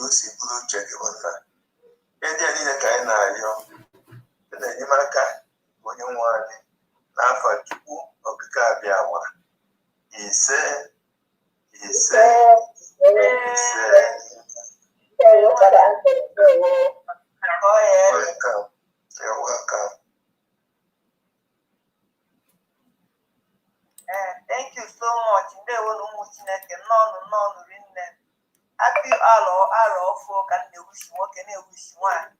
o si bụrụ uche gị bụ nna ndị a niile ka anyị na-arịọ na-enyemaka onye nwe anyị n'afọ Chukwu okike abịa ma ise ise ise. Welcome. You're welcome. Thank you so much. Ndewo n'ụmụ Chineke nọọnụ rinne. Happy arọ ọfọ ka m na-ewushi nwoke na-ewushi nwaanyị.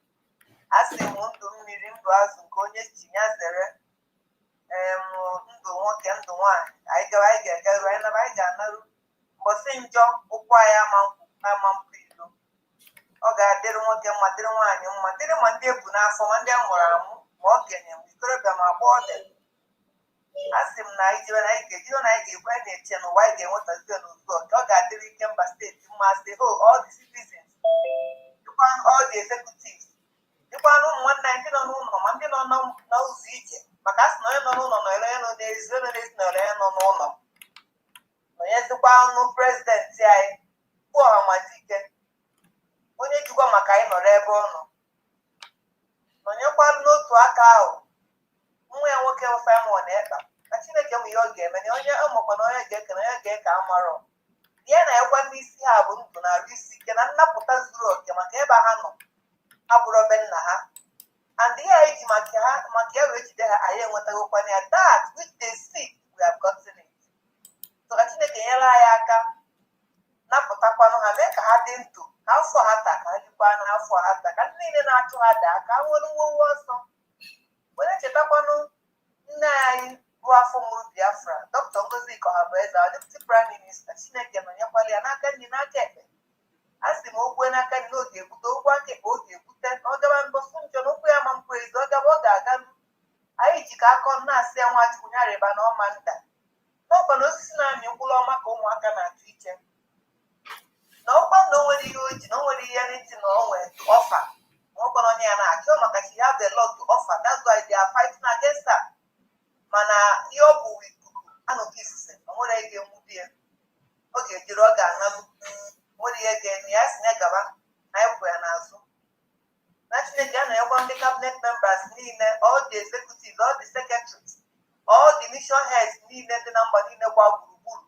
Asị m ndụ mmiri ndụ azụ nke onye ji ya zere ndụ nwoke ndụ nwaanyị. Anyị ga-agaru anyị ga-anarụ mgbọsị njọ ụkwụ anyị ama mpụ ilo. Ọ ga-adịrị nwoke mma dịrị nwaanyị mma dịrị ma ndị ebu n'afọ ma ndị a mụrụ amụ ma okenye ma ikorobịa ma agbọghọbịa. Asị m na anyị jebe na anyị ga-ejido na anyị ga-ekwe anyị na-eche n'ụwa anyị ga-enwetazie n'ụzọ nke ọ ga-adịrị IKEMBA steeti mma sị all the citizens dịkwa all the executives dịkwanụ ụmụ nwanne anyị ndị nọ n'ụlọ ma ndị nọ n'ụzọ ije maka asị na onye nọ n'ụlọ nọrọ onye nọ n'ezi onye n'ezi nọrọ onye nọ n'ụlọ nọnyezikwa ọnụ prezidenti anyị bụ Ọhamadike onye jikwa maka anyị nọrọ ebe ọ nọ nọnyekwanụ n'otu aka ahụ nwa ya nwoke Simon Ekpa na Chineke m ihe ọ ga-eme na onye ọmụkwa na onye ga-eke na onye ga-eke amarọ ihe na-ekwa ndị isi ha bụ ndụ na-arụ isi ike na nnapụta zuru oke maka ebe ha nọ ha bụrụ obe nna ha and ihe anyị ji maka ya wee jide ha anyị enwetagokwana ya that which they seek we have gotten it. So ka Chineke nyere anyị aka napụtakwanụ ha mee ka ha dị ndụ ka afọ ha taa ka ha jikwa n'afọ ha taa ka ndị niile na-achụ ha daa ka ha nwere nwowe ọsọ were chetakwanụ nne anyị bụ afọ mụrụ Biafra Dr. Ngozi Ikohabueze our Deputy Prime Minister. Chineke nọnyekwala ya n'aka nri n'aka ekpe a sị m okwu n'aka nri n'oge ebute okwu aka ekpe oge ebute na ọ gaba mbọsụ njọ na okwu ya ma mpụ ezi ọ gaba ọ ga-aganụ anyị ji ka akọ na-asị ya Nwachukwu nyarịba na ọma nda n'ọkwa na osisi na-amị mkpụrụ ọma ka ụmụaka na-atụ iche na ọkwa na o nwere ihe o ji na o nwere ihe n'iti na o nwere ọfa ọkpọrọ onye ya na-achọ maka she have a lot to offer that's why they are fighting against her mana ihe ọ bụ ikuku anụghị ifufe o nwere ihe ga-enwudi ya ọ ga-ejiri ọ ga-anabụ nwere ihe ga-eme ya si na gaba na ịpụ ya n'azụ na Chineke a na-ekwa ndị cabinet members niile all the executives all the secretaries all the mission heads niile dị na mba niile gba gburugburu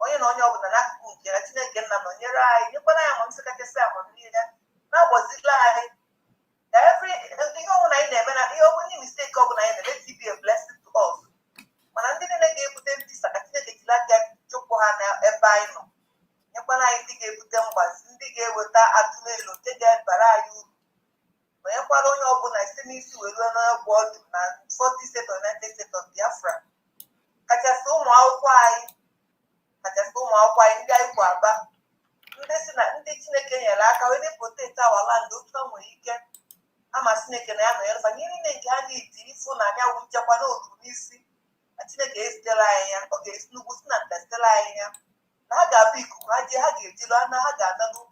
onye na onye ọbụla n'akụkụ nke ya Chineke nna nọnyere anyị nyekwana ya amamihe kachasị amamihe na-agbazila anyị ihe ọbụla anyị na-eme na ihe ọbụla mistake ọbụla anyị na-eme to be a blessing to us mana ndị niile ga-ebute ntisa ka Chineke jiri aka chụpụ ha n'ebe anyị nọ nyekwana anyị ndị ga-ebute mgbazi ndị ga-eweta atụmelu nke ga-ebara anyị uru onyekwara onye ọbụla site n'isi were n'ọgwụ ọdụ na 40 state of United States of Biafra kachasị ụmụ akwụkwọ anyị ndị anyị bụ aba ndị Chineke nyere aka wee protect our land otu o nwere ike ama Chineke na ya nọ ya fa ihe niile nke ha na-eti ifu na anya wu nchekwa n'oru n'isi na Chineke ezitere anyị ya ọ ga-esi n'ugwu si na nta zitere anyị ya na ha ga-abụ ikuku ha ga-ejiri anya ha ga-analụ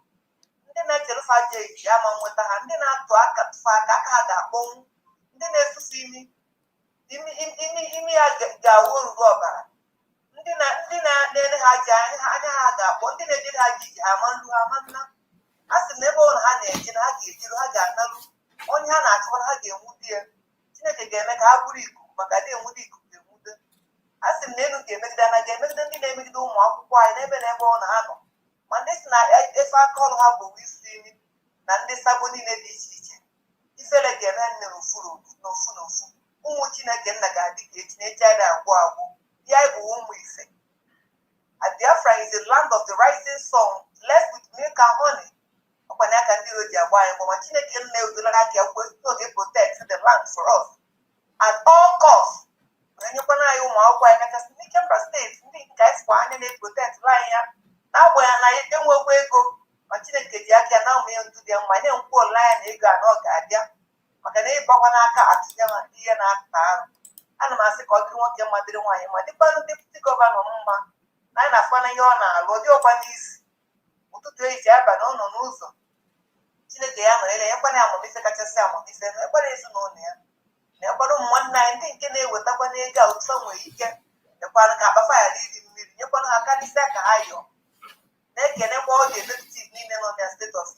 ndị na-echere fa aja eji ama nweta ha ndị na-atụ aka tụfa aka ha ga-akpọnwụ ndị na-esufu imi ya ga-awụ oruru ọbara ndị na-ele ha ji anya ha ga-akpọ ndị na-ejere ha ji ha ama nru ha ama nna a sị na ebe ụlọ ha na-eje na ha ga-ejiri ha ga-analụ onye ha na-achọkwara ha ga-enwudi ya Chineke ga-eme ka ha bụrụ ikuku maka dị enwude ikuku enwude a sị m na elu ga-emegide na ga-emegide ndị na-emegide ụmụ akwụkwọ anyị n'ebe na ebe ọ na ha nọ ma ndị si na efe aka ọrụ ha bụ isi nri na ndị sabo niile dị iche iche ifere ga-eme nne n'ofu ụmụ Chineke nna ga-adị ka echi na-eji anyị agwụ ya bụ ụmụ ife Biafra is the land of the rising sun blessed with milk and honey ọkwanye aka ndị iro ji agba anyị ma Chineke nna edolara aka oge protect the land for us at all costs na-enyekwana anyị ụmụ akwụkwọ anyị kachasị n'IKEMBA steeti ndị nke anyị fụkwa anya na-eprotect anyị ya na-agbanyeghị na enwekwa ego ma Chineke ji aka ya na ụmụ ya ndụ dị mma na-enwekwa ole anya na ego anọ ga-abịa maka na ịgbakwa n'aka atụnye ihe na-ata arụ ana m asị ka ọ dịrị nwoke mma dịrị nwaanyị ma dịkwanụ depụti gọvanọ mma na anyị na-afụkwana ihe ọ na-alụ ọ dị ọkwa n'isi ụtụtụ eji aba na ọ nọ n'ụzọ Chineke ya nọnyere nyekwana ya amamife kachasị amamife na ekwara ezinụlọ ya na ekwara ụmụ nwanne anyị ndị nke na-ewetakwa n'ego a otu nwere ike ekwanụ ka akpafa ya iri mmiri nyekwana ha karịsịa ka ha yọọ na-ekenekwa ọ ga-executive niile nọ na steeti of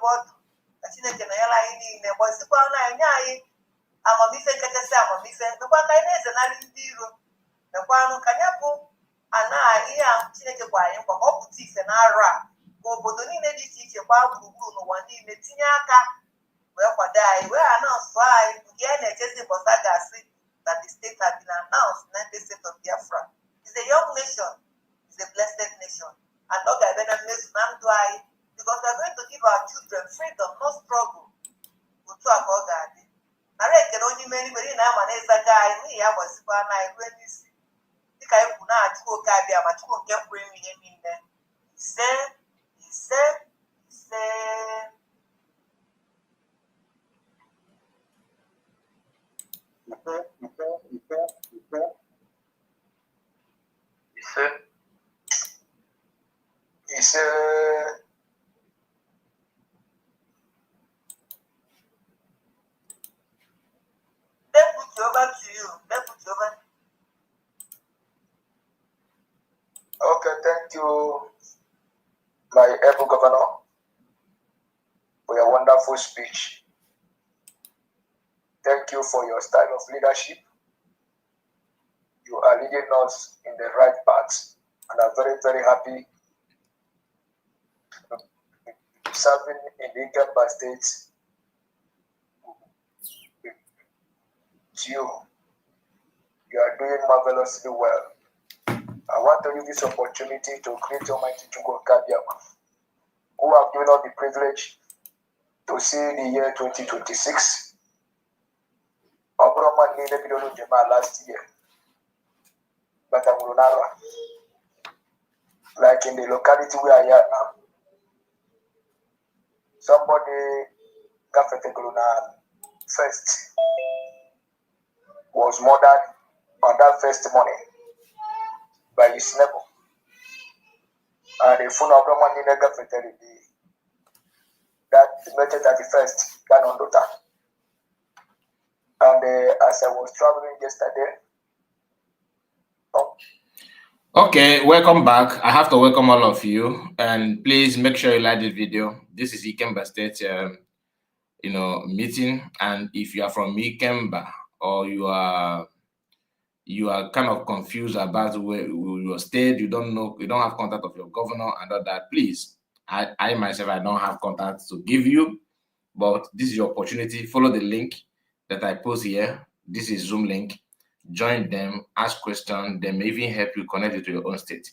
ebe ọ dị na Chineke na nyere anyị niile gbazikwa na anyị nye anyị amamife kachasị amamife mekwa ka anyị na-ezenarị ndị iro mekwanụ ka ya bụ ana ihe ahụ Chineke gwara anyị nkwa ka ọ pụta ife na-arụ a ka obodo niile dị iche iche gbaa gburugburu n'ụwa niile tinye aka wee kwado anyị wee anọnsụ anyị nke a na-echezi bọsa gasị that the state has been announced in the state of Biafra. It's a young nation, it's a blessed nation, and God has been a mess because we are going to give our children freedom, no struggle. Otu a ka ọ ga-adị. Nara ekele onye imeri mere na ama na-ezaga anyị n'ihi ya gbazikwa na anyị ruo n'isi dịka anyị kwu na-achụkwa oke abịa ma chukwu nke pụrụ ime ihe niile. Ise ise ise ise. Deputy, over to you. Deputy, over. Okay, thank you, my able governor, for your wonderful speech. Thank you for your style of leadership. You are leading us in the right path, and I'm very, very happy serving in the IKEMBA state. You are doing marvelously well. I want to use this opportunity to greet Almighty Chukwu Kabiama, who have given us the privilege to see the year 2026. Obroma needed last year, but I'm like in the locality where I am now. Somebody first was murdered on that first morning by his neighbor. And the phone of Roman in the that meted at the first than on daughter. And as I was traveling yesterday. Okay, welcome back. I have to welcome all of you, and please make sure you like this video. This is IKEMBA State, meeting, and if you are from IKEMBA or you are kind of confused about where your state, you don't know, you don't have contact of your governor and all that, please, I myself, I don't have contact to give you, but this is your opportunity. Follow the link that I post here. This is Zoom link. Join them, ask questions. They may even help you connect it to your own state.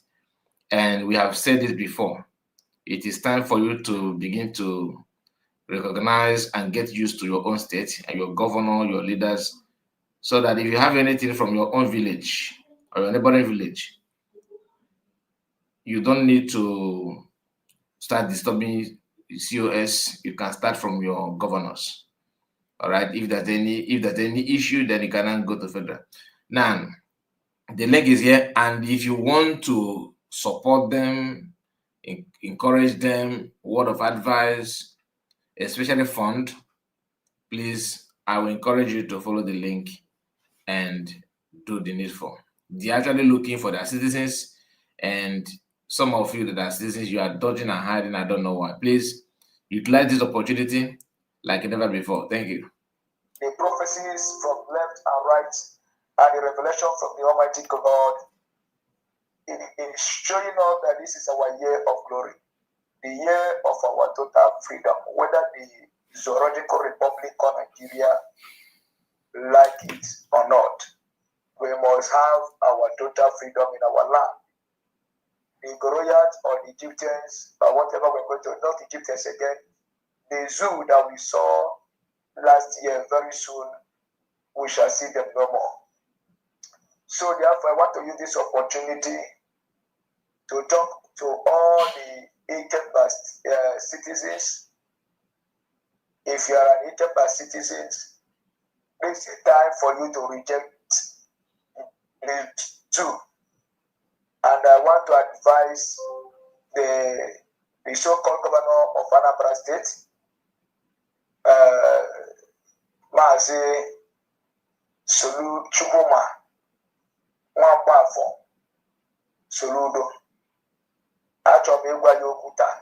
And we have said this before. It is time for you to begin to recognize and get used to your own state and your governor, your leaders, so that if you have anything from your own village or your neighboring village, you don't need to start disturbing COS. You can start from your governors. All right. If there's any issue, then you can go to federal. Now, the link is here, and if you want to support them, encourage them, word of advice, especially fund, please, I will encourage you to follow the link and do the needful. They're actually looking for their citizens, and some of you that are citizens, you are dodging and hiding. I don't know why. Please utilize this opportunity like never before. Thank you. The prophecies from left and right and the revelation from the Almighty God is showing us that this is our year of glory, the year of our total freedom, whether the zoological republic of Nigeria like it or not. We must have our total freedom in our land. The Goroyats or the Egyptians or whatever we're going to, not Egyptians again, the zoo that we saw last year, very soon we shall see them no more. So therefore, I want to use this opportunity to talk to all the IKEMBA citizens. If you are an IKEMBA citizen, it's time for you to reject it too. And I want to advise the so-called governor of Anambra State, Mazi Solu Chukuma Nwambafo Soludo. Achọrọ m ịgwa ya okwu taa,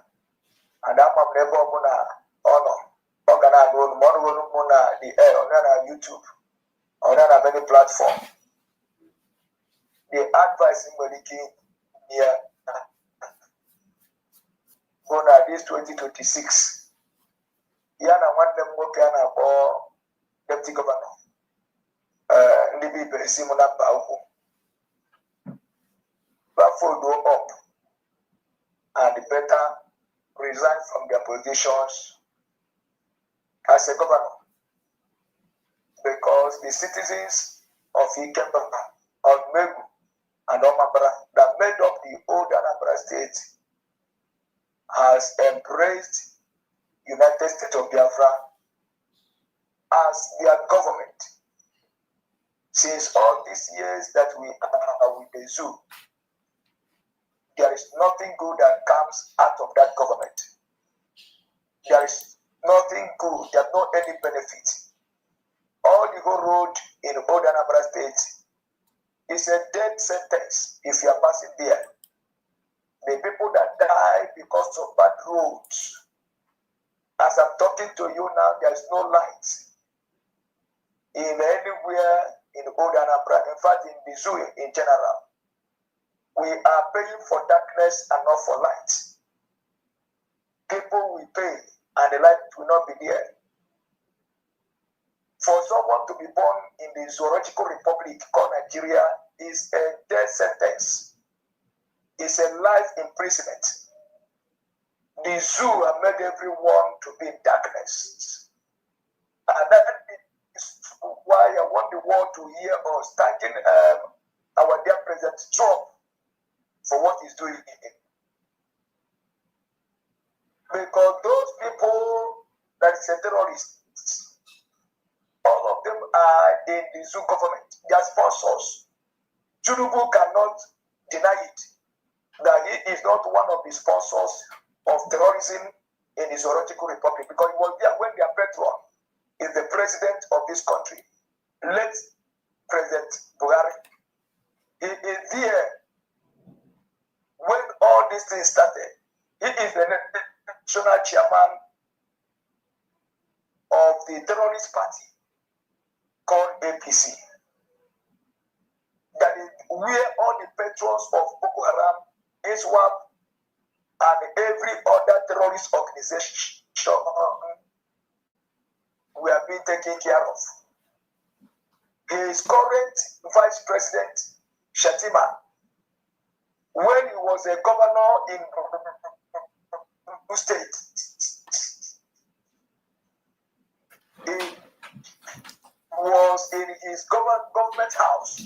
and ama m n'ebe ọ bụla the air, on YouTube, on many platforms. The advice in here this 2026. Yana one them work or deputy governor. Ndị people esi mụ na mba ukwu. Follow up and better resign from their positions as a governor, because the citizens of IKEMBA, of Megu, and Omabra that made up the old Anambra State has embraced United States of Biafra as their government. Since all these years that we are with the zoo, there is nothing good that comes out of that government. There is nothing good, there's no any benefit. All the whole road in old Anambra State is a death sentence if you are passing there. The people that die because of bad roads. As I'm talking to you now, there is no light in anywhere in old Anambra. In fact, in the zoo in general. We are paying for darkness and not for light. People will pay and the light will not be there. For someone to be born in the zoological republic called Nigeria is a death sentence. It's a life imprisonment. The zoo have made everyone to be in darkness. And that is why I want the world to hear us thanking our dear President Trump for what he's doing in it. Because those people that is a terrorist, all of them are in the zoo government. They are sponsors. Tinubu cannot deny it that he is not one of the sponsors of terrorism in the Zoological Republic, because he was there when their patron is the president of this country. Let President Buhari. He is there when all these things started. He is the national chairman of the terrorist party called APC. That is where all the patrons of Boko Haram, S.O.I, and every other terrorist organization were being taken care of. His current Vice President, Shatima, when he was a governor in state, he was in his government house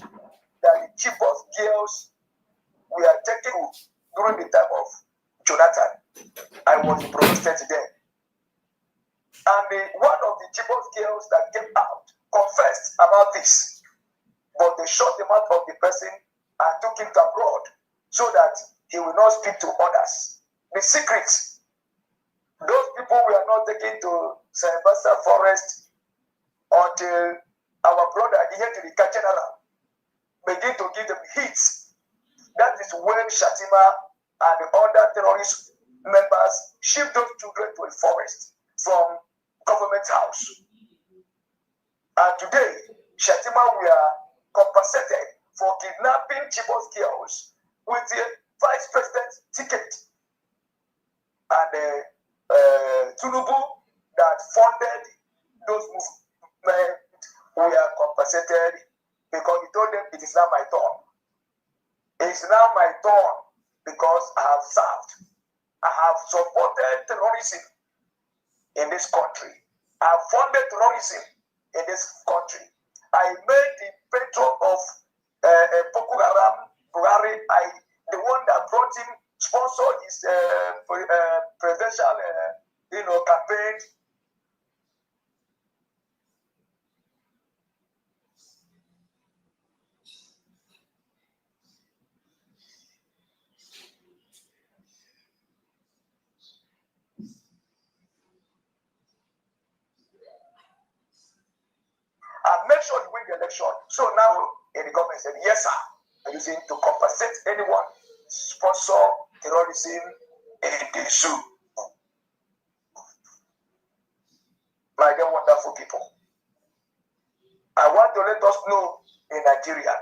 that the cheapest girls were taken during the time of Jonathan. I was the president then. And one of the cheapest girls that came out confessed about this, but they shot the mouth of the person and took him to abroad so that he will not speak to others. The secrets. Those people were not taken to Sylvester Forest until our brother Ihedirika General began to give them hits. That is when Shatima and the other terrorist members shipped those children to a forest from government house. And today, Shatima were compensated for kidnapping Chibos girls with the vice president ticket. And Tinubu that funded those movements were compensated because he told them it is now my turn. It is now my turn because I have served. I have supported terrorism in this country. I have funded terrorism in this country. I made the patron of Boko Haram, Buhari, the one that brought him, sponsored his presidential campaign. And make sure you win the election. So now in the government said, yes, sir. I'm using to compensate anyone sponsor terrorism in the zoo. my dear wonderful people, I want to let us know in Nigeria,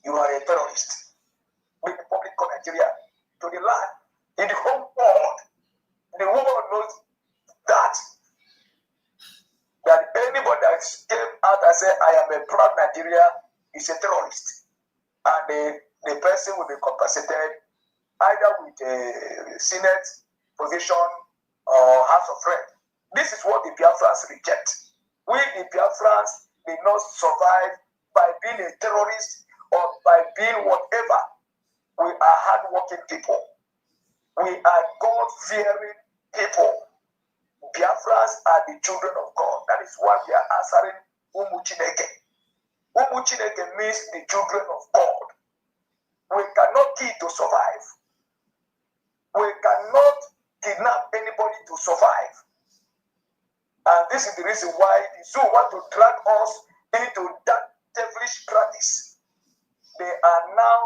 you are a terrorist. With the Republic of Nigeria to the land, in the whole world, the world knows that anybody that came out and said, I am a proud Nigeria is a terrorist. And the person will be compensated either with a Senate position or House of Rep. This is what the Biafrans reject. We, the Biafrans, did not survive by being a terrorist or by being whatever. We are hardworking people. We are God-fearing people. Biafrans are the children of God. That is why we are answering Umuchineke. Umuchineke means the children of God. We cannot kill to survive. We cannot kidnap anybody to survive. And this is the reason why the zoo want to drag us into that devilish practice. They are now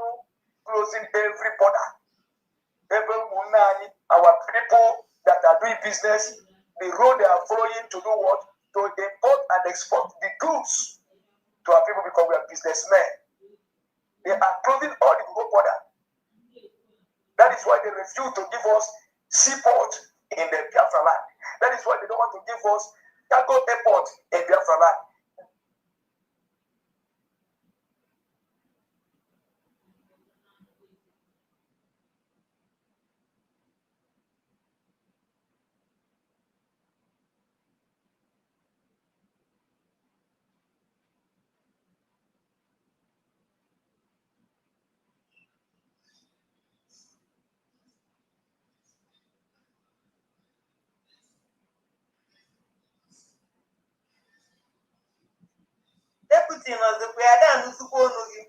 closing every border. Every Munani, our people that are doing business, the road they are following to do what? To import and export the goods to our people because we are businessmen. They are closing all the border. That is why they refuse to give us seaport in the Biafra land. That is why they don't want to give us cargo airport in Biafra land. Deputy nọzikwa ya da nụzikwa onu gị.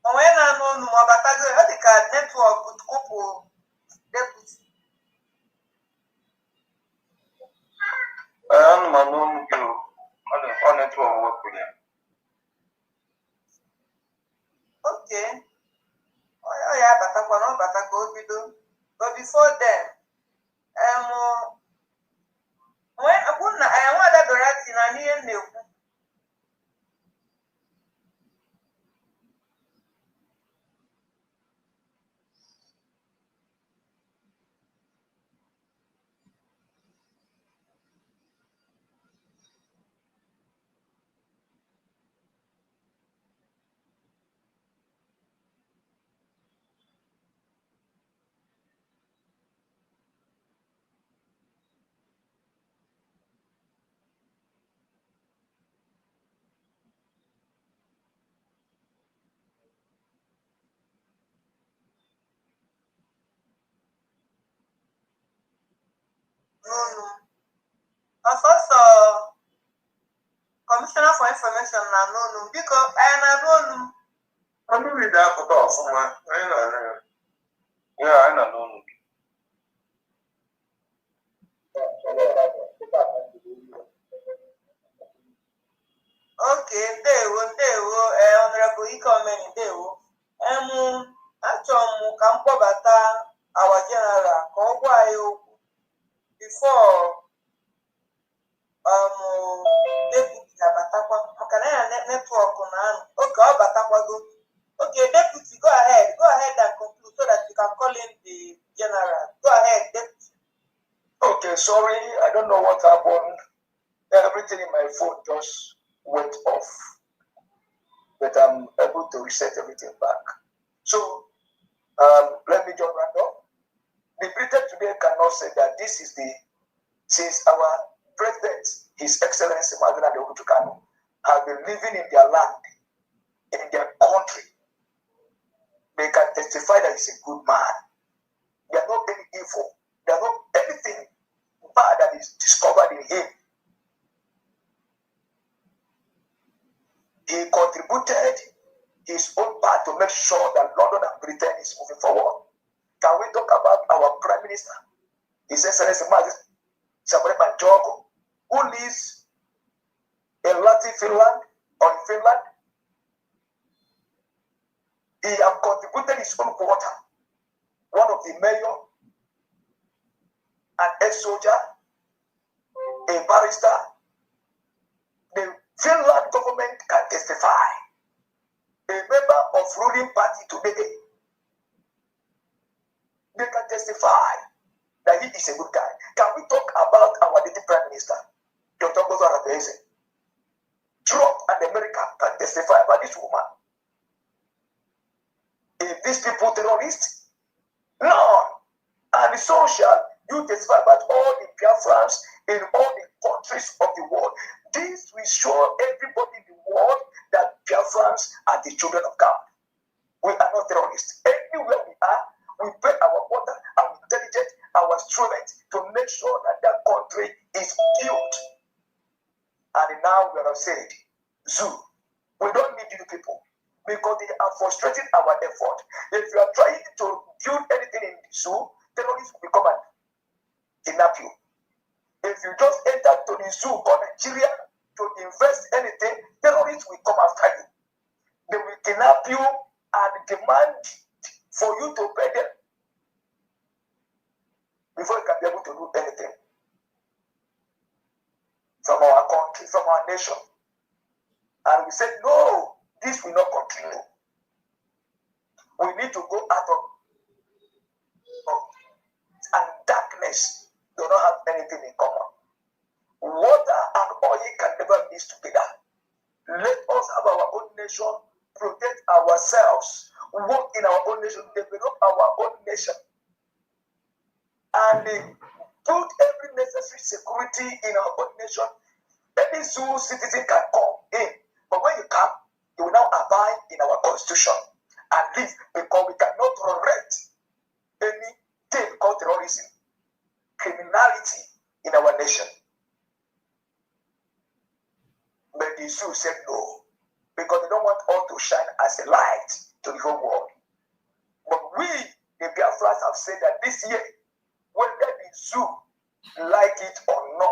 Onwe na-anụ onu ma ọ batago ọ dị ka netwọk kụpụ deputy. Anụmanụ ọnụ gị ọ netwọk wepụrụ ya. Oke, ọ ya abatakwa na ọ bata ka o bido. But before then, nwaada Dorothy na n'ihe m na-ekwu. Ọsọsọ Commissioner for Information na n'onu biko anyị na-anụ onu. Ọnụ mmiri apụta ọfụma, anyị na-anụ ya. Ya, anyị na n'onu gị. Oke, ndewo Honorable Ikomeni, ndewo. Achọrọ m ka m kpọbata our general ka ọ gwa anyị okwu before deputy abatakwa maka na ya netwọk na anụ. Oke, ọ batakwago. Okay, deputy, go ahead and conclude so that you can call in the general. Go ahead, deputy. Okay, sorry, I don't know what happened. Everything in my phone just went off, but I'm able to reset everything back. So let me just round up. The Britain today cannot say that this is since our President, His Excellency Madina Deokutukano, have been living in their land, in their country. They can testify that he's a good man. There are not any evil. There are not anything bad that is discovered in him. He contributed his own part to make sure that London and Britain is moving forward. Can we talk about our Prime Minister, His Excellency Sabri Banjogo, who lives in Latin Finland or in Finland? He has contributed his own quota. One of the mayor, an ex-soldier, a barrister. The Finland government can testify. A member of ruling party today, they can testify that he is a good guy. Can we talk about our deputy prime minister, Dr. Gozo Arabese? Trump and America can testify about this woman. Is these people terrorists? None. And so shall you testify about all the Biafrans in all the countries of the world. This will show everybody in the world that Biafrans are the children of God. We are not terrorists. Anywhere we are, we pay our water, our intelligence, our strength to make sure that that country is built. And now we are said, zoo, we don't need you people because they are frustrating our effort. If you are trying to build anything in the zoo, terrorists will come and kidnap you. If you just enter to the zoo for Nigeria to invest anything, terrorists will come after you. They will kidnap you and demand for you to pay them before you can be able to do anything from our country, from our nation. And we said, no, this will not continue. We need to go out of and darkness do not have anything in common. Water and oil can never mix together. Let us have our own nation, protect ourselves, work in our own nation, develop our own nation, and put every necessary security in our own nation. Any zoo citizen can come in, but when you come, you will now abide in our constitution and live, because we cannot tolerate anything called terrorism, criminality in our nation. But the zoo said no, because they don't want all to shine as a light to the whole world. But we, the Biafrans, have said that this year, whether the zoo like it or not,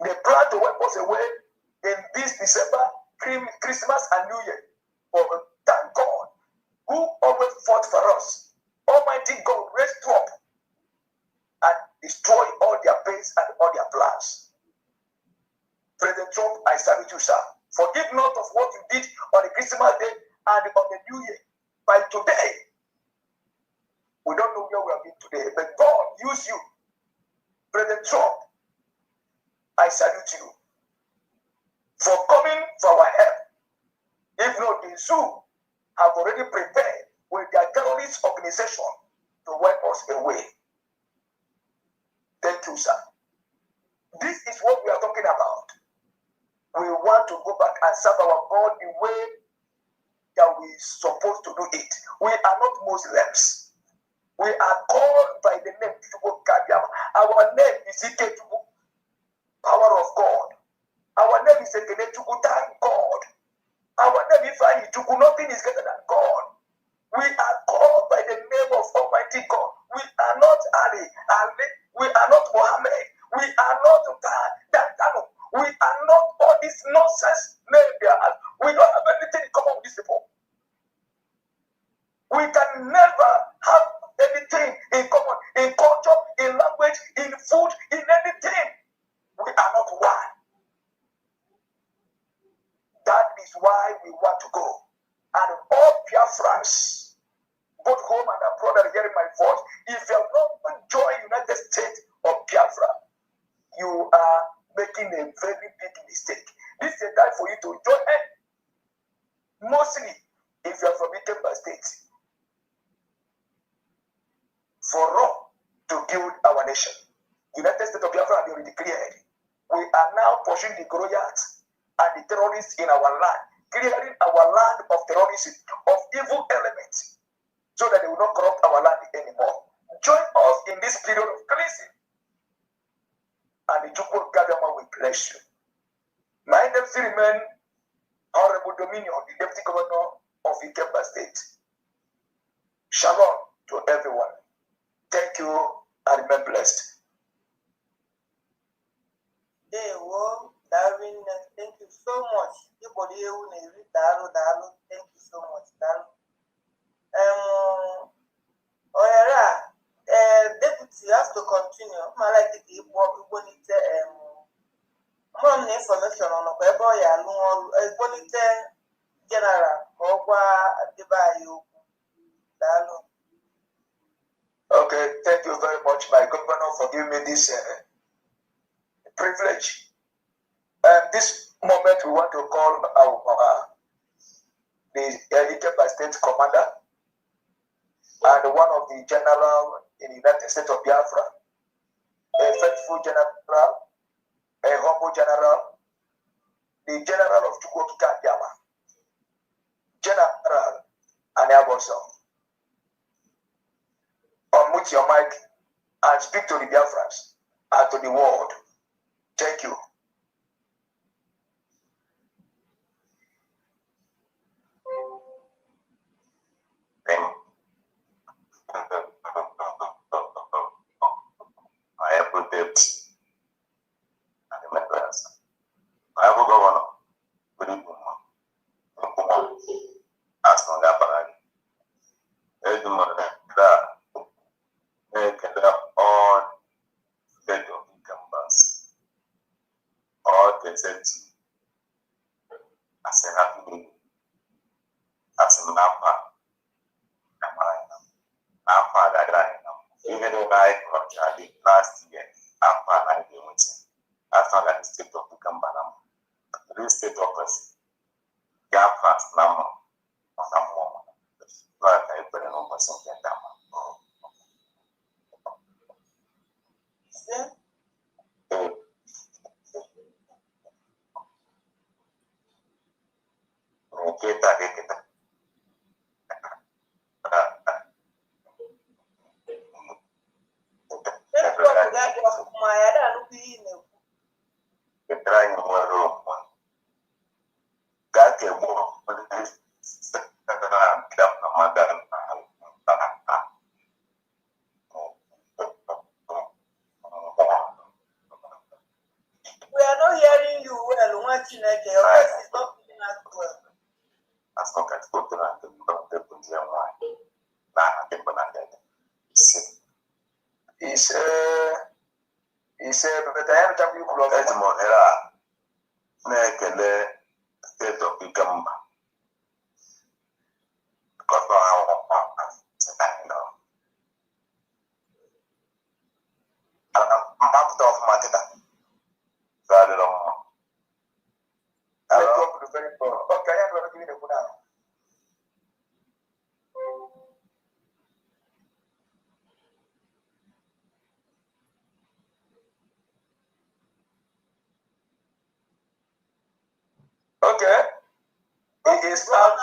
they plan to wipe us away in this December, Christmas and New Year. But thank God, who always fought for us. Almighty God raised up and destroy all their plans and all their plans. President Trump, I salute you, sir. Forgive not of what you did on the Christmas day and on the New Year. By today, we don't know where we have been today, but God used you. President Trump, I salute you for coming for our help. If not, the zoo have already prepared with their terrorist organization to wipe us away. Thank you, sir. This is what we are talking about. We want to go back and serve our God the way that we are supposed to do it. We are not Muslims. We are called by the name Chukwuka Kadiama. Our name is Ikechuku, power of God. Our name is Ekenechuku, thank God. Our name is Ifeanyichukwu, nothing is greater than God. We are called by the name of Almighty God. We are not Ali. We are not Muhammad. We are not Dantano. We are not all this nonsense name they are. We don't have anything in common with these people. We can never have anything in common in culture, in language, in food, in anything. We are not one. That is why we want to go. And all Biafrans, both home and abroad, are hearing my voice. If you have not joined United States of Biafra, you are making a very big mistake. This is a time for you to join in. Mostly, if you are from IKEMBA State, for us to build our nation. United States of Biafra have been declared. We are now pursuing the Goroyats and the terrorists in our land, clearing our land of terrorism, of evil elements, so that they will not corrupt our land anymore. Join us in this period of cleansing, and the Chukwu Gadama will bless you. My name still remain Honorable Dominion, the Deputy Governor of IKEMBA State. Shalom to everyone. Thank you and remain blessed. Darwin, thank you so much. Thank you so much, Deputy, you have to continue. More information on General Okay, thank you very much, my governor, for giving me this privilege. This moment, we want to call our the IKEMBA State Commander and one of the general in the United States of Biafra, a faithful general, a humble general, the general of Chukwokika Yama, General Aniaboso. Unmute your mic and speak to the Biafrans and to the world. Thank you. I put it and the members. I have a governor. Good evening. As long as all state of incumbents, all the safety, as a happy, as a mapper, even though I contracted last year, after I went after the state of Ikemba, the state office, Biafra, Nam, but I put an over something down. We are not hearing you well. Watching it, your voice is not coming out well. As long as go to the he said, but I am talking about the state of Ikemba. Okay. It is now.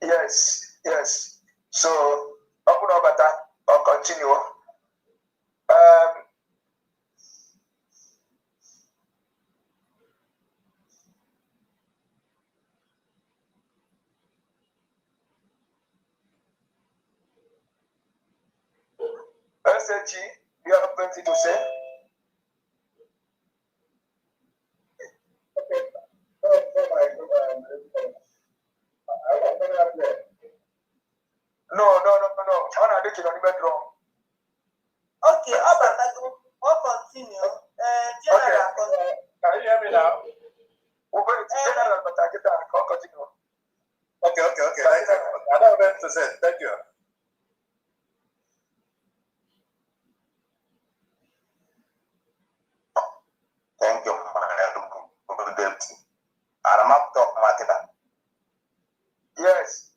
Yes, yes. So, open up at that or continue. SAG, you have plenty to say? No. I did it on the bedroom. Okay, I'll continue. General, okay. Can you hear me now? We're going to general, but I get that. I'll continue. Okay. Thank you. I don't know what to say. Thank you. Thank you. I'm up to market. Yes.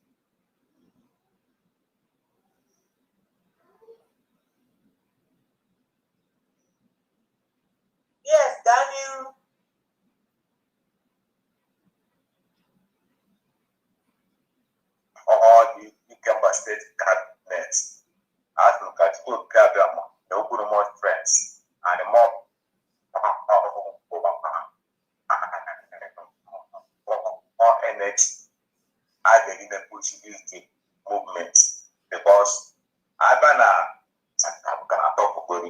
ga-eji na-push this movement because aba na atọ okpukpere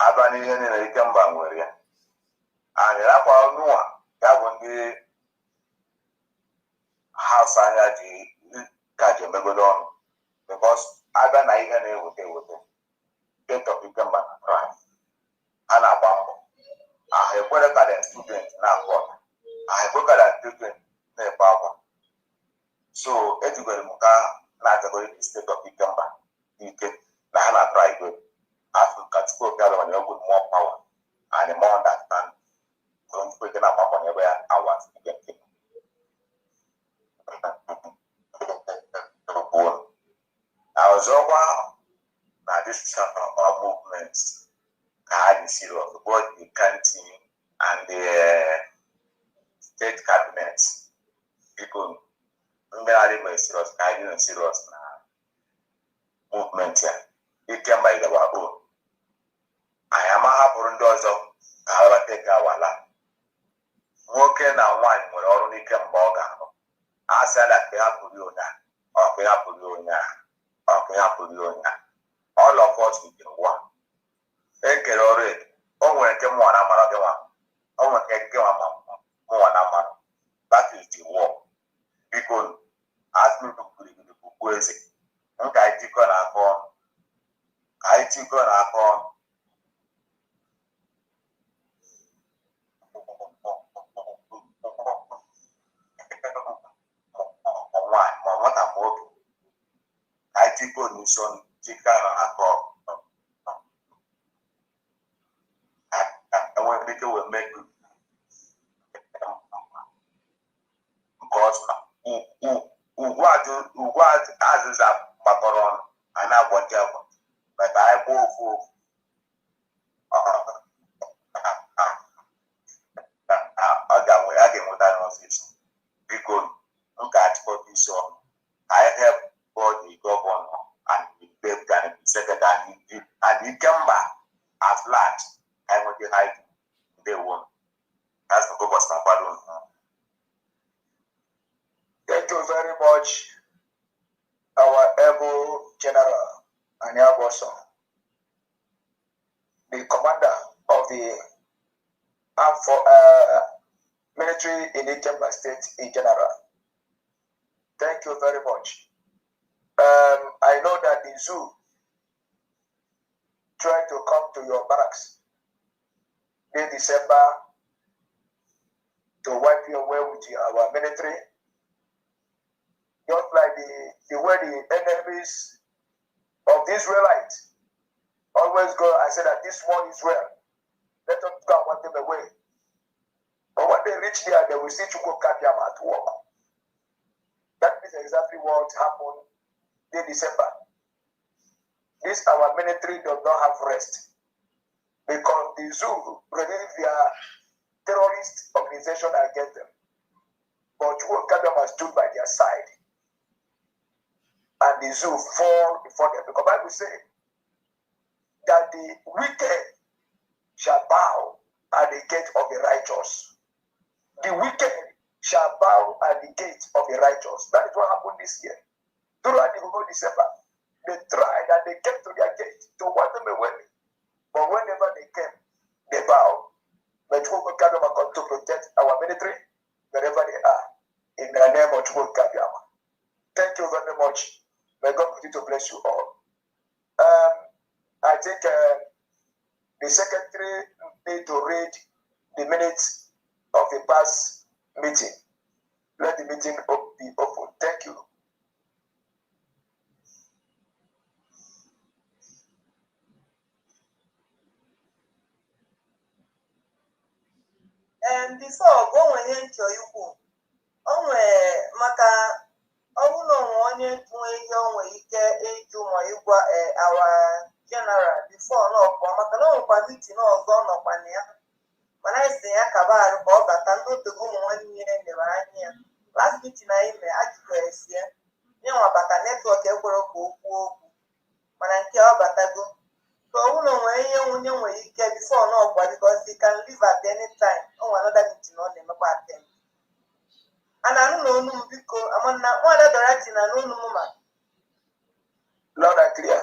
aba n'ihe niile IKEMBA nwere ya anyị akwa ọnụwa ya bụ ndị haus anya ji ka ji emegodo ọnụ because aba na ihe na-eweta state of IKEMBA na drive a na-agba mbọ ahụ ekwere ka the student na-akụ ọta ahụ ekwe ka the student na-ekpe akwa so ejigoro m ka na-agagoro the state of IKEMBA ike na ha na-atrai igwe afọ ka Chukwu oke alụmanya ogwu more power and more understand ike na agbakọ ebe ya awa ọzọkwa na this movement ka ha dị serious both the county and the state cabinet people ndị na-adịghị serious ka ha dị serious na movement ya IKEMBA ịgaba o anyị ama hapụrụ ndị ọzọ ka ha bata ego awala nwoke na nwaanyị nwere ọrụ n'IKEMBA ọ ga-arụ a sị ala ka ha pụrụ onye ọkụ ya pụrụ onye ọkụ ya pụrụ onye all of us we can work ekere ọrụ eke o nwere nke mụnwa na amara gị nwa o nwere nke nwa mụnwa na amara that is the war biko asụrụ eze nka anyị tikọ na akọ ka anyị tikọ na akọ nwaanyị ma nwata ma oge ka anyị tikọ n'uso tikọ na akọ enwere ike wee mee because ugwu azịza gbakọrọ ọnụ a na-agbaji agba maka anyị gba ofu ọ ga-enweta n'ọfịs biko nka achịkọta isi ọnụ anyị help the governor and the deputy and the secretary and IKEMBA at large anyị nweta ha ndị won that's the purpose na kwado. Thank you very much, our able General Anyaboso, the commander of the military in IKEMBA State in general. Thank you very much. I know that the zoo tried to come to your barracks in December to wipe you away with our military. Just like the way the enemies of the Israelites always go and say that this one Israel, let us go and wipe them away. But when they reach there, they will see Chukwu Kabiam at work. That is exactly what happened in December. This our military does not have rest because the zoo released their terrorist organization against them. But Chukwu Kabiam stood by their side. And the zoo fall before them. Because the Bible says that the wicked shall bow at the gate of the righteous. The wicked shall bow at the gate of the righteous. That is what happened this year. Throughout the whole December, they tried and they came to their gate to wipe them away. But whenever they came, they bowed. But Chukwu Kabiam come to protect our military wherever they are. In the name of Chukwu Kabiam. Thank you very much. May God continue to bless you all. I think the secretary need to read the minutes of the past meeting. Let the meeting be open. Thank you. And before going into you, maka ọbụ na onye nwe ihe o nwere ike ịjụ ma ịgwa our general before n'ọkwa maka na ọnwekwa mitin ọzọ nọkwa na ya mana esi ya kaba arụ ka ọ bata ndị otogo ụmụ nwanne ya lere anya ya last meeting anyị mere ajụkwa esie nye nwa bata netwọk ekwere ka o kwuo okwu mana nke ọ batago ka ọbụ na onwe ihe nwunye nwere ike before n'ọkwa because he can leave at any time o nwere another meeting ọ na-emekwa attend Ana anu no nu biko amana one Dorothy na no nu ma. Loud and clear.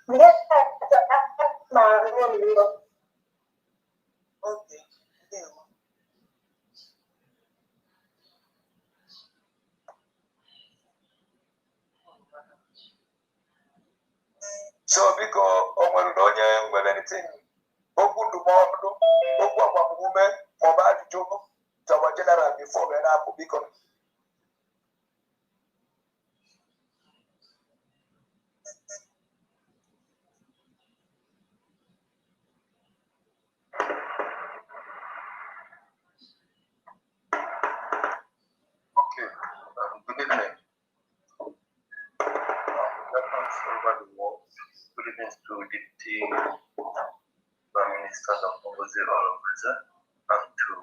Yes, okay. So because onye nwere anything okwu ndụmọdụ okwu agbamume maọbụ ajụjụ tọwa general before we na-apụ biko. Okay, good evening. Weapons over the world. Good evening to Deputy Prime Minister Dr. Ozil Olomuze and to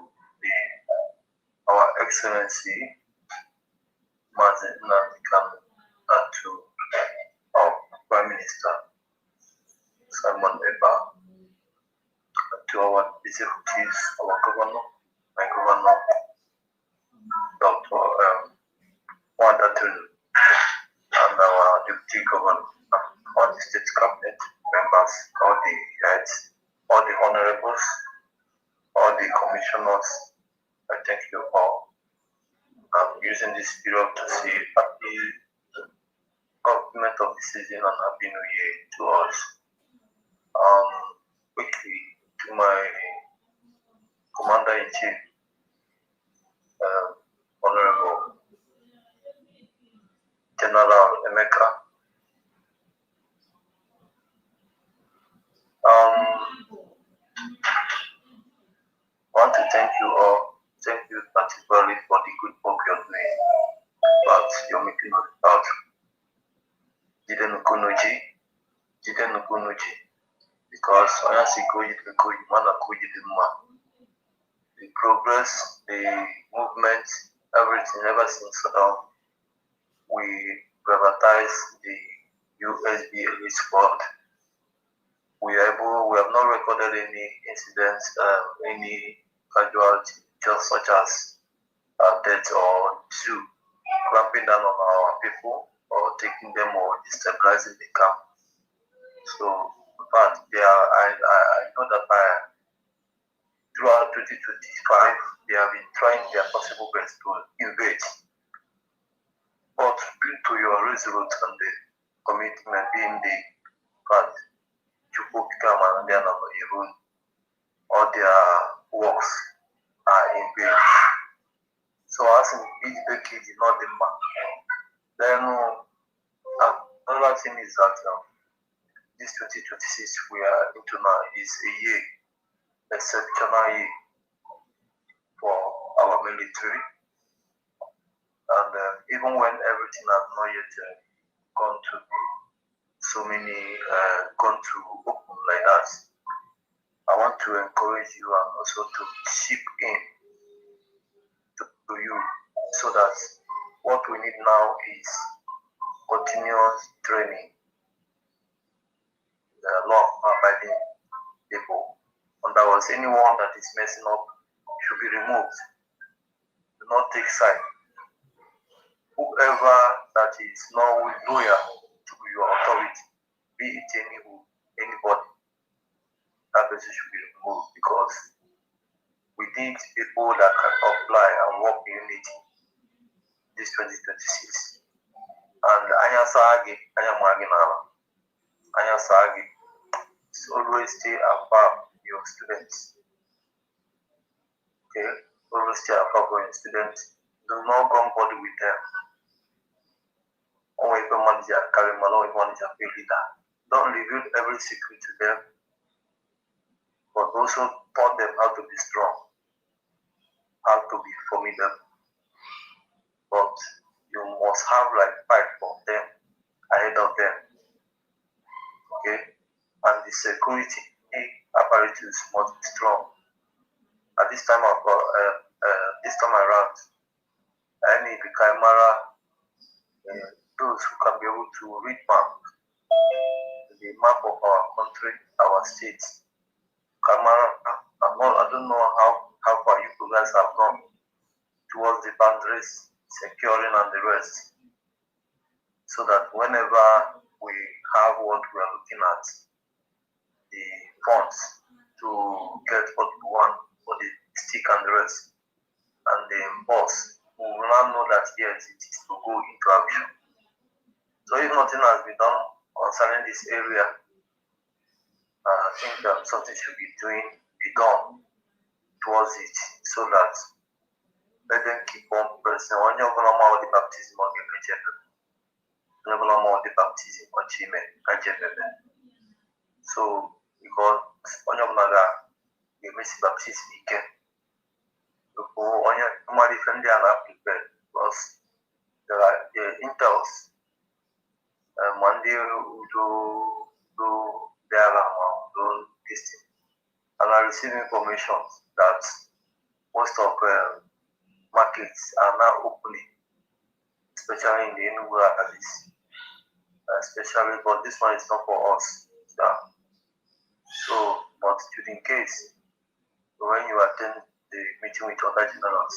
our Excellency Mazen Nnamdi Kanu and to our Prime Minister Simon Eba and to our executives, our governor, my governor, Dr. Wanda Tunu, and our deputy governor, all the state cabinet members, all the heads, all the honorables, all the commissioners. I thank you all. I'm using this period to say happy compliment of the season and happy new year to us. Quickly to my commander-in-chief, Honorable General Emeka. I want to thank you all. Thank you particularly for the good work you're doing. But you're making us proud. Jide Nukunuji. Because the progress, the movement, everything ever since we privatized the U.S.B. elite squad. We have not recorded any incidents, any casualty, just such as death or zoo, clamping down on our people or taking them or destabilizing the camp. So, but I know that throughout 2025, they have been trying their possible best to invade. But due to your resolute and the commitment being the fact, all their works are in vain. So as in the kid is not the man. Then another thing is that this 2026 we are into now is a year, exceptional year for our military. And even when everything has not yet gone to so many gone to open like that, I want to encourage you and also to chip in to you so that what we need now is continuous training. Law abiding people. And there was anyone that is messing up should be removed. Do not take side. Whoever that is not loyal to your authority, be it anybody, that person should be removed because we need people that can apply and work in unity this 2026. And Anyasagi always stay above your students. Okay? Always stay above your students. Do not come body with them. Only if one is a carryman, only one is a leader. Don't reveal every secret to them, but also taught them how to be strong, how to be formidable. But you must have like fight for them, ahead of them. Okay? And the security apparatus must be strong. At this time around, I need the camera, those who can be able to read the map of our country, our states. Camera, I don't know how far you guys have gone. towards the boundaries, securing and the rest, so that whenever we have what we are looking at, the funds to get what we want for the stick and the rest, and the boss, we will now know that yes, it is to go into action. So if nothing has been done concerning this area, I think that something should be done towards it, so that let them keep on pressing. When you're going to have the baptism on your agenda, you're going to have the baptism on agenda. So because when you're going to you miss baptism again, before when you're normally friendly and not prepared, because there are the intels, Monday do their this thing, and I receive information that most of markets are now opening, especially in the Enugu areas, especially, but this one is not for us. Yeah. So, but in case when you attend the meeting with other generals,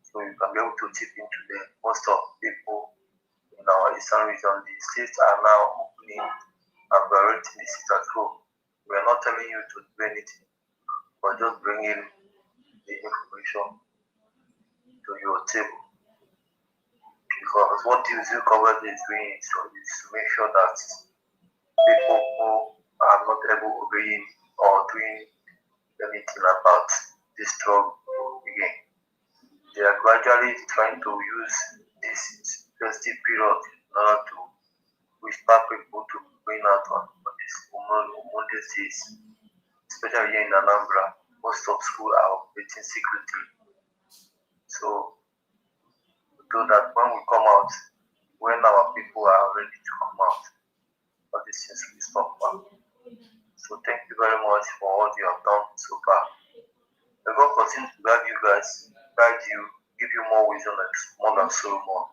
so you can be able to chip into them. Most of people in our eastern region, the states are now opening and priority the seat at home. We are not telling you to do anything, but just bringing the information to your table. Because what the USU covered is doing is to make sure that people who are not able to obeying or doing anything about this drug again, they are gradually trying to use this festive period in order to whisper people to bring out on this Monday days, especially here in Anambra. Most of school are operating secretly. So that when we come out, when our people are ready to come out, all these things will stop. So thank you very much for what you have done so far. May God continue to guide you, give you more wisdom and more than Solomon,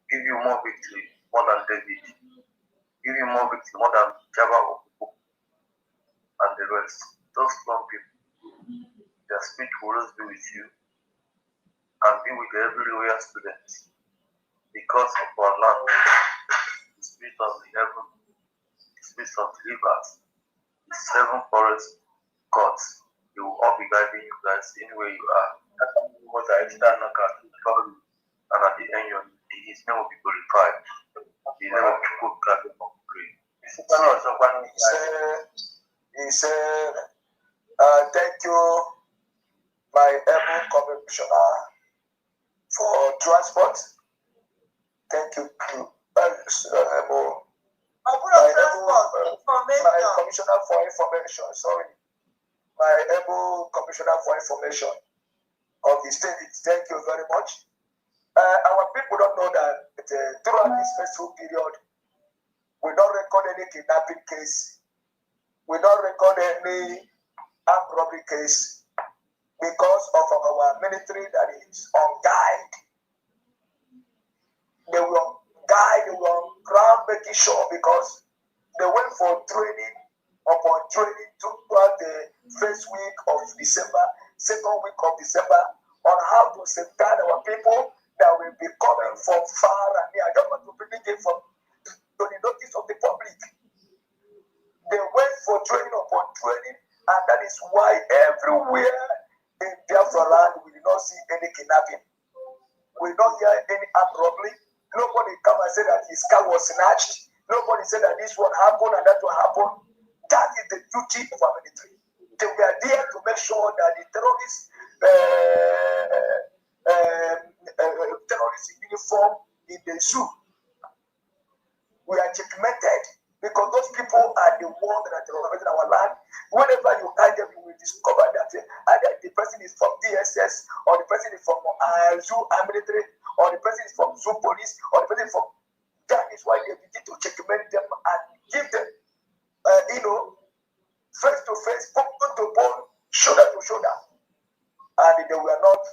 give you more victory more than David, give you more victory more than Java and the rest. Those strong people, their spirit will always be with you and be with everywhere students, because of our land, the spirit of the heaven, the spirit of the rivers, the seven forest gods, they will all be guiding you guys anywhere you are. And at the end, his name will be glorified. The name of people God will pray. He said, thank you, my able commissioner, for transport. Thank you, my commissioner for information. Sorry, my able commissioner for information of the state. Thank you very much. Our people don't know that throughout this festival period, we don't record any kidnapping case. We don't record any armed robbery case because of our military that is on guide. They were on guide, they were on ground making sure, because they went for training upon training throughout the first week of December, second week of December, on how to safeguard our people that will be coming from far and near. I don't want to bring it from to the notice of the public. They went for training upon training, and that is why everywhere in Biafra land we did not see any kidnapping. We don't hear any armed robbery. Nobody come and say that his car was snatched. Nobody said that this one happened and that one happened. That is the duty of our military. They were there to make sure that the terrorists in uniform in the zoo, we are checkmated, because those people are the ones that are terrorizing our land. Whenever you catch them, you will discover that either the person is from DSS, or the person is from zoo military, or the person is from zoo police, or the person is from. That is why they begin to checkmate them and give them, face to face, bone to bone, shoulder to shoulder, and they were not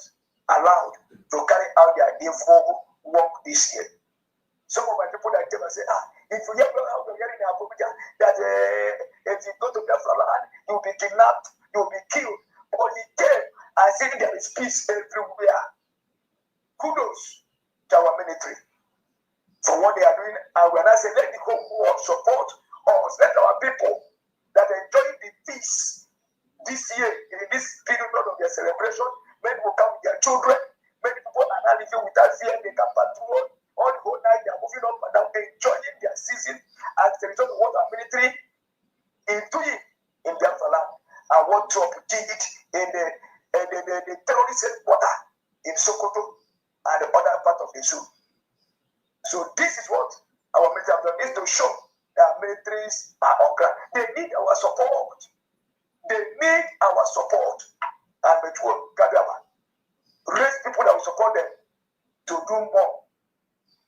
allowed to carry out their evil work this year. Some of my people that came and say, if you hear how you're hearing in Abuja that if you go to Biafra land, you'll be kidnapped, you'll be killed. But he came I think there is peace everywhere. Kudos to our military for what they are doing. And when I say let the whole world support us, let our people that enjoy the peace this year, in this period of their celebration, many people come with their children, many people are not living without fear, they can patrol all the whole night, they are moving up and down, enjoying their season as the result of what our military is doing in Biafra land. And what Trump did in the terrorist headquarters in Sokoto and the other part of the zoo. So this is what our military have done, is to show that militaries are on ground. They need our support. They need our support. And it will raise people that will support them to do more.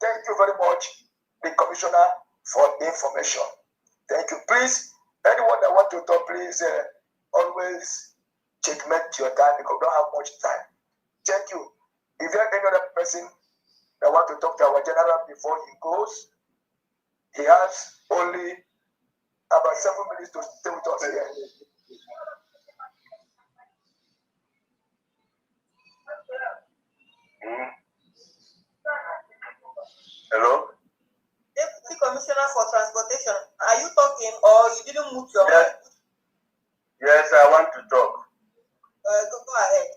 Thank you very much, the commissioner, for the information. Thank you. Please, anyone that want to talk, please always checkmate your time because we don't have much time. Thank you. If there any other person that want to talk to our general before he goes, he has only about 7 minutes to stay with us here. Hello? Deputy Commissioner for Transportation, are you talking or you didn't mute your mic? Yes, I want to talk. Go ahead.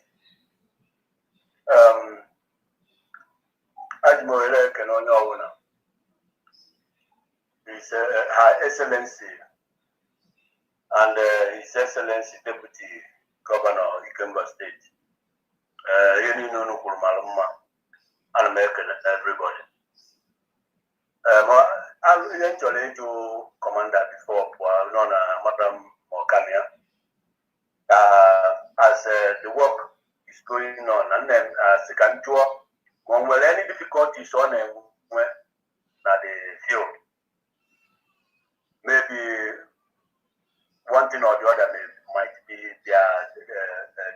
Admiral Kenona, His High Excellency and His Excellency Deputy Governor of IKEMBA State. You know, and American everybody. I actually to commander before Madam Mokania. As the work is going on, and then second tour, when will any difficulties on them when at the field, maybe one thing or the other might be their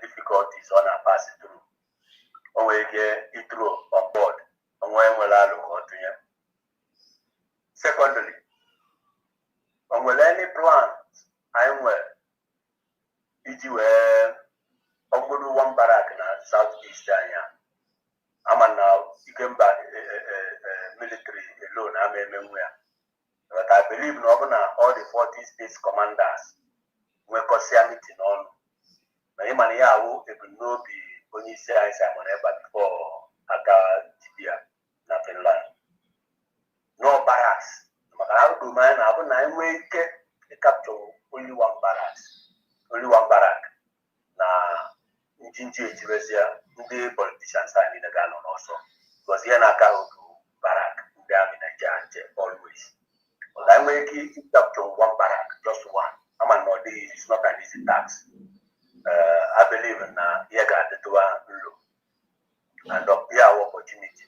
difficulties on a passing through, or we get it through on board, and when will I look out to you? Secondly, when will any plans I'm well. It were Ogudu one barrack in southeast area. I'm now IKEMBA military alone. I'm a member. But I believe all the 40 states commanders were meeting on. Naimaniahu, it will not be only say Simon Eber before Aga Tibia, Finland. No barracks. How do man have a 9 way capture only one barracks? Only one barrack. Now, Jinji Chivesia, the politicians are in the Ghana also. Because here na barrack, they are in a judge always. But I'm making it up to one barrack, just one. I'm not it's not an easy task. I believe in Yaga the Tua Lu. And up here our opportunity.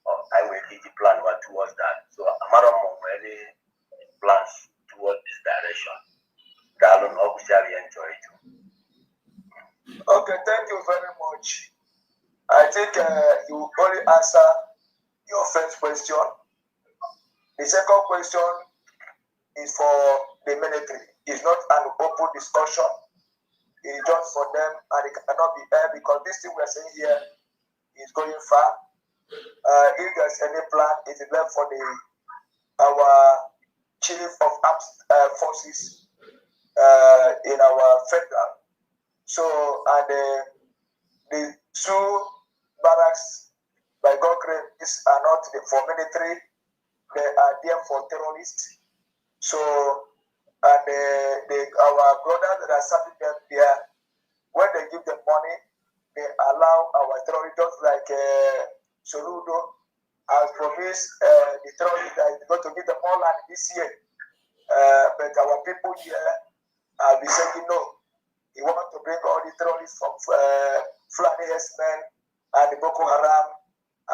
I will keep the plan towards that. So I'm not any plans towards this direction. I don't officially enjoy it. Okay, thank you very much. I think you only answer your first question. The second question is for the military. It's not an open discussion. It's just for them, and it cannot be aired because this thing we're saying here is going far. If there's any plan, it is left for our chief of armed forces in our federal. So, and the two barracks by God grace are not for military, they are there for terrorists. So, and our brothers that are serving them there, when they give them money, they allow our terrorists, just like Soludo has promised the terrorists that is going to give them more land this year. But our people here have been saying no. He wants to bring all the terrorists from Fulani herdsmen and the Boko Haram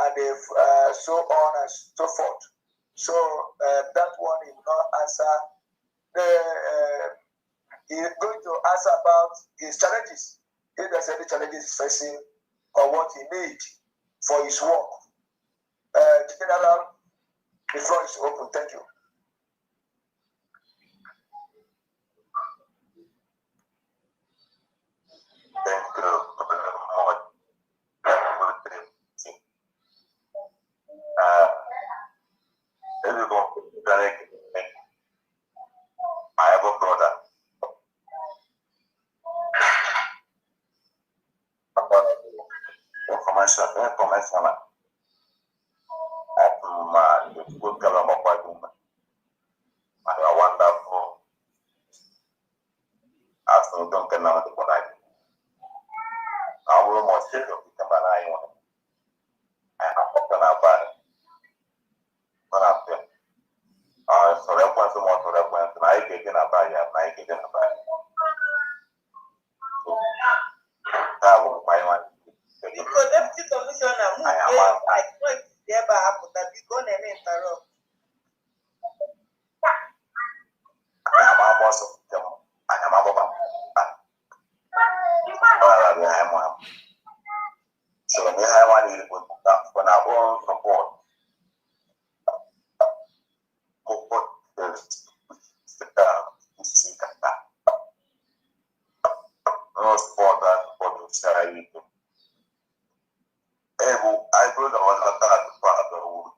and the, so on and so forth. So that one he will not answer. He is going to answer about his challenges. If there's any challenges he's facing or what he needs for his work. General, the floor is open. Thank you. Thank you, international. The good Kalamapaduma. And a wonderful. As no don't get out of the night. I will more share of the Kamana. And I'm not going to buy it. But I'm there. So that was the one to that one. And I get in a buy, and I get in a buy. That was my one. Because Deputy Commissioner, I know it's there, but that we go and interrupt. I am also them. I am about so when I want to when I go support, no support that for the society. I brought on that part of the world.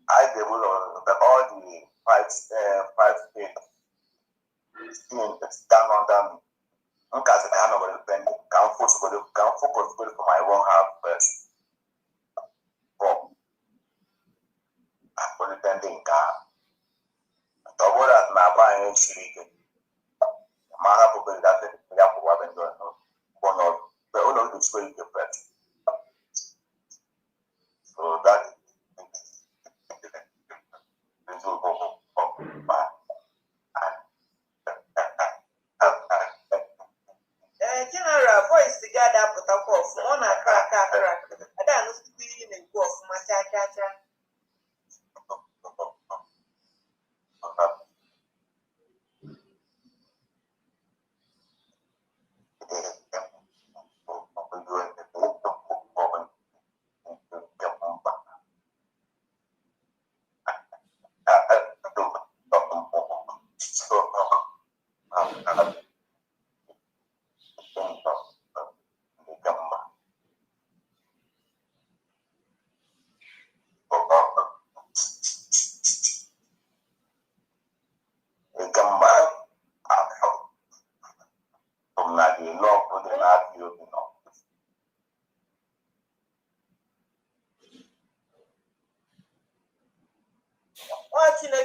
I developed all the five states stand under me. Because I have no dependent, can't focus for my own half first. I'm depending car. The word at my buying shriek. My half of that we have to have and done. One of the owner is going to pet. So that is General voice together, put up off one a crack. I don't know if we in go off my cha.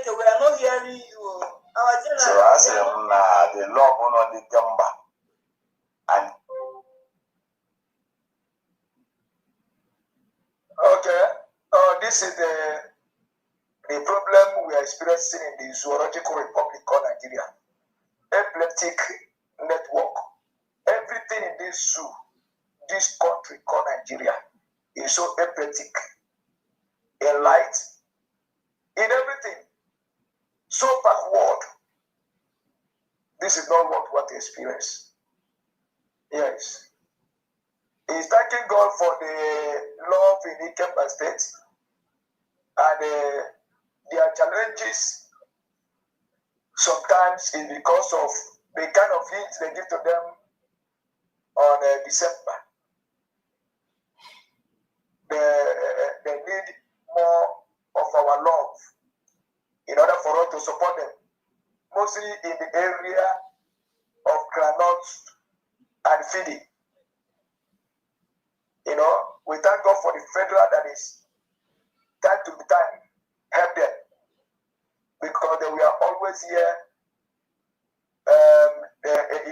We are not hearing you. Our general. So I say, the law on the IKEMBA. And okay, this is the problem we are experiencing in the zoological republic called Nigeria. Epileptic network. Everything in this zoo, this country called Nigeria, is so epileptic, in light, in everything, so backward. This is not what we want to experience. Yes. He's thanking God for the love in IKEMBA State and their challenges sometimes is because of the kind of hints they give to them on December. They need more of our love in order for us to support them, mostly in the area of granules and feeding. You know, we thank God for the federal that is time to time help them because they were always here.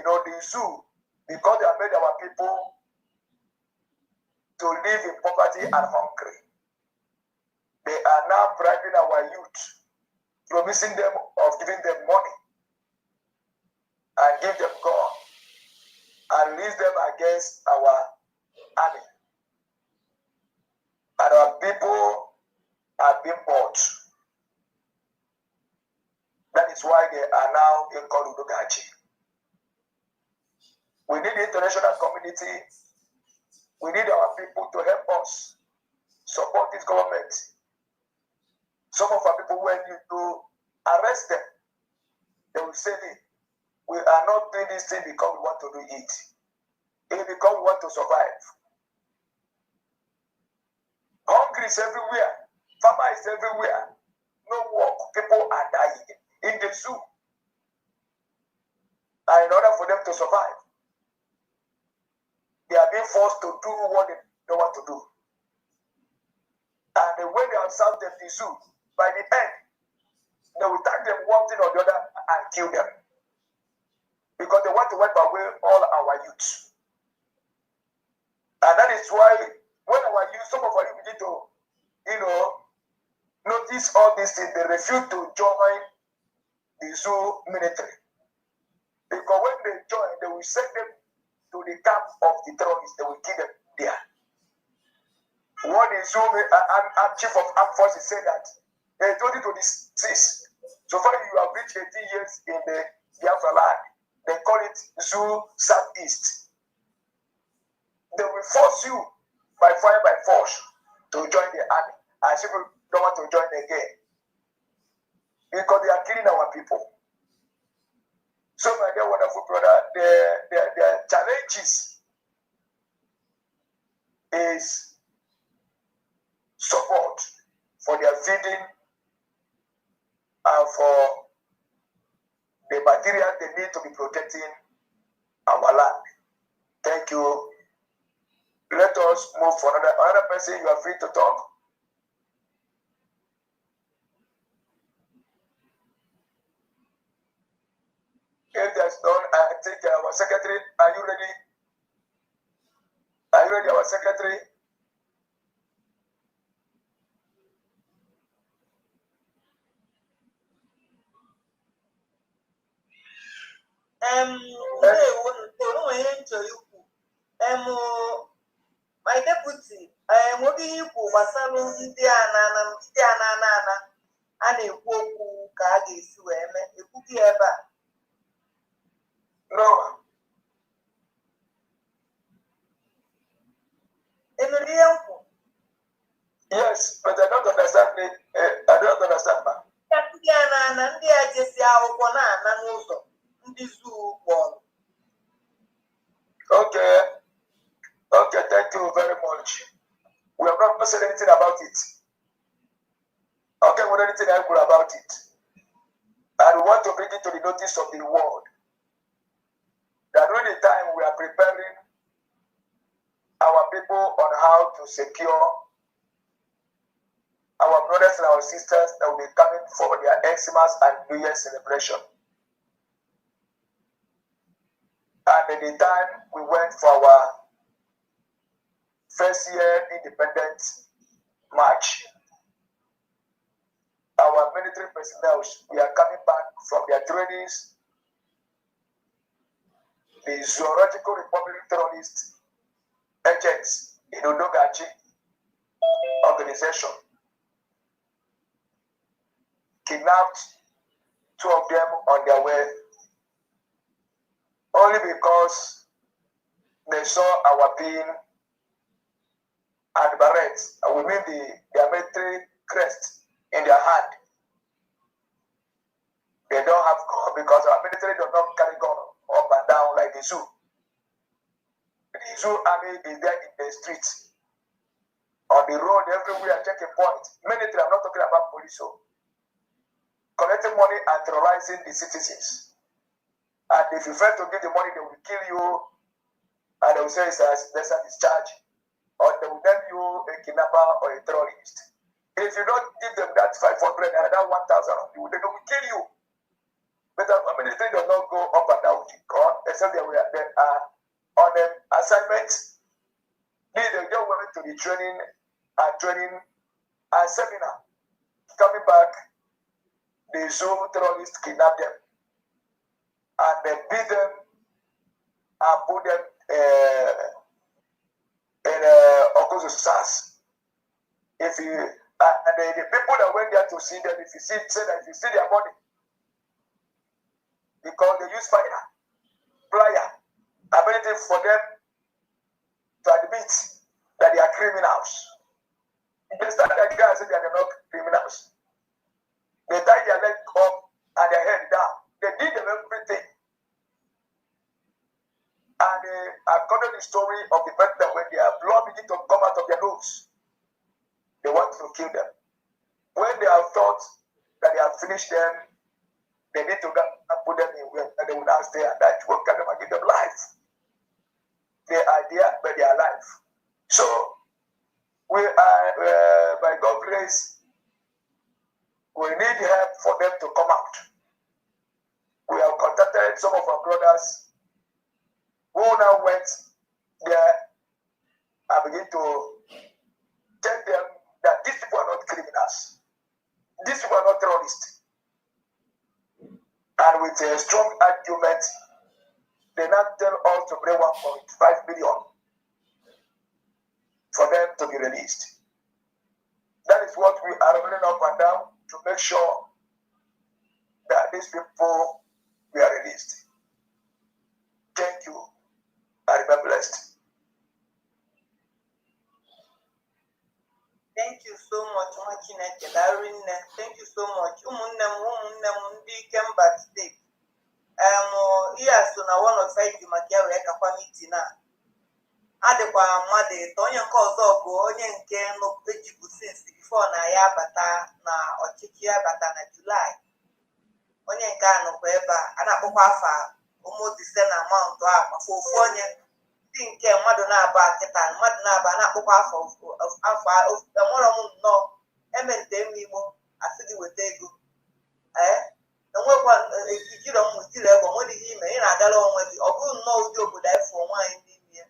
The zoo, because they have made our people to live in poverty and hungry. They are now bribing our youth, promising them of giving them money and give them God and lead them against our army. And our people are being bought. That is why they are now in Koludugachi. We need the international community. We need our people to help us support this government. Some of our people, when you do arrest them, they will say, we are not doing this thing because we want to do it. It's because we want to survive. Hunger is everywhere. Famine is everywhere. No work. People are dying in the zoo. And in order for them to survive, they are being forced to do what know what to do. And when they have served them the zoo, by the end, they will tag them one thing or the other and kill them. Because they want to wipe away all our youth. And that is why when our youth, some of our youth begin to, notice all these things, they refuse to join the zoo military. Because when they join, they will send them to the camp of the terrorists. They will kill them there. What the zoo chief of armed forces said that in 2026, so far you have reached 18 years in the Biafra land. They call it Zoo Southeast. They will force you by fire by force to join the army. And people don't want to join again. Because they are killing our people. So my dear wonderful brother, the challenges is support for their feeding and for the material they need to be protecting our land. Thank you. Let us move for another person. You are free to talk. If there's none, I think our secretary, are you ready? Are you ready, our secretary? My deputy, what do you put Masalon Indiana and a woku kagi swim, a cookie ever? No. Yes, but I don't understand it. I don't understand that. Okay. Okay, thank you very much. We have not said anything about it. Okay, we don't anything good about it. And we want to bring it to the notice of the world that during the time we are preparing our people on how to secure our brothers and our sisters that will be coming for their Xmas and New Year celebration. And at the time we went for our first year independence march, our military personnel, we are coming back from their trainings. The Zoological Republic terrorist agents in Udogachi organization kidnapped 2 of them on their way only because they saw our pin and berets, we mean their military crest in their hand. They don't have gun because our military does not carry gun up and down like the zoo. The zoo army is there in the streets, on the road, everywhere, checking points. Military, I'm not talking about police, so collecting money and terrorizing the citizens. And if you fail to give the money, they will kill you, and they will say it's a discharge, or they will name you a kidnapper or a terrorist. If you don't give them that 500 and that 1,000, they will kill you. But our military does not go up and down the gun, except they are on an assignment. They just went to the training and seminar. Coming back, the zoo terrorists kidnapped them and they beat them and put them in Okozo SAS. If you and the people that went there to see them, if you say that if you see their body, because they use fire, plier, ability for them to admit that they are criminals. They start that guy and say they are not criminals. They tie their leg up and their head down. They did them everything. And according to the story of the person, when their blood begins to come out of their nose, they want to kill them. When they have thought that they have finished them, they need to put them in where they will now stay and that will come and give them life. They are there, but they are alive. So grace, we need help for them to come out. We have contacted some of our brothers who now went there and begin to tell them that these people are not criminals. These people are not terrorists. And with a strong argument, they now tell us to bring 1.5 million for them to be released. That is what we are running up and down to make sure that these people were released. Thank you. I remain blessed. Thank you so much, Machineke. Thank you so much. IKEMBA today. Yes, so now one of the Makia committee now. Adekwa mmadụ onye nke ọzọ bụ onye nke ejibu since before na ya bata na ọchịchị ya bata na July. Onye nke a nọkwa ebe a na-akpọkwa afa ụmụdise na amount a maka ofu onye ndị nke mmadụ na-aba kịta mmadụ na-aba na-akpọkwa afọ enwere m nnọọ emente m Igbo asị gị weta ego enwekwa ijiri mmụtiri ego nwere ihe ime ị na-agara onwe gị ọ bụrụ nnọọ ụdị obodo anyị fụọ nwaanyị ndị ime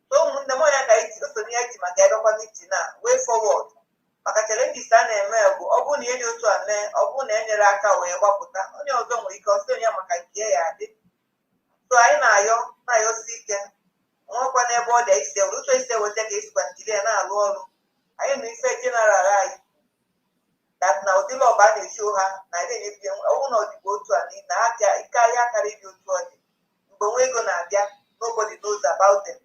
so ụmụnne m onye ka anyị jiri sonye eji maka ebekwa miti na way forward maka challenges a na-eme bụ ọ bụrụ na ihe dị otu a mee ọ bụrụ na enyere aka wee gbapụta onye ọzọ nwere ike ọsọ onye maka nke ya adị so anyị na-ayọsi ike nwekwa n'ebe ọ dị isi ụtọ isi weta ka esikwa Nigeria na-alụ ọrụ anyị na ife jeneral anyị na ụdịrị ọba a na-echi ha na na-enyebi ọnwụ na ọdịbò otu a na aja ike ahịa karị dị otu ọ dị mgbe nwa ego na-abịa nobody knows about them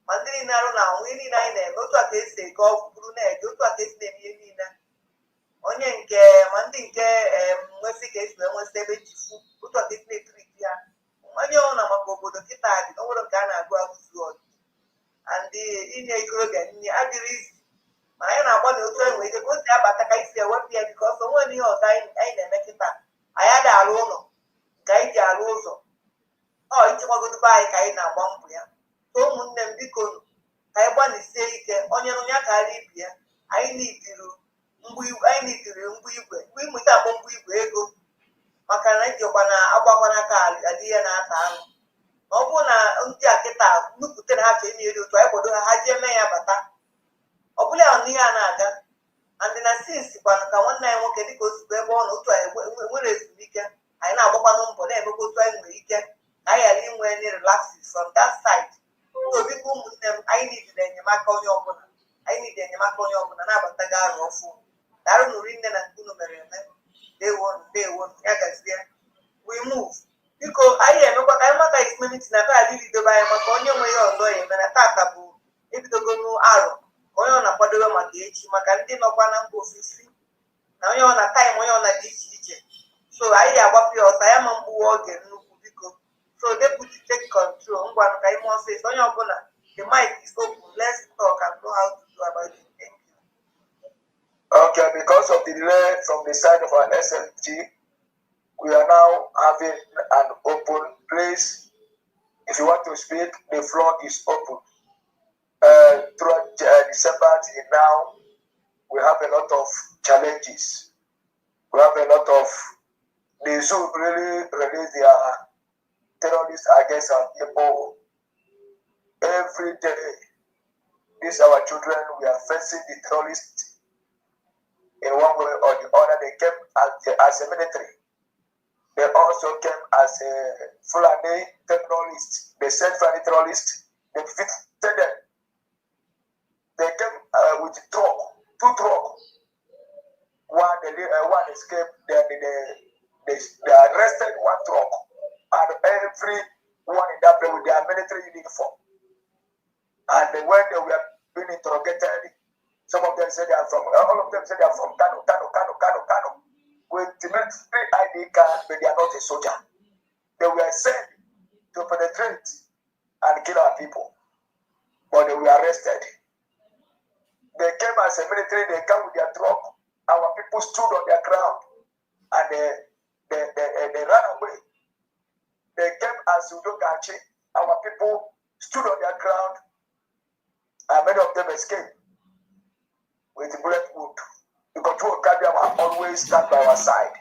ma ndị niile arụ na anwụ ihe niile anyị na-eme otu a ka esi ego ọgwụ bụrụ na-eji otu a ka esi na-eme ihe niile onye nke ma ndị nke nwesị ka esi enwesị ebe chifu otu a ka esi na-etriti ya onye ọrụ na maka obodo kịta dị na onwere nke a na-agụ agụzu ọdụ andị inye ikorobịa nne adịrị izi ma anyị na-agba na otu enwe ike ka o si abata ka anyị si ewepụ ya dịka ọsọ nwere ihe ọzọ anyị na-eme kịta anyị ada arụ ụlọ nke anyị ji arụ ụzọ ichekwagodobe anyị ka anyị na-agba mbọ ya so ụmụnne m biko ka anyị gbanisie ike onye ya karịa ibi ya anyị nidiri mgbu igwe ịmụta akpọ mgbu igwe ego maka na ijikwa na agbakwana ka adị ya na-ata ahụ ma ọ bụrụ na ndị a kịta nnupụta na ha chọrọ ime eri otu anyị kwado ha jee mee ya bata ọ bụla ya n'ihe a na-aga andị na sinsi kwanụ ka nwanne anyị nwoke dịka ozugbo ebe ọ na otu anyị nwere ezumike anyị na-agbakwanụ mbọ na-emekwa otu anyị nwere ike ka anyị ghara inwe any relaxes from that side so biko ụmụnne m anyị nidiri enyemaka onye ọbụla na-abataga arụ ọfụ darụ nụrụ nne na nke unu mere eme ndewo ya gazie we move biko anyị emekwa ka anyị maka ismeniti na taa adịghị idobe anyị maka onye nwe ihe ọzọ ya eme na tata bụ ebidogonu arọ onye ọ na-akwadobe maka echi maka ndị nọkwa na mba ofesi na onye ọ na taịm onye ọ na dị iche iche so anyị ga-agbapụ ya ọsọ ya ma mgbuwe oge nnukwu biko so deputy take control ngwanụ ka ime ọsịsọ onye ọbụla the mic is open let's talk and know how to do about it. Thank you. Okay, because of the delay from the side of our SMG, we are now having an open place. If you want to speak, the floor is open. Throughout December till now, we have a lot of challenges. We have a lot of the zoo really release their terrorists against our people. Every day, these our children, we are facing the terrorists in one way or the other. They came as a military. They also came as a Fulani terrorists. They sent Fulani terrorists. They defeated them. They came with two trucks. One escaped. They arrested one truck, and everyone in that place with their military uniform. And when they were being interrogated, some of them said they are from. All of them said they are from Kano. With the military ID card, but they are not a soldier. They were sent to penetrate and kill our people, but they were arrested. They came as a military, they came with their truck. Our people stood on their ground and they ran away. They came as Udogachi. Our people stood on their ground and many of them escaped with bullet wound. always stand by our side.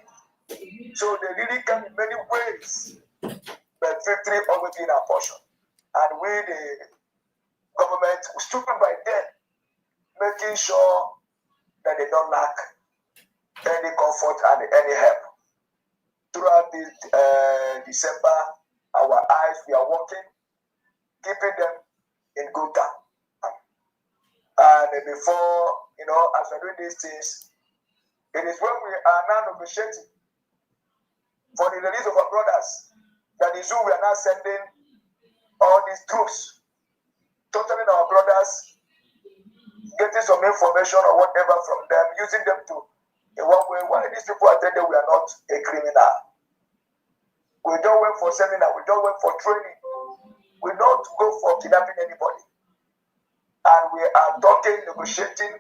So they really come in many ways, but victory always been our portion. And we, the government, stood by them, making sure that they don't lack any comfort and any help. Throughout this December, our eyes, we are working, keeping them in good time. And before, as we're doing these things, it is when we are now negotiating for the release of our brothers, that is who we are now sending all these troops, totaling our brothers, getting some information or whatever from them, using them to, in one way, why these people are telling we are not a criminal. We don't wait for seminar, we don't wait for training, we don't go for kidnapping anybody. And we are talking, negotiating,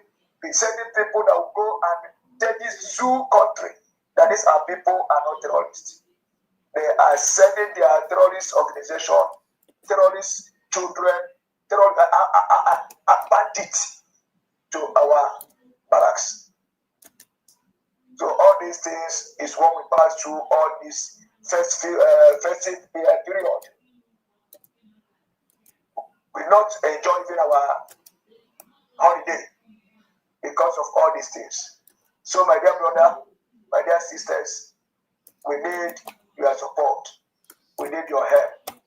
sending people that will go and take this zoo country, that these are people are not terrorists. They are sending their terrorist organization, terrorist children, bandits to our barracks. So all these things is what we pass through all this festive period. We not enjoy even our holiday because of all these things. So my dear brother, my dear sisters, we need your support. We need your help.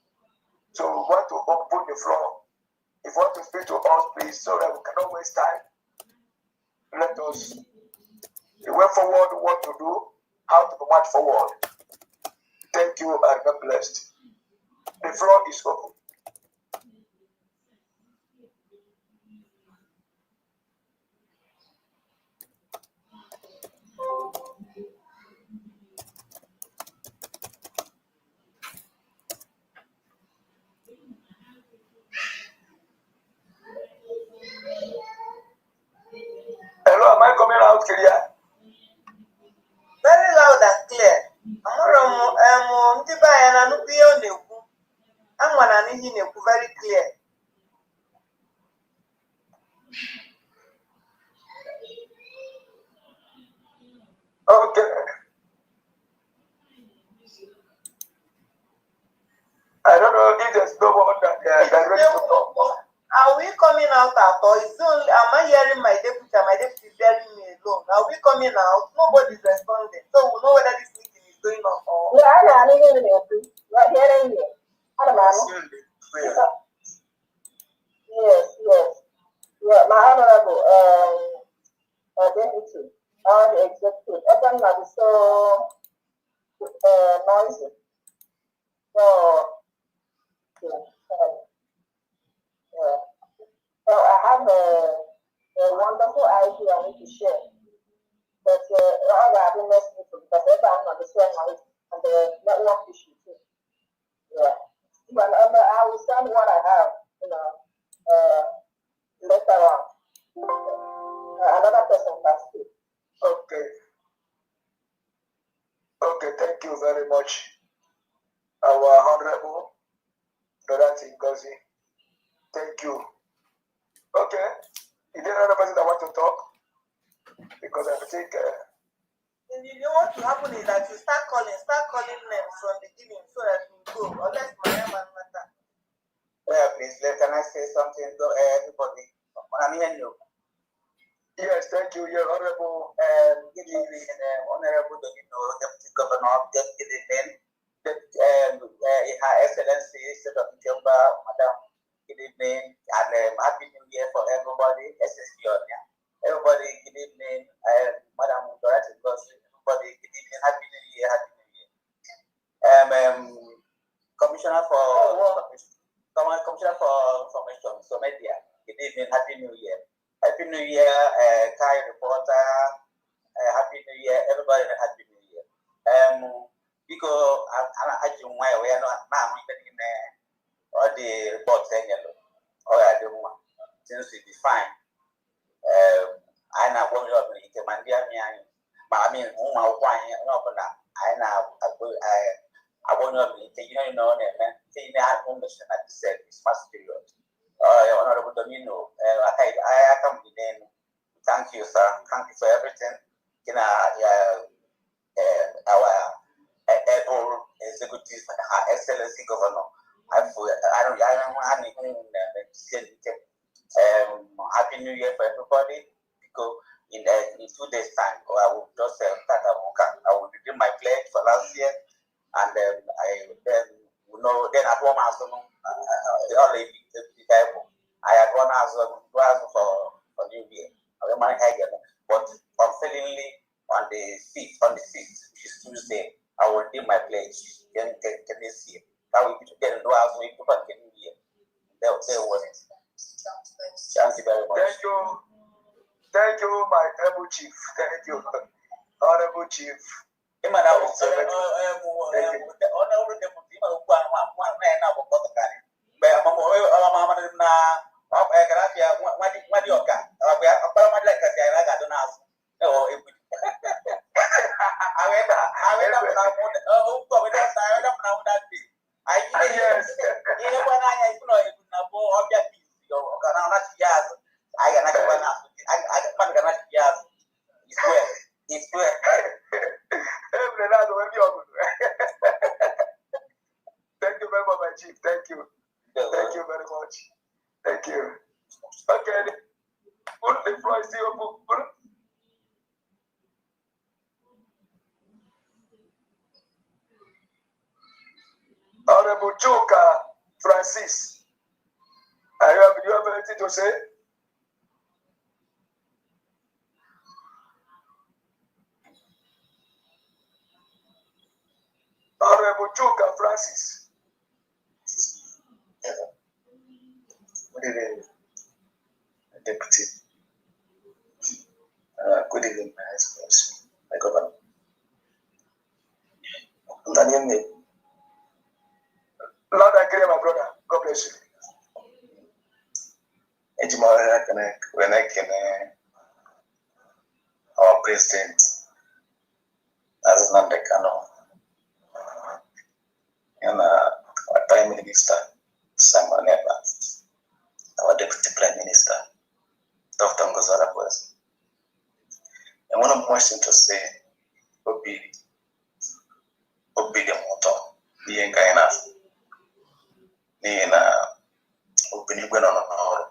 So we want to open the floor. If you want to speak to us, please, so that we cannot waste time. Let us the way forward, what to do, how to march forward. Thank you and God blessed. The floor is open. Hello, am I coming out clear? Very loud and clear. Ndị be anyị na-anụkwu ihe ọ na-ekwu. Ama na n'ihi na-ekwu very clear. Okay. I don't know if there's no one that they're ready to talk. Are we coming out at all? Am I hearing my deputy and my deputy is hearing me alone? Are we coming out? Nobody's responding. So we'll know whether this meeting is going on or... Yeah, I'm hearing you. You're hearing me. I don't know. Yes. Yeah, my honorable deputy, all the executive, everyone that is so noisy. So I have a wonderful idea I need to share. But I will next meeting because everyone on the same noise and the network issue too. Yeah. But I will send what I have, later on. Another person can speak. Okay, thank you very much. Our honorable Dorothy Ngozi. Thank you. Okay. Is there another person that wants to talk? Because I think You know what will happen is that you start calling names from the beginning so that we go. Unless my name and matter. Yeah, please, can I say something to everybody? I'm hearing you. Yes, thank you, Your Honorable. Good evening, Honorable Deputy Governor of the evening. Her Excellency, State of IKEMBA, Madam, good evening, and Happy New Year for everybody. Everybody, good evening, Madam Dorothy Ngozi. Everybody, good evening, Happy New Year, Happy New Year. Commissioner for Information, so media. Good evening, Happy New Year. Happy New Year, Kai reporter. Happy New Year, everybody. Happy New Year. Because I don't know why we are not now even in all the reports yellow. Oh, I don't want since we define. I know what you're going to Mandia. I mean, whom I want I know I want to be taking on and saying that mission at the Christmas period. Honorable Domino, I come in. Thank you, sir. Thank you for everything. our able executive, Her Excellency Governor. Happy New Year for everybody. Because in 2 days' time, I will just start. I will redeem my pledge for last year, and then then at one house, I had one house for New Year. But unfailingly, on the 5th, which is Tuesday, I will redeem my pledge. Then this year, I will be together. Do house with people can New Year. They was it. Thank you very much. Thank you, my able chief. Thank you, honorable chief. Thank you very much, my chief. Thank you. Thank you very much. Thank you. Okay. The floor is still open. Honorable Joka Francis, do you have anything to say? Honorable Joka Francis. Good evening, Deputy. Good evening, my Excellency, my Governor. Lord, I pray, my brother. God bless you. When I can, our President, as Nandekano, and our Prime Minister, Simon Evans, our Deputy Prime Minister, Dr. Ngozara Boys. And one of the questions to say would be the motto, being kind of being opening when on our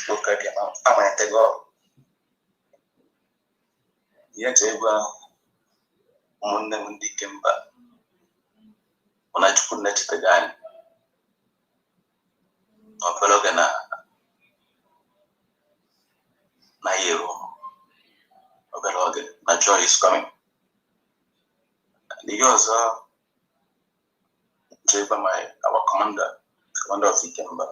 look at the amount. I'm going to go. Yet, Monday, IKEMBA. When I took net the guy, or Pelogana, Nairo, or Pelogan, my joy is coming. The yours are driven by our commander of IKEMBA.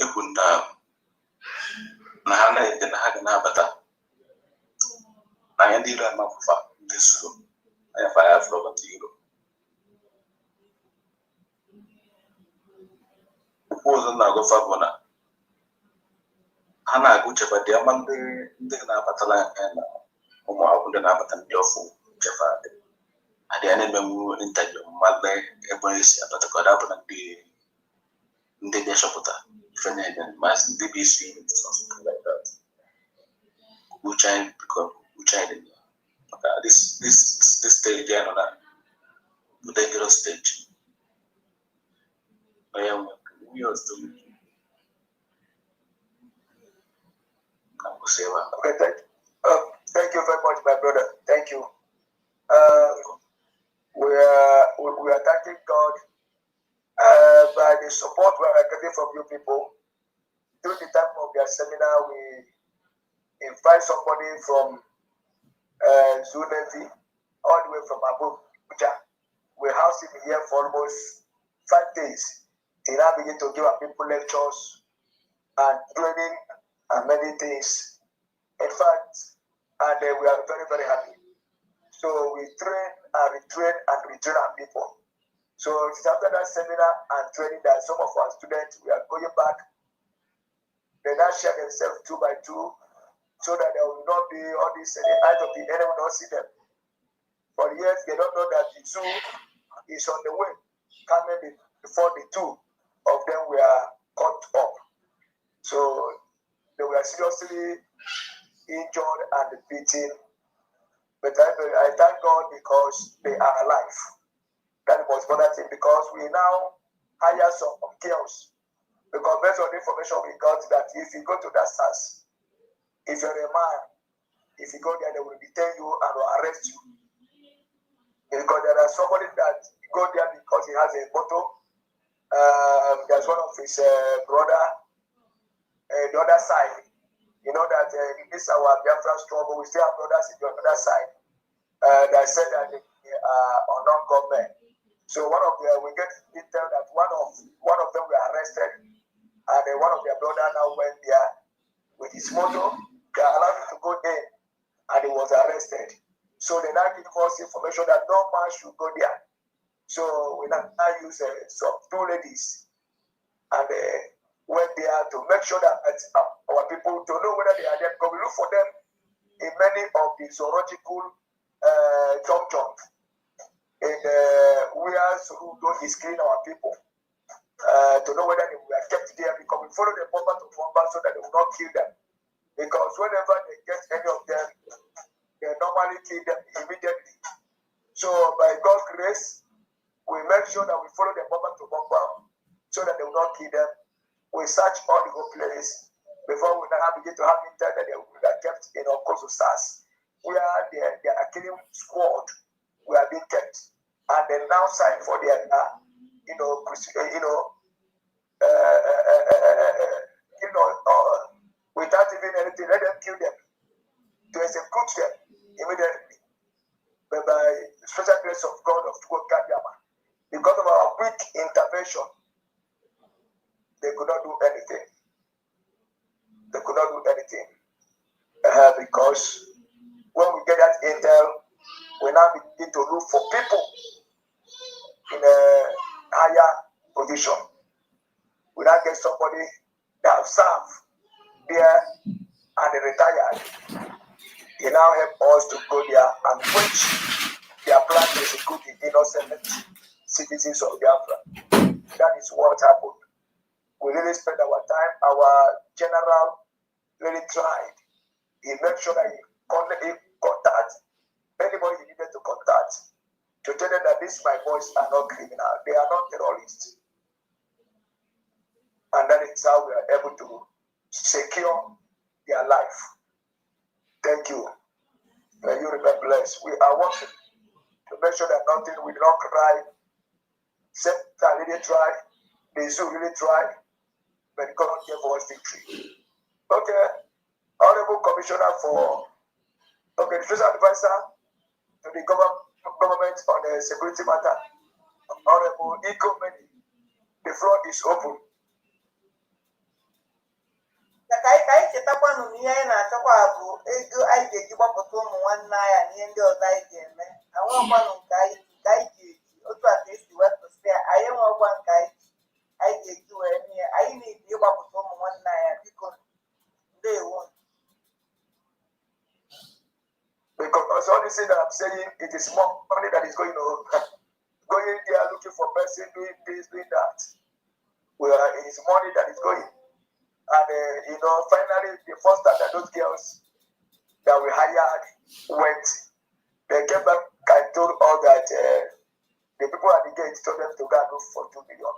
Ekunda na hana yake na haga na bata na yandira makufa ndiso aya fire flow batiro upozo na go fabona hana guche bade amande ndina batala na umo akunde na batan diofu jafade ade ane memu interview malle ebonisi abata ko da bana di ndege shopota Fenenden, mas DBC, something like that. Which I did. This stage, I don't know, the dangerous stage. I am we are still. Okay, thank you very much, my brother. Thank you. We are thanking God by the support we are getting from you people. During the time of their seminar, we invite somebody from Zunevi, all the way from Abuja. We house him here for almost 5 days. He now begin to give our people lectures and training and many things. In fact, and we are very, very happy. So we train and retrain and retrain our people. So it's after that seminar and training that some of our students, we are going back. They now share themselves 2 by 2 so that there will not be all this, the eyes of the enemy will not see them. For years, they don't know that the zoo is on the way, coming before the 2 of them were caught up. So were seriously injured and beaten. But I thank God because they are alive. That was another thing, because we now hire some girls. Because based on the information we got, that if you go to that SARS, if you're a man, if you go there, they will detain you and will arrest you. Because there are somebody that go there because he has a motor. There's one of his brother, the other side. You know that in this our Biafra struggle, we still have brothers in the other side. That said that they are non-government. So one of them, we get intel that one of them were arrested, and one of their brother now went there with his motor. They allowed him to go in, and he was arrested. So they now give us information that no man should go there. So we now use some two ladies, and went there to make sure that our people to know whether they are there. Because we look for them in many of the zoological jump in where Surudo is killing our people, to know whether they were kept there, because we follow them bomber to bomber so that they will not kill them. Because whenever they get any of them, they normally kill them immediately. So by God's grace, we make sure that we follow them bomber to bomber so that they will not kill them. We search all the whole place before we now begin to have intel that they are kept in our coast of SARS, where they are killing squad. We are being kept, and they now sign for their, without even anything, let them kill them, to execute them immediately. But by the special grace of God of Tukokadiama, because of our quick intervention, they could not do anything. They could not do anything. Because when we get that intel, we now begin to look for people in a higher position. We now get somebody that have served there and they retired. He now help us to go there and preach their plan to execute the innocent citizens of Biafra. That is what happened. We really spent our time. Our general really tried. He made sure that he contact anybody he needed to contact to tell them that these my boys are not criminal. They are not terrorists. And that is how we are able to secure their life. Thank you. May you remain blessed. We are working to make sure that nothing will not cry. Satan really tried. The zoo really tried. But God gave us victory. Okay. Honorable Commissioner for the Special Advisor to the government on the security matter. Honorable IKEMBA, the floor is open. ka anyị chetakwanụ na ihe anyị na-achọkwa bụ ego anyị ga-eji gbapụta ụmụ nwanne anyị na ihe ndị ọzọ anyị ga-eme. Anwekwanụ nke anyị ga-eji otu a ka esi wepụsị ya. Anyị enwekwa nke anyị ga-eji wee mee ya. Anyị na-eji ịgbapụta ụmụ nwanne anyị, biko ndewo. Because all this thing that I'm saying, it is more money that is going there looking for person doing this, doing that. It is money that is going. And finally, the first time that those girls that we hired went, they came back and told us that the people at the gate told them to go and look for 2 million.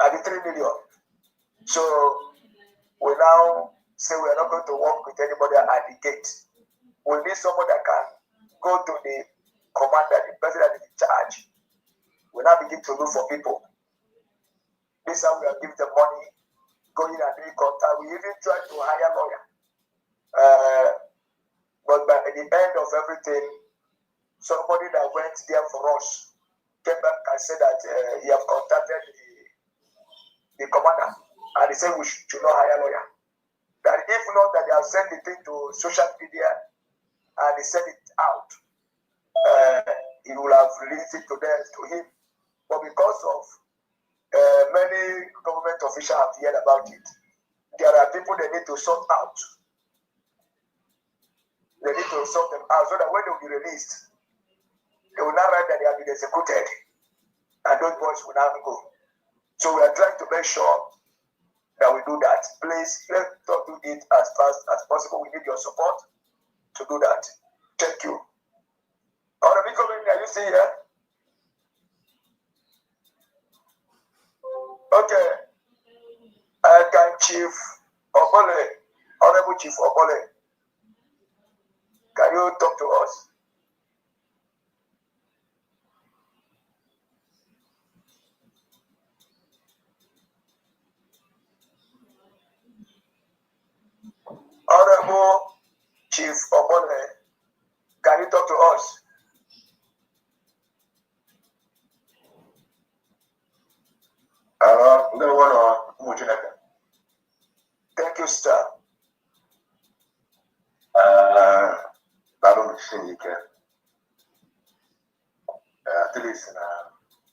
And the 3 million. So we now say we are not going to work with anybody at the gate. We need someone that can go to the commander, the person that is in charge. We now begin to look for people. This is how we are giving them money, going and doing contact. We even try to hire a lawyer. But by the end of everything, somebody that went there for us came back and said that he have contacted the commander, and he said we should not hire a lawyer. That if not, that they have sent the thing to social media and they sent it out, he will have released it to him. But because of many government officials have heard about it, there are people they need to sort out. They need to sort them out so that when they will be released, they will not write that they have been executed, and those boys will not go. So we are trying to make sure that we do that. Please, let's do it as fast as possible. We need your support to do that. Thank you. Honorable Commissioner, are you still here? Okay. Can Chief Obole, Honorable Chief Obole, can you talk to us? Honorable Chief Obole, can you talk to us? Thank you, sir. At least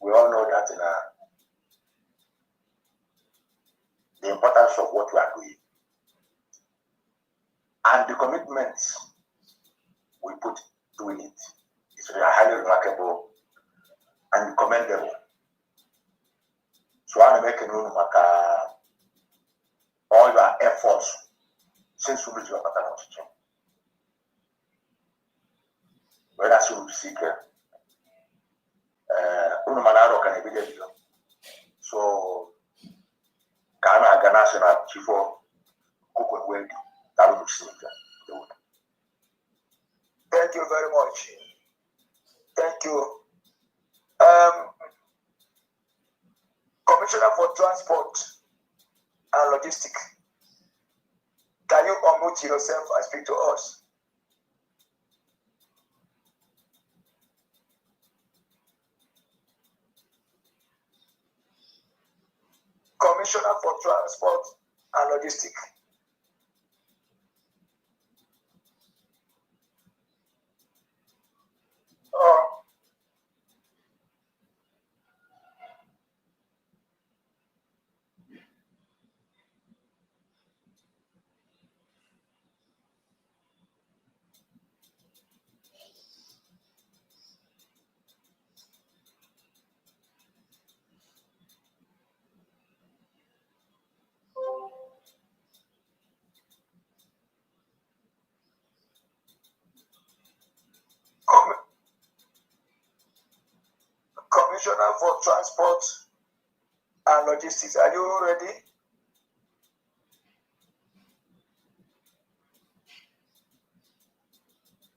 we all know that the importance of what we are doing and the commitments we put doing it is highly remarkable and commendable. So I'm making room all your efforts since we reach your pattern of change. Whether you seek so Ghana National Chief Cook Wendy, that will be Thank you very much. Thank you. Commissioner for Transport and Logistics, can you unmute yourself and speak to us? Commissioner for Transport and Logistics. Commissioner for Transport and Logistics, are you ready?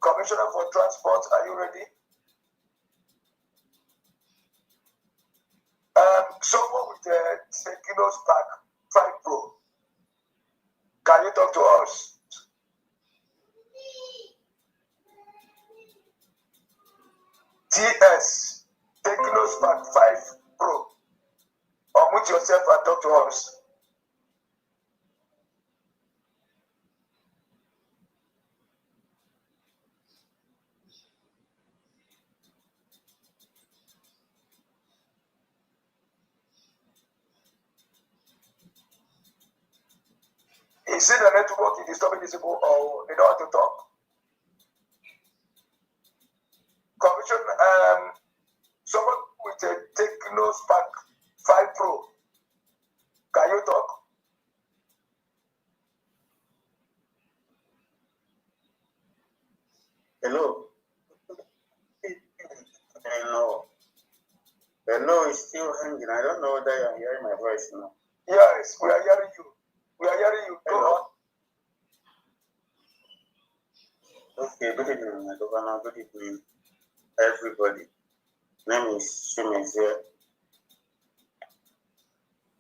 Commissioner for Transport, are you ready? Someone with a Sekinos Pack 5 Pro, can you talk to us? TS, Sekinos Pack 5 Pro, unmute yourself and talk to us. Is it the network is disturbing visible or they don't want to talk? Commission, someone with a Techno Spark 5 Pro, can you talk? Hello. Hello. Hello is still hanging. I don't know whether you're hearing my voice now. Yes, we are hearing you. We are hearing you. Go on. Okay, good evening, my governor. Good evening, everybody. My name is Shimezie.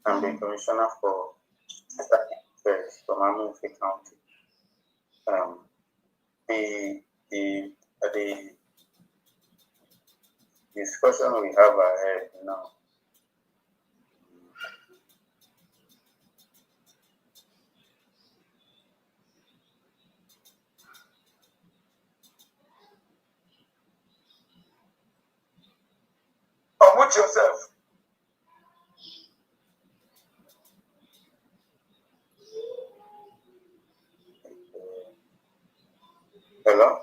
I'm the commissioner for affairs from Amufe County. The discussion we have ahead now Unmute yourself. Hello?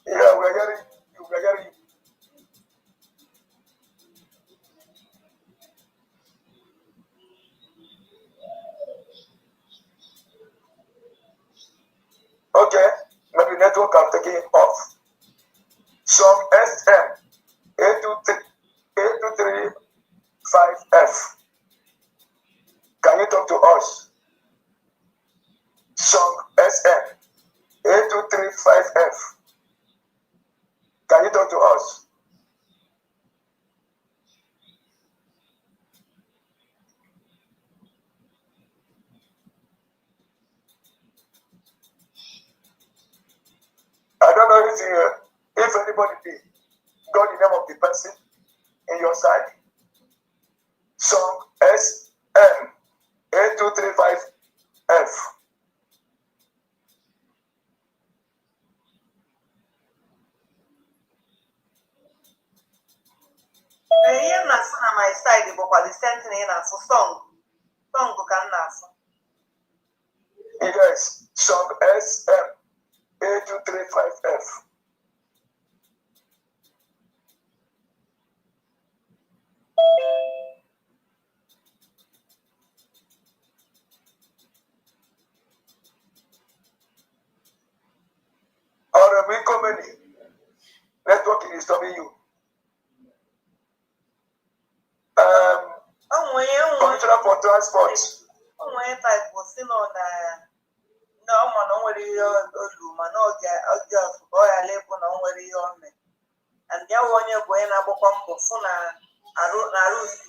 Yeah, we are hearing you. We are hearing you. taking off. Song SM 8235F. Can you talk to us? Song SM 8235F. Can you talk to us? I don't know if anybody got the name of the person in your side. Song SM 8235F. Ihe na-asụ na my side bụkwa the same thing ị na-asụ song ka m na-asụ. Yes, song SM 8235F. Comedy. Networking is stopping you. Commissioner for Transport. And ya onye bụ onye na-agbakwa mbọ fụ na arụ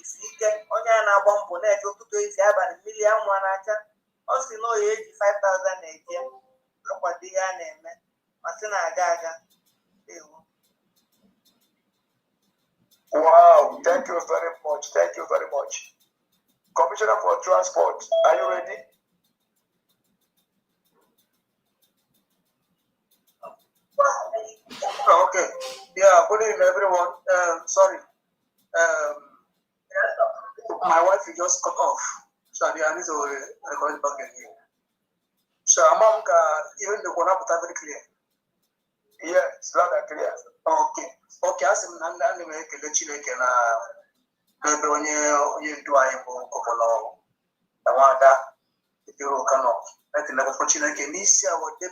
isi ike onye a na-agba mbọ na-eje ụtụtụ ezi abalị mmiri anwụ na-acha ọ sị na oyi eji 5,000 na-eje akwado ihe a na-eme ma sị na-aga aga. Wow, thank you very much. Thank you very much. Commissioner for Transport, are you ready? Okay. Yeah, good evening, everyone. Sorry. My wife just cut off. So I need to record it back again. So among even the one up very clear. Yeah, it's loud and clear. Okay. Okay, as I'm not going to let you maybe when you do I go I want that if you can I can never fortunate again. This year what they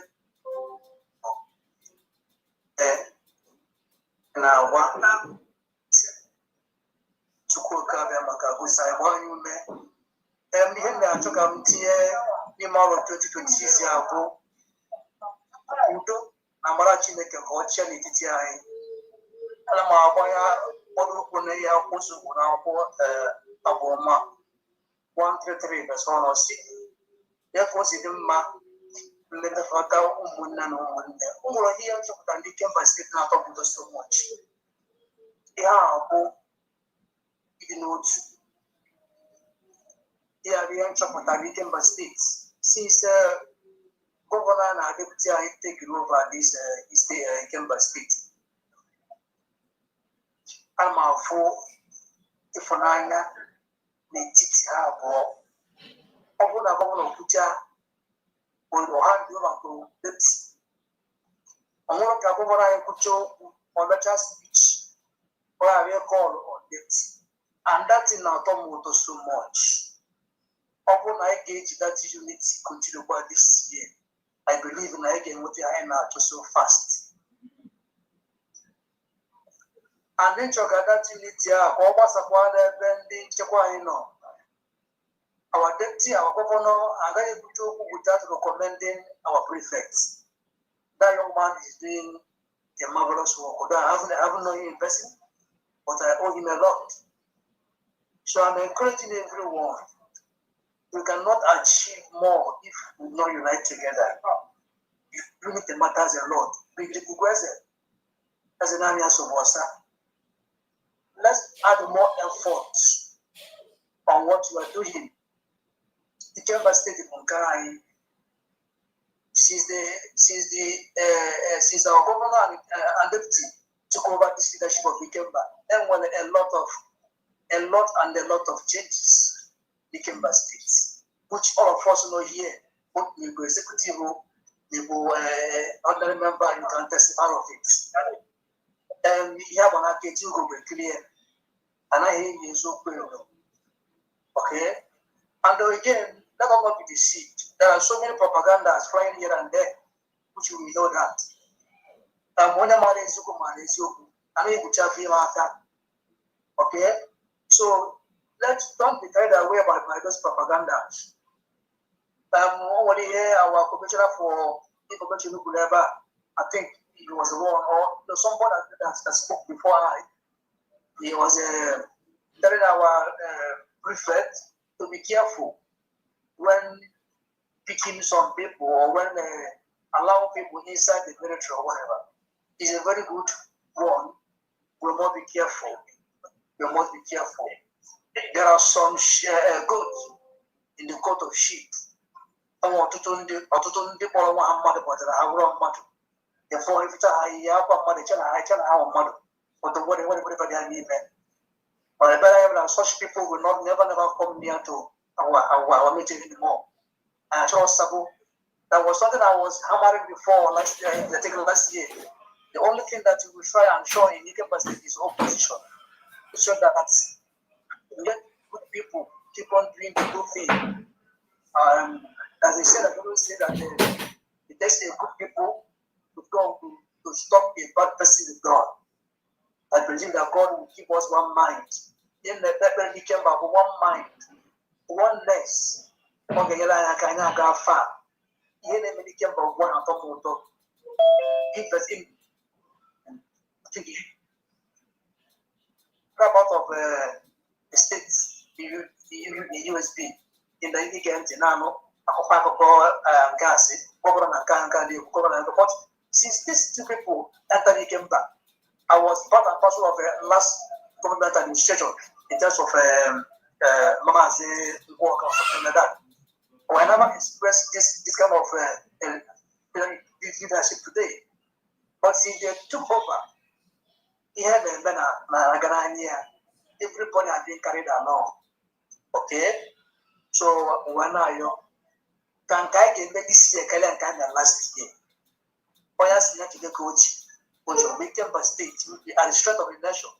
now one Chukwu kabia maka gusa iwanyu me ihe na-achọka m tinye n'ime ọrụ 2026 ya bụ udo na amara Chineke ka ọ chịa n'etiti anyị. Ana m agba ya ọrụ ukwu na ya kwụsịgwu na akwụkwọ abụọma 133 verse 1 ya ka o si dị mma nletafata ụmụnne na ụmụnne. O nwere ihe nchọpụta ndị IKEMBA steeti na-atọpụta so much. Ihe a bụ ịdị n'otu. Ihe a ihe nchọpụta ndị IKEMBA steeti since Governor na deputy anyị take over this IKEMBA state. Ana m afụ ịfụnanya n'etiti ha abụọ. Ọ bụrụ na gọvanọ kwucha ọha ndị ụlọ deputy. Ọ nwụrụ ka gọvanọ anyị kwucha okwu ọdacha speech ọ ghara call on deputy. And that thing now taught me so much. Upon I gauge that unity continue this year. I believe in I can what I now so fast. And then you got that unity, almost a quarter bending Chaquino. Our deputy, our governor, and I put without recommending our prefects. That young man is doing a marvelous work. I haven't known him in person, but I owe him a lot. So I'm encouraging everyone. We cannot achieve more if we not unite together. If unity matters a lot. As an area of Wasa, let's add more effort on what you are doing. The IKEMBA state in Munkarai, since our governor and deputy took over this leadership of IKEMBA, then when a lot of changes in IKEMBA states, which all of us know here, both the executive, the ordinary member, you can testify of it. And we have an architect who will be clear, and I hear you so clear. Okay? And again, let us not be deceived. There are so many propagandas flying here and there, which we know that. Onye mara eziokwu mara eziokwu. I mean, which okay? So don't be carried away by those propaganda. Only here our commissioner for information, I think he was the one, or somebody that spoke before I. He was telling our prefect to be careful when picking some people or when allowing people inside the military or whatever. It's a very good one. We must be careful. We must be careful. There are some goats in the coat of sheep. Ọtụtụ ndị kpọrọ nwa ha mmadụ kpọtara ha bụrụ mmadụ. Therefore, if you have a mother, but the whatever they are in there. But I better such people will never come near to our meeting anymore. And I trust Sabu. That was something I was hammering before last year. The only thing that we will try and show in IKEMBA State is opposition. So that let good people keep on doing the good thing. As I said, I always say that it takes a good people to go to stop a bad person with God. I believe that God will give us one mind. In the Bible, he came back with one mind, oneness. Okay, I can't go far. He came back one on top of the give us in. About of the states, the U.S.B. in the IKEMBA, gas, but since these two people entered IKEMBA, I was part and parcel of the last government administration in terms of Mama's work or something like that. I never expressed this kind of leadership today. But since they took over, everybody has been carried along. Okay? So when I can make this year and last year. Oyas to the coach, which will make IKEMBA State will be at the strength of the nation.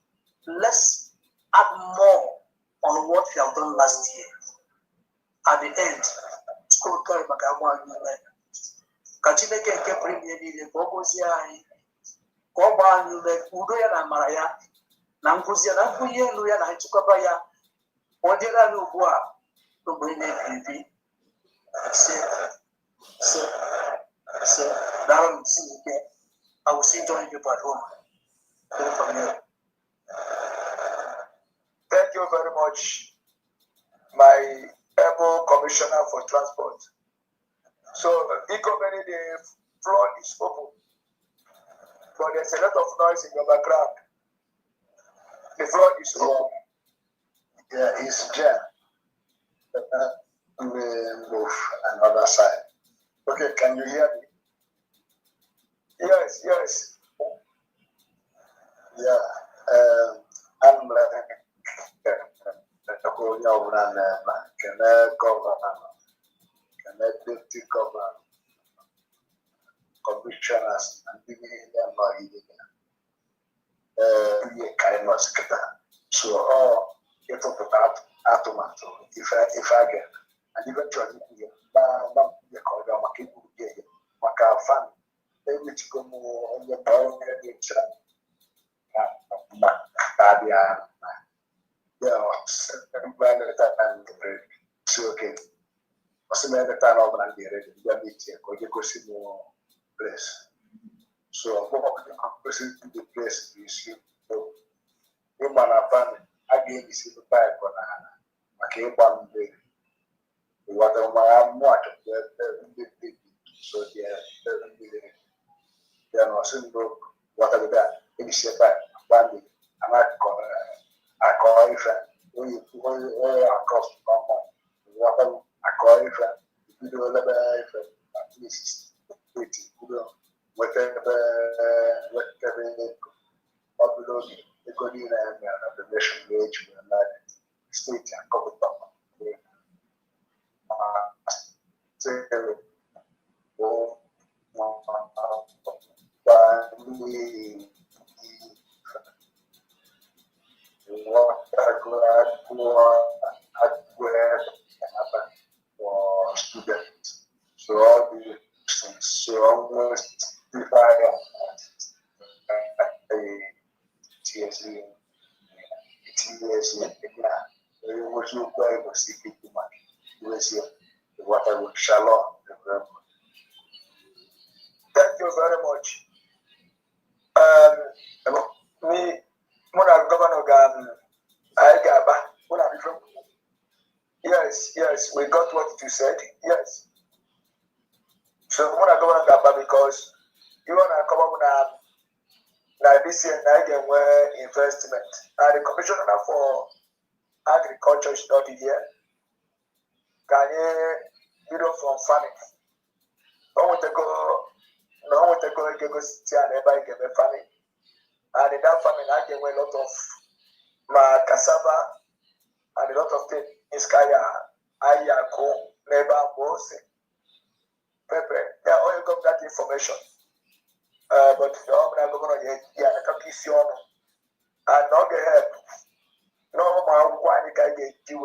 Let's add more on what we have done last year. At the end, school carry Magawa, continue to get premier in Bobozia, Koba, Udoya and Maraya, Nankuzia, Nakuya, Luya, and Chukabaya, or Dira Lubua, to bring in So that I will see again. I will see join you at home. From here. Thank you very much, my able commissioner for transport. So, IKEMBA, the floor is open, but there's a lot of noise in your background. The floor is open. Yeah, it's Jen. We move another side. Okay, can you hear me? Yes, yes. Yeah, I'm deputy governor, commissioners, and so all get up about automatic if I get and eventually fan which come on the power so okay. Also, the time of an idea, you go see more place. So, I'm the place is you man again is the pipe on a cable one day. What am I not? So, they are not simple. What are that? In the pipe, one day, I call it when you across the common. What I call it you do at least whatever upload the good and the nation wage will not state and cover top. For students. So all these things, so almost 55 here. What I would shalom. Thank you very much. Me, Mona Governor IKEMBA, yes, we got what you said. Yes. So Mona Governor Gaba because you want to come up now this year IKEMBA investment. And the commissioner for agriculture is not here. Can you from farming? No one to go see and ever get a farming. And in that farming, I get a lot of my cassava and a lot of things. Iskaya, Ayako, neighbor, Bose, pepper. They all got that information. But the governor, yeah, I can't kiss you on. And not the help. No more one can get you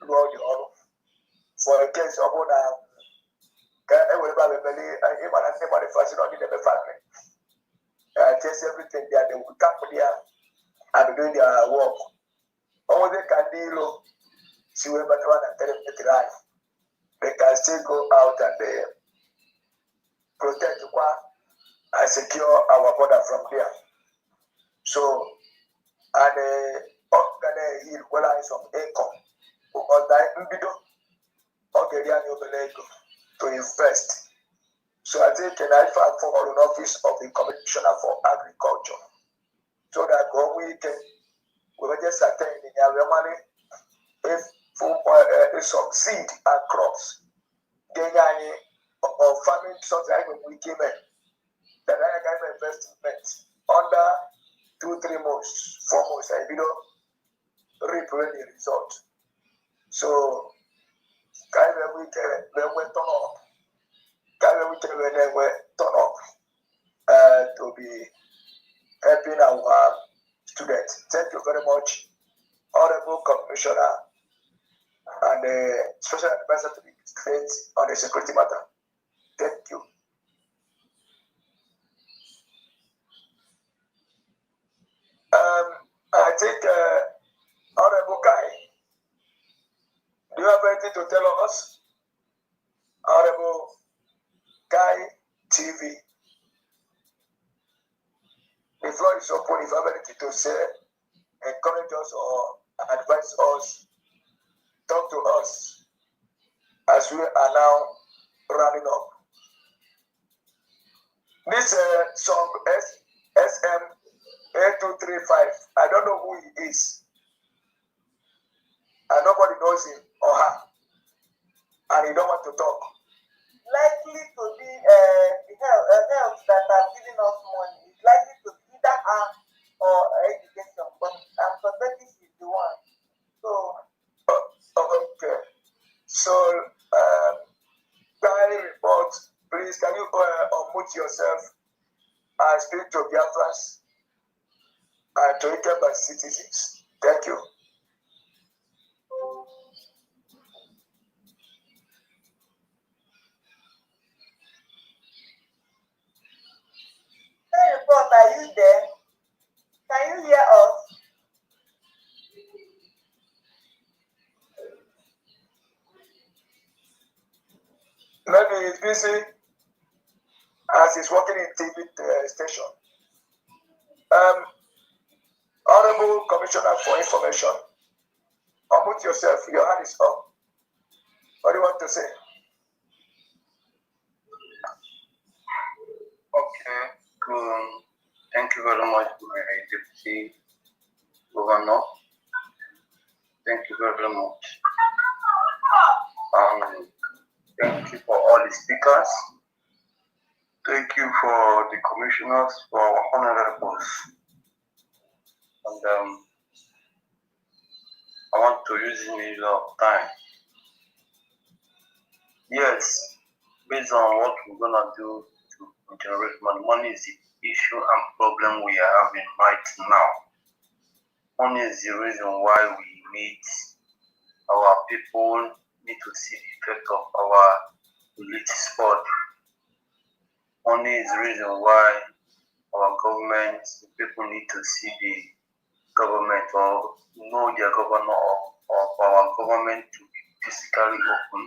Lord your for a case of one. Everybody first on the family. Just everything there, they will come there and doing their work. All they can do, see where but one and tell them to drive. They can still go out and protect and secure our border from there. So, and he'll require some income. Because to invest. So I think I fight for an office of the Commissioner for Agriculture. So that when we will just attend in our money if some seed and crops. Then or farming something like we came in. Then I got investment under 2-3 months, 4 months, I reap the result. So kind of we went on up. To be helping our students. Thank you very much, Honorable Commissioner and the Special Advisor to the State on the security matter. Thank you. I think, Honorable Guy, do you have anything to tell us? Honorable Guy TV. The floor is open if you have anything to say, encourage us or advise us, talk to us as we are now running up. This song SM8235, I don't know who he is. And nobody knows him or her. And he don't want to talk. Likely to be the health that are giving us money. It's likely to be either art or education, but prosthetics is the one. So okay. So Guy report, please can you unmute yourself and speak to Biafras and to IKEMBA citizens? Thank you. report, are you there? Can you hear us? Maybe he's busy as he's working in TV station. Honorable Commissioner for Information, unmute yourself. Your hand is up. What do you want to say? Okay. Thank you very much, my Deputy Governor. Thank you very much. Thank you for all the speakers. Thank you for the commissioners, for our honorables. And I want to use a little of time. Yes, based on what we're gonna do to generate money. Money is the issue and problem we are having right now. Money is the reason why we need our people need to see the effect of our religious body. Money is the reason why our government, the people need to see the government or know their governor of our government to be physically open,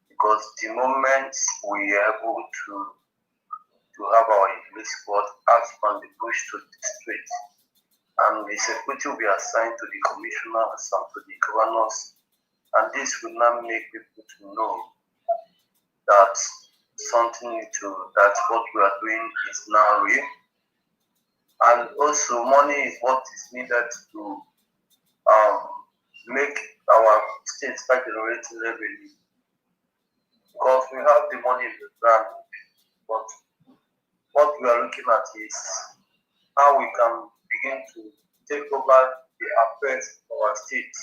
because the moment we are able to have our elite squad out from the bush to the street, and the security will be assigned to the commissioners and to the governors, and this will now make people to know that that what we are doing is now real. And also money is what is needed to make our state start generating revenue, because we have the money in the ground, but what we are looking at is how we can begin to take over the affairs of our state.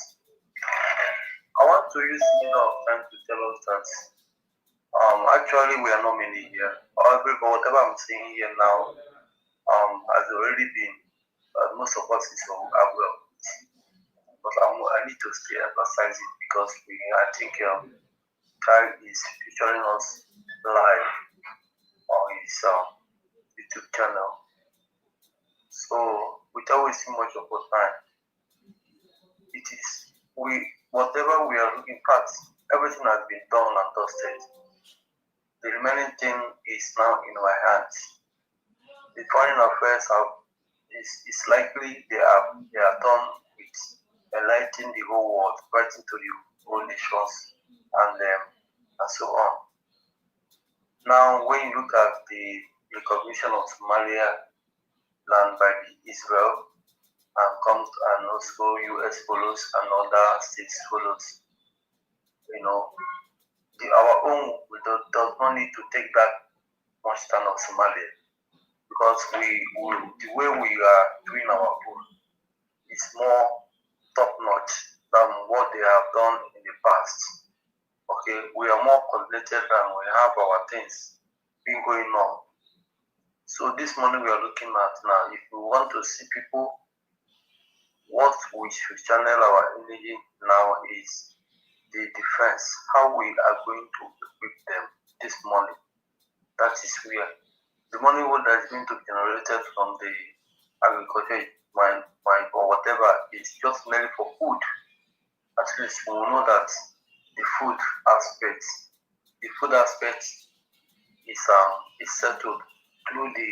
I want to use a little of time to tell us that actually we are not many here. However, whatever I'm saying here now has already been, most of us is aware. But I need to still emphasize it, because I think Kai is featuring us live on his YouTube channel. So without wasting much of our time, it is whatever we are looking at, everything has been done and dusted. The remaining thing is now in our hands. The foreign affairs is likely they are done with enlightening the whole world, writing to the whole nations and so on. Now, when you look at the recognition of Somalia land by Israel, and also U.S. follows and other states follows, our own does not need to take that much stand of Somalia, because the way we are doing our own is more top notch than what they have done in the past. Okay, we are more coordinated and we have our things been going on. So this money we are looking at now, if we want to see people, what we should channel our energy now is the defense, how we are going to equip them this money. That is where the money that is going to be generated from the agriculture mine or whatever is just merely for food. At least we will know that the food aspect is settled through the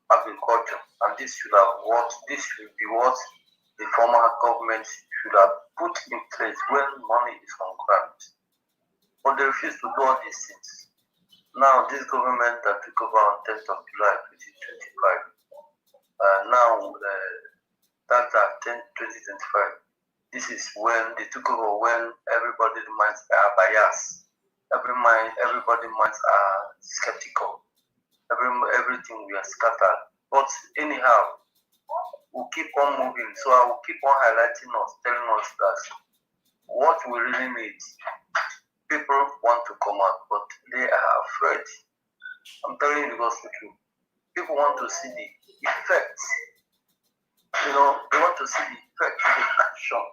agriculture, and this should be what the former government should have put in place when money is on ground. But they refuse to do all these things. Now, this government that took over on 10th of July 2025, that's 2025. This is when they took over, when everybody's minds are biased. Everybody's minds are skeptical. Everything we are scattered. But anyhow, we'll keep on moving. So I will keep on highlighting us, telling us that what we really need, people want to come out, but they are afraid. I'm telling you because the truth. People want to see the effects. They want to see the effect of the action.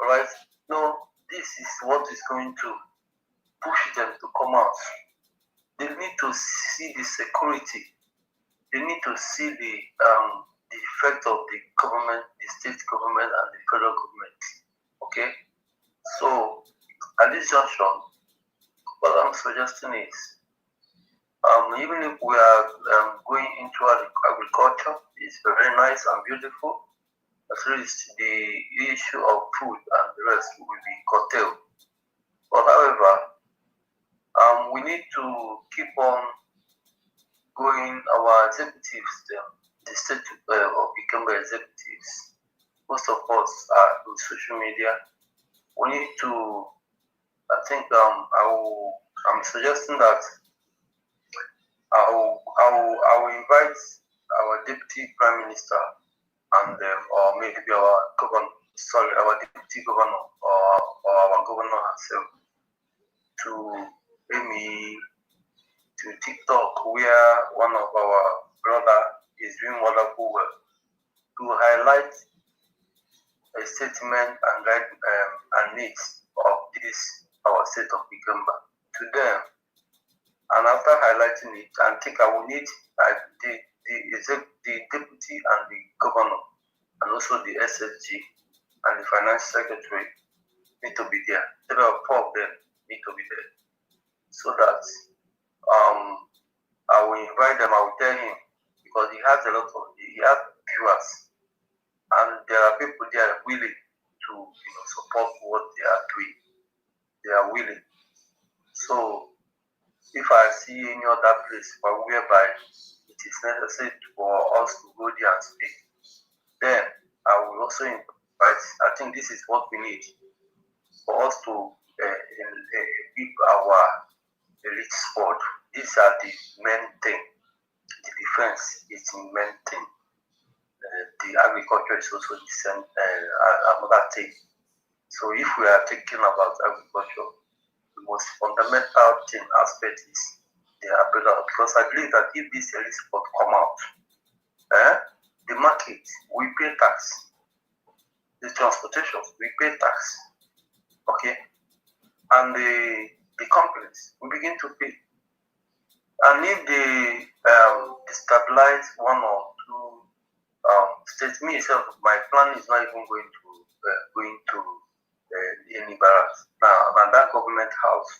Alright? No, this is what is going to push them to come out. They need to see the security. They need to see the effect of the government, the state government, and the federal government. Okay? So, at this junction, what I'm suggesting is, even if we are going into agriculture, it's very nice and beautiful. At least the issue of food and the rest will be curtailed. But however, we need to keep on going. Our executives, the state of IKEMBA executives, most of us are in social media. We need to, I think I'm suggesting that I will invite our deputy prime minister and or maybe our deputy governor or our governor herself to maybe to TikTok, where one of our brother is doing wonderful work, to highlight a statement and guide and needs of this our state of IKEMBA to them. And after highlighting it, I think I will need the deputy and the governor, and also the SSG and the finance secretary need to be there. 3 or 4 of them need to be there. So that I will invite them, I will tell him, because he has viewers, and there are people there willing to support what they are doing. They are willing. So if I see any other place whereby it is necessary for us to go there and speak, then I will also invite. I think this is what we need for us to keep our elite sport. These are the main thing. The defense is the main thing. The agriculture is also the same another thing. So if we are thinking about agriculture, the most fundamental thing aspect is the umbrella, because I believe that if this elite sport come out, the market we pay tax, the transportation we pay tax, okay, and the companies we begin to pay. And if they stabilize 1 or 2 states, me itself, my plan is not even going to any barracks. Now, and that government house,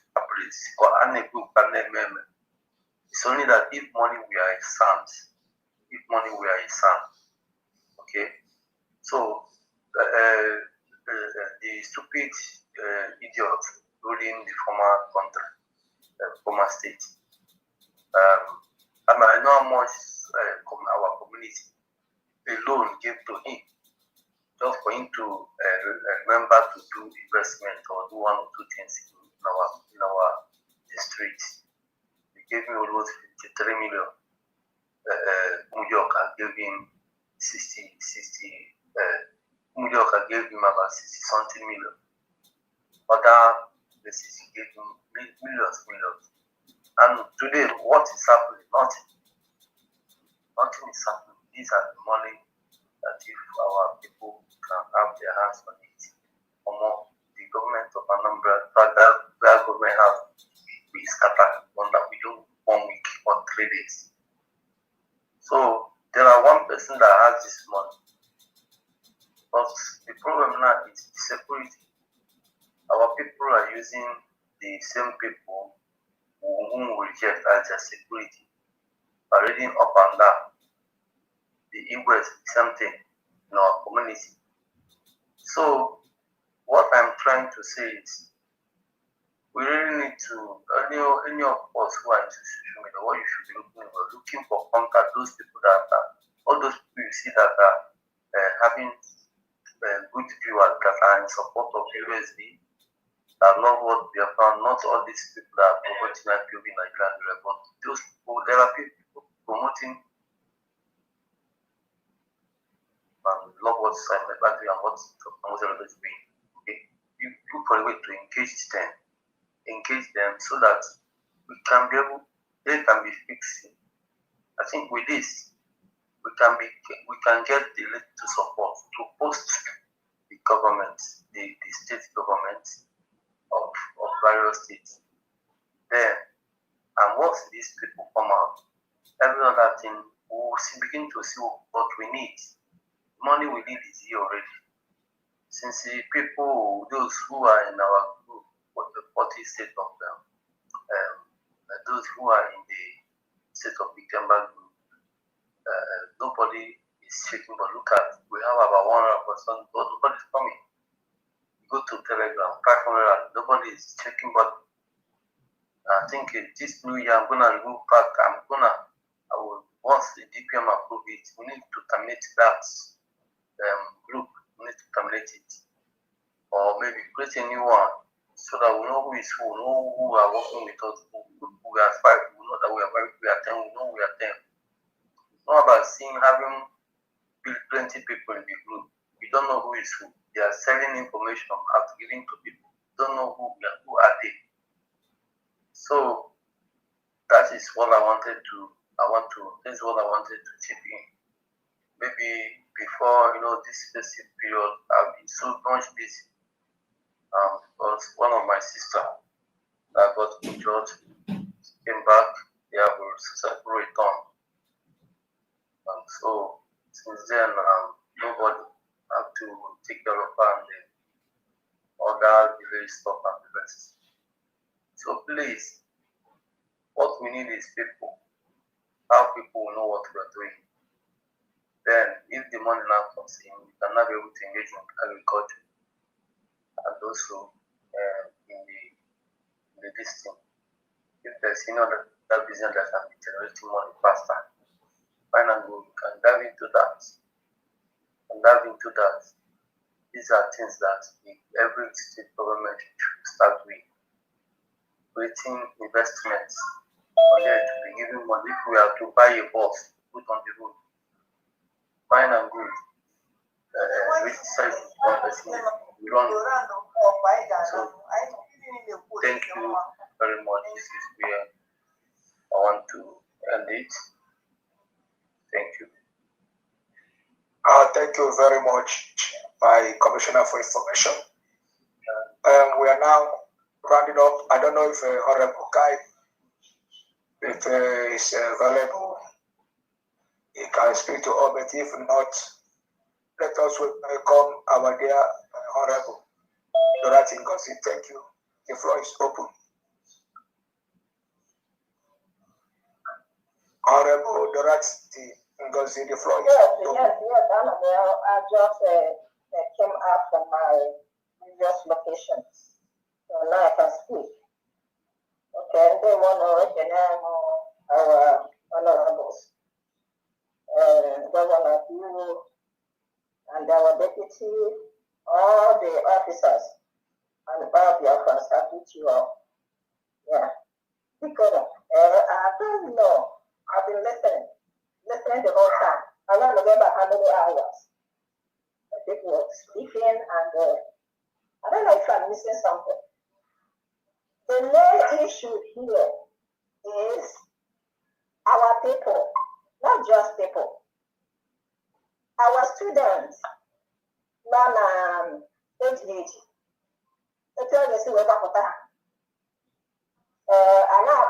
it's only that if money we are in sand, okay. So the stupid idiot ruling the former country, former state. And I know how much our community alone gave to him, just for him to remember to do investment or do 1 or 2 things in our district. He gave me almost 53 million. Mujoka gave him 60. Mujoka gave him about 60 something million. Other places he gave him millions. And today, what is happening? Nothing is happening. These are the money that if our people can have their hands on it, or more, the government of Anambra, that government has we scattered one that we do 1 week or 3 days. So there are one person that has this money, but the problem now is security. Our people are using the same people whom we reject as their security, parading up and down. The Igbo is same thing in our community. So what I'm trying to say is, we really need to, any of us who are into social media, what you should be looking for contact, those people that are, all those people you see that are having good viewers that are in support of U.S.B, that love what Biafra, not all these people that are promoting IPOB in Nigeria, but those people, there are people promoting and love what Simon Badri and what Samuel is doing. Okay, you look for a way to engage them so that we can be able, they can be fixing. I think with this, we can get the elite to support to post the government, the state government of various states. Then, and once these people come out, every other thing we will begin to see what we need. Money we need is here already. Since the people, those who are in our group, what the 40 state of them, those who are in the state of IKEMBA group, nobody is shaking. But look at, we have about 100%, but nobody's coming. Go to Telegram, 500, nobody is checking. But I think this new year I'm gonna remove back. Once the DPM approve it, we need to terminate that group. We need to terminate it, or maybe create a new one so that we know who is who, know who are working with us, who we are 5, we know that we are 10, we know we are 10. It's not about having plenty people in the group. We don't know who is who. They are selling information out, giving to people. Don't know who are they. So that is what I wanted to. This is what I wanted to chip in. Maybe before this festive period, I've been so much busy. Because one of my sister that got injured came back. They have a successful return, and so since then nobody have to take care of her, and then other village stuff and the rest. So please, what we need is people. How people will know what we are doing. Then, if the money now comes in, we can now be able to engage in agriculture and also in the distance. If there's any other business that can be generating money faster, fine and good, we can dive into that. These are things that every state government should start with. Creating investments on there to be giving money. If we are to buy a bus, put on the road, fine and good. Which side one person we run. So thank you very much. This is where I want to end it. Thank you. Thank you very much, my Commissioner for Information. We are now rounding up. I don't know if Honorable Kai, if is available, he can speak to all, but if not, let us welcome our dear Honorable Dorothy Ngozi. Thank you. The floor is open. Honorable Dorothy Ngozi, the floor is open. Yes, I just came out from my previous location, so now I can speak. Okay, and they want to recognize our honorables, Governor Bureau, and our deputy, all the officers, and all Biafra, I greet you all. Yeah, because I don't know, I've been listening the whole time. I don't remember how many hours people were speaking, and I don't know if I'm missing something. The main issue here is our people, not just people. Our students, HDG, they tell you, see, we're back with that. And now,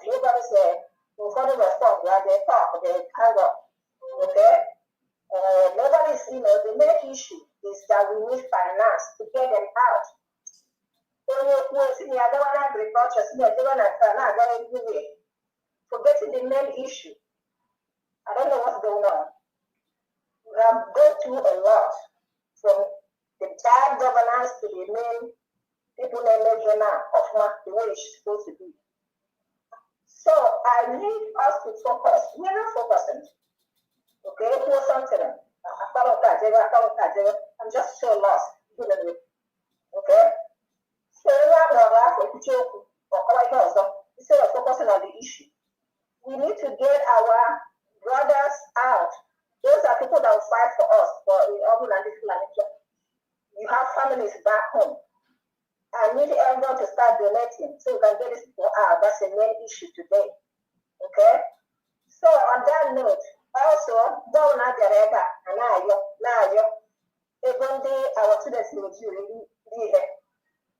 everybody say, before they respond, they talk, they hang up. Okay? Nobody's, the main issue is that we need finance to get them out. Forgetting the main issue. I don't know what's going on. We have gone through a lot, from the bad governance to the main people named now of the way it's supposed to be. So I need us to focus. We're not focusing. Okay, it was something. I'm just so lost. Okay? So instead of focusing on the issue, we need to get our brothers out. Those are people that will fight for us, for urban and different. You have families back home. I need everyone to start donating so we can get these people out. That's the main issue today. Okay? So on that note, also, don't have the rega and even our students will really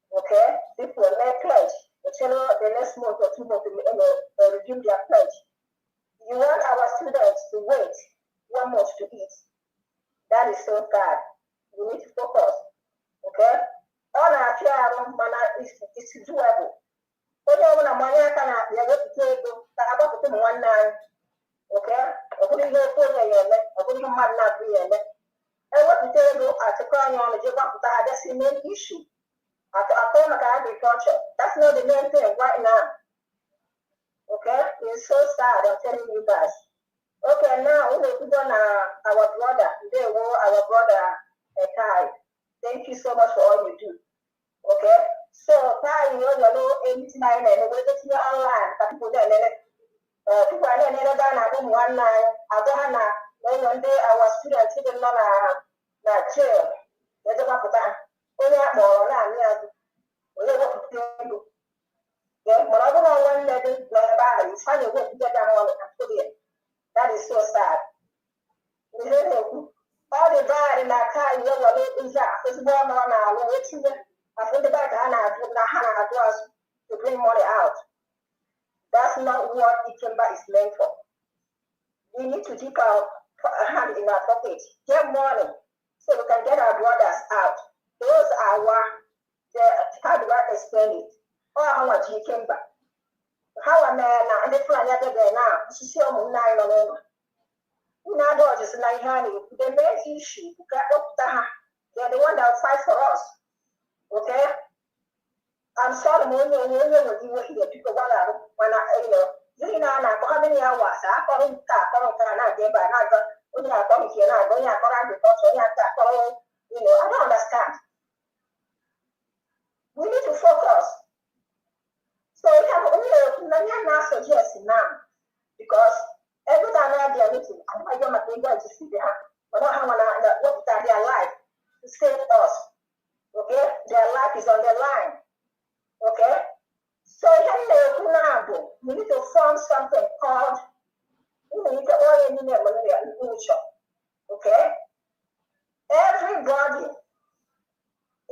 okay? People will make pledge. The next month or 2 months to redeem their pledge. You want our students to wait 1 month to eat. That is so bad. We need to focus. Okay? All our care is doable. Only when I'm going to take one night. Okay? I couldn't go for I couldn't have not be in it. And what to tell you at the crying on the job, that's the main issue. At agriculture, that's not the main thing right now. Okay? It's so sad, I'm telling you guys. Okay, now we put on our brother, our brother Kai. Thank you so much for all you do. Okay? So, Kai, you know, anything I know, we're getting online, people don't know. People are never done at one night. Then one day our students didn't know that jail. There's a couple of times. Only at more than we have to do. Yeah, but I don't know when they do the it's funny what to get down on it. That is so sad. All the bad in that car, you know what it is that. It's one on our waiting. I think the back and I do not have to bring money out. That's not what IKEMBA is meant for. We need to dip our hand in our pocket, get money, so we can get our brothers out. Those are our how do I explain it? Oh, how much IKEMBA? How a man and the plan other than now, she see on 9 on now just like honey, the main issue, they're the one that will fight for us. Okay? I'm sorry, when you were here, people when how many hours? I call him, I gave by another. When I come here, I go, I don't understand. We need to focus. So we have only now suggest now because every time I have a meeting, I don't know what to see there. But not how what their life to save us. Okay? Their life is on the line. Okay? So we need to form something called okay? Everybody,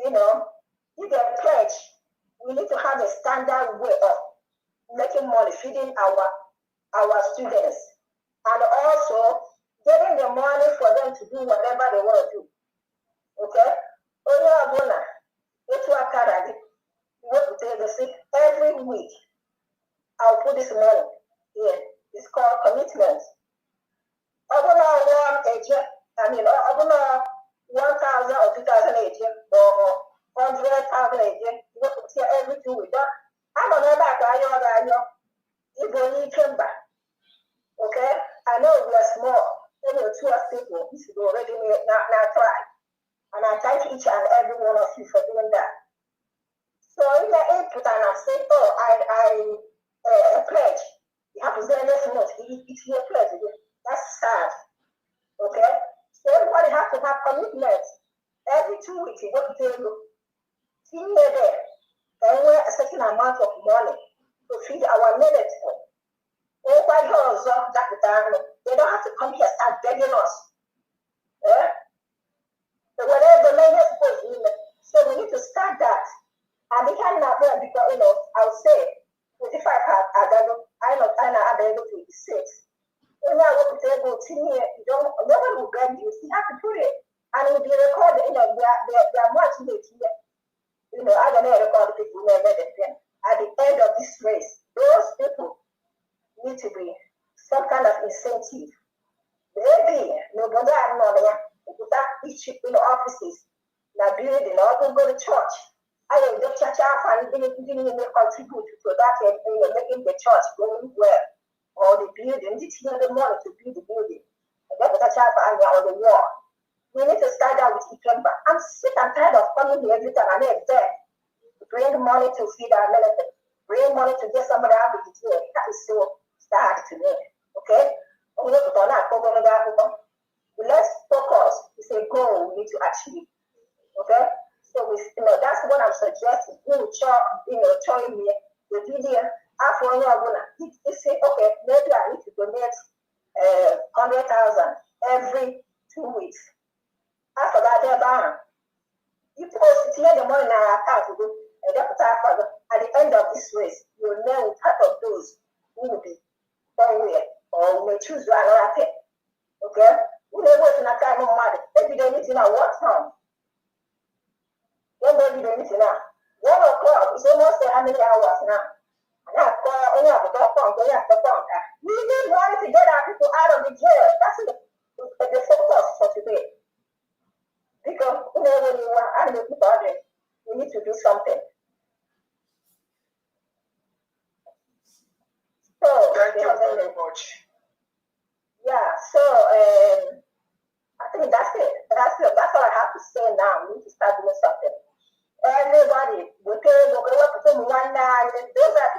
you get pledge. We need to have a standard way of making money, feeding our students, and also getting the money for them to do whatever they want to do. Okay? Every week, I'll put this money in. It's called commitment. I don't know 1,000 or 2,000 a year or 100,000 a year. You have to see every 2 weeks. I don't know about you came back. Okay? I know we are small. Maybe 2 people. This is already now try. And I thank each and every one of you for doing that. So in the input and I say, oh, I pledge. You have to say next month. It's your pledge. That's sad. Okay? So everybody has to have commitments. Every 2 weeks, you go to table. See me there. And we're a certain amount of money to feed our military. Everybody goes off that time. They don't have to come here and start begging us. Yeah? So whatever the money is supposed to do. So we need to start that. And they cannot be because, I would say, 25 I know I'm able to 26. When I work with able to nobody will grab you. You have to put it. And it will be recorded, they are much late here. I don't know record people who never them. At the end of this race, those people need to be some kind of incentive. Maybe nobody I know without each offices, now building, or go to church. I am the church and didn't contribute to that making the church going well. Or the building, it's the money to build the building. And that's the church on the wall. We need to start out with IKEMBA. I'm sick and tired of coming here every time I'm there to bring money to feed our military, bring money to get somebody out of the jail. That is so sad to me. Okay? Let's focus. It's a goal we need to achieve. Okay? So that's what I'm suggesting. Showing me the video. After you say, okay, maybe I need to donate 100,000 every 2 weeks. After that, you post it here the money in our account at the end of this race, you will know part of those who will be somewhere or we may choose another thing. Okay? We may wait in a time of money. Maybe they need to know what time. Maybe they need to know. 1 o'clock is almost how many hours now? We need money to get our people out of the jail. That's the focus for today. Because when you want out of the budget, we need to do something. So thank you very much. Yeah, so I think that's it. That's all I have to say now. We need to start doing something. Everybody, those are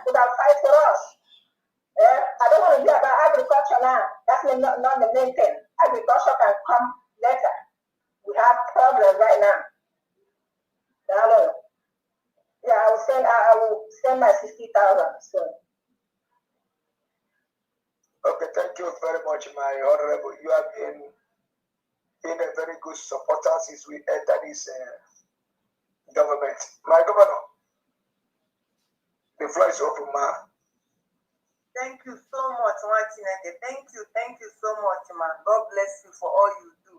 people that fight for us. I don't want to hear about agriculture now. That's not the main thing. Agriculture can come later. We have problems right now. Yeah, I will send my 60,000 soon. Okay, thank you very much, my honorable. You have been a very good supporter since we entered this government. My governor, the floor is open, ma. Thank you so much, Martinete. Thank you so much, man. God bless you for all you do.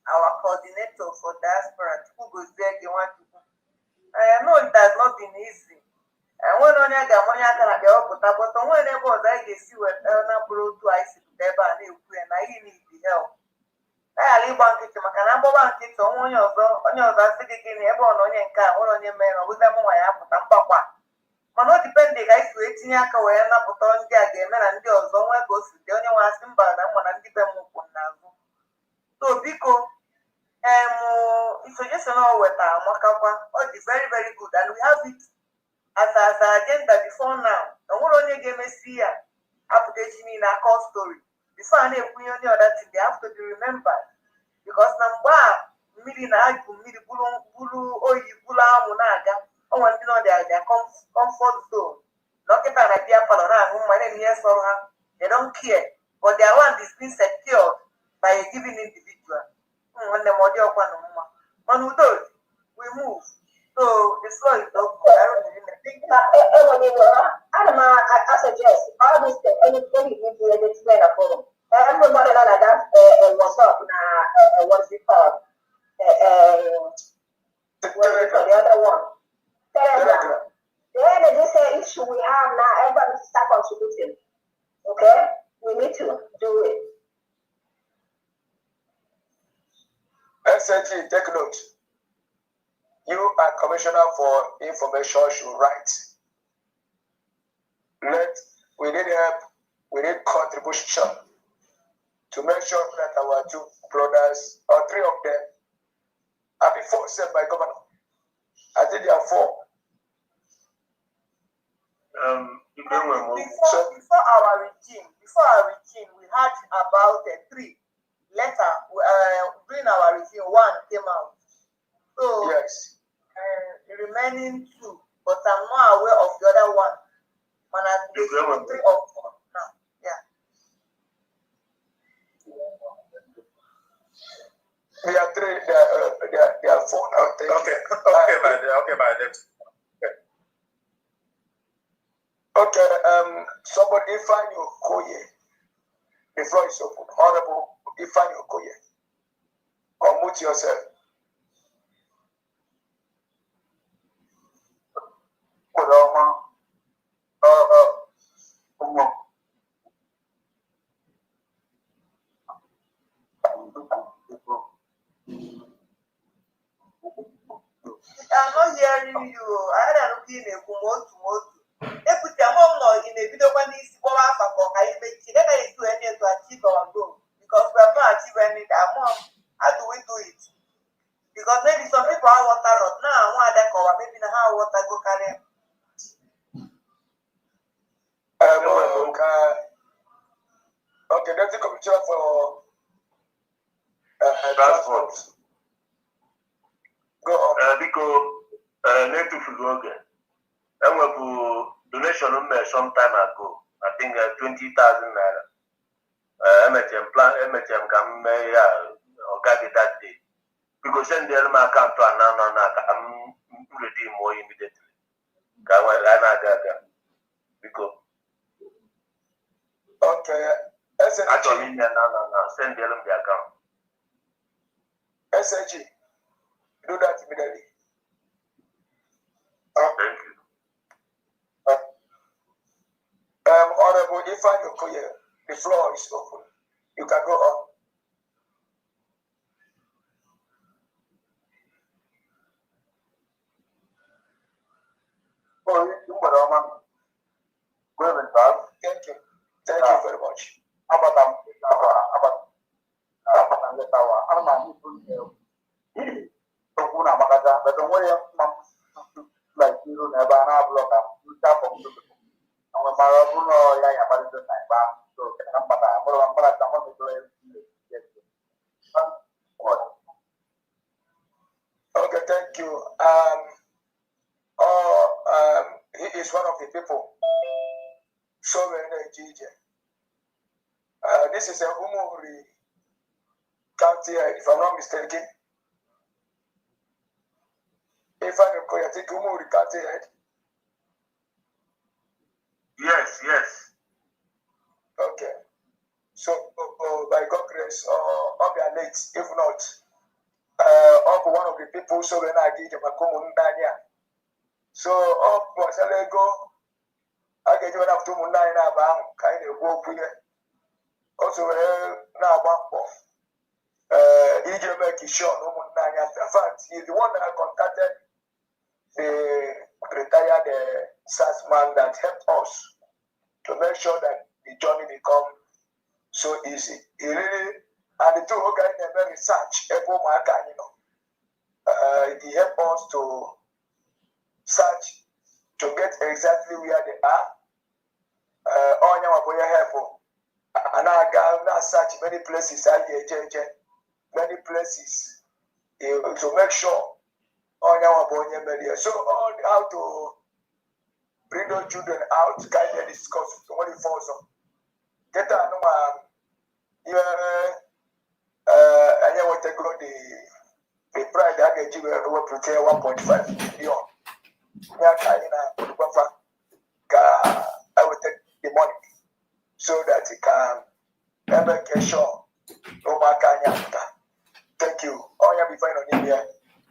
Our coordinator for diaspora, I know it has not been easy. And when onye ga-amanye aka na ga-ewepụta but onwe n'ebe ọzọ anyị ga-esi weta na bụrụ otu anyị si pụta ebe a na-ekwu ya na ihe need help. Anyị ghara ịgba nkịtị maka na mgbagba nkịtị onwe onye ọzọ asị gị gịnị ebe ọ na onye nke a nwere onye mere ọbụzi mụnwa ya apụta mgbakwa. Mana o dipendị ka anyị si wee tinye aka wee napụta ndị a ga-eme na ndị ọzọ nwee ka o si dị onye nwe asị mba na mma na ndị be m ụkwụ n'azụ. So biko suggestion o wetara amakakwa ọ dị very very good and we have it as an agenda before now. Onwere onye ga-emesi ya apụta echi niile akọ story before a na-ekwunye onye ọda thing they have to be remembered because na mgbe a mmiri na-agụ mmiri bụrụ oyi bụrụ anwụ na-aga onwe ndị nọ their comfort zone dọkịta na bịa palọ na-aṅụ mmanya na ihe sọrọ ha they don't care but their land is being secured by a given individual. Nwanne m ọ dị ọkwa na mma mana udo we move. So the floor is open. I don't really think I suggest all these things, anything you need to explain a forum. Everybody know that what's up now, what's it called? The other one. Telegram. The energy say issue we have now, everybody start contributing. Okay? We need to do it. SNG, take note. You are Commissioner for Information should write. We need help, we need contribution to make sure that our two brothers, or three of them, are before set by governor. I think there are four. Before our regime, we had about 3 letter. During our regime, 1 came out. So yes. The remaining 2, but I'm not aware of the other one. Man, I 3 or 4 now. Yeah. We are 3. There are 4 now. Okay, by that. Okay. Somebody Ifeanyi Okoye. The floor is open. Honorable Ifeanyi Okoye. Unmute yourself. I'm not hearing you. I had a look in a kumotu. If we can not in a video when this go out for I make it, then I do any to achieve our goal because we have not achieved any. How do we do it? Because maybe some people have water rot now, one that cover, maybe now how water go carry. Okay, that's the commissioner for transport. Go on. Because native Fugoge, I went to donation some time ago. I think 20,000 naira. MHM come or got it that day. Because send the account to I'm ready more immediately. Because okay. actually, no. Send them the account. SNG, do that immediately. Thank you. Honorable Ifeanyi Okoye, the floor is open. You can go on. Thank you. Thank you very much. Okay, thank you. He is one of the people. So very this is a Umuri County, if I'm not mistaken. If I think Umuri County head. Yes. Okay. So by God grace, I'll be late. If not, one of the people so when I give them a common Dania. So ọ gbasara ego a ga-eji wepụta ụmụnne anyị na-aba ahụ ka anyị na-ekwu okwu ihe o so were na-agba mbọ iji eme ka isi ọnụ ụmụnne anyị. In fact, he is the one that contacted the retired SAS man that helped us to make sure that the journey become so easy. He really, and the two guys never research he helped us to search to get exactly where they are. And I search many places, many places to make sure. So on how to bring those children out, guide them, discuss 24 hours. Get and I want to go the price that I give will prepare 1.5 million. I will take the money so that it can make sure no matter. Thank you. Oh, yeah, be fine on India.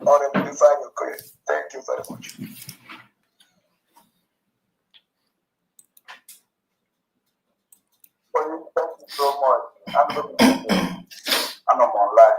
Or be fine your career. Thank you very much. Thank you so much. I'm online.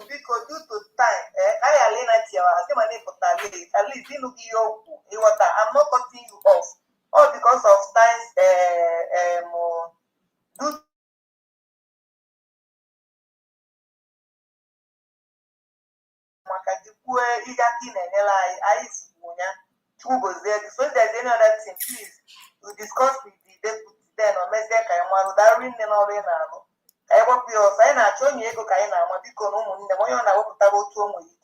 Because due to time, at least I'm not cutting you off. All because of time, due so if there's any other thing, please we discuss with the deputy then or let's get without ring and all in I will be also I not showing you Kaina, Mabicon, the one I will put about 2 weeks.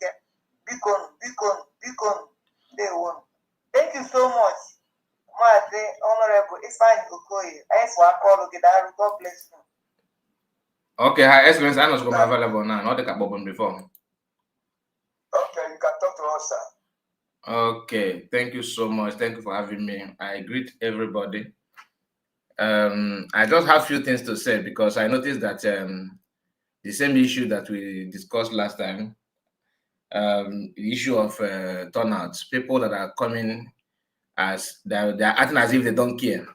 Beacon, they won. Thank you so much, my honorable. It's fine, Okoye. I swear, call God bless you. Okay, Her Excellency, I know it's available now. Not the Kabobon before. Okay, you can talk to us, sir. Okay, thank you so much. Thank you for having me. I greet everybody. I just have a few things to say because I noticed that the same issue that we discussed last time, the issue of turnouts, people that are coming as they're acting as if they don't care.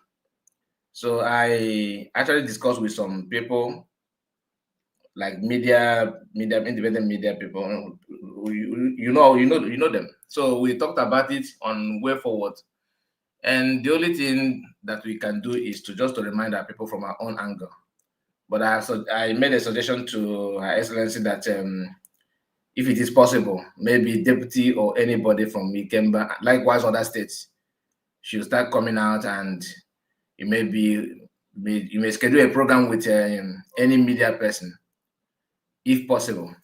So I actually discussed with some people, like independent media people. You know them. So we talked about it on way forward. And the only thing that we can do is to remind our people from our own angle. But I made a suggestion to Her Excellency that if it is possible, maybe deputy or anybody from IKEMBA, likewise other states, should start coming out, and you may schedule a program with any media person, if possible,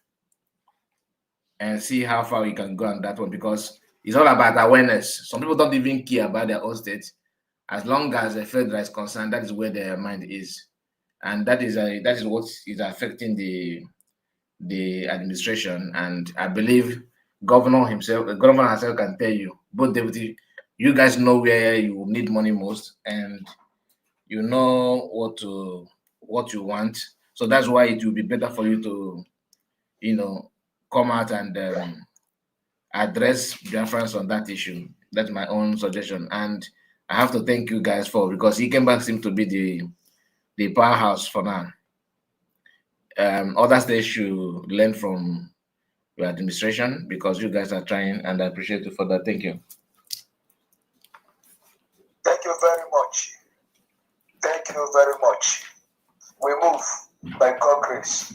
and see how far we can go on that one, because it's all about awareness. Some people don't even care about their own state. As long as the federal is concerned, that is where their mind is, and that is what is affecting the administration. And I believe governor herself can tell you, both deputy, you guys know where you need money most, and you know what you want. So that's why it will be better for you to, come out and address Biafrans on that issue. That's my own suggestion. And I have to thank you guys because IKEMBA seems to be the powerhouse for now. Other states should learn from your administration because you guys are trying, and I appreciate you for that. Thank you. Thank you very much. Thank you very much. We move by Congress.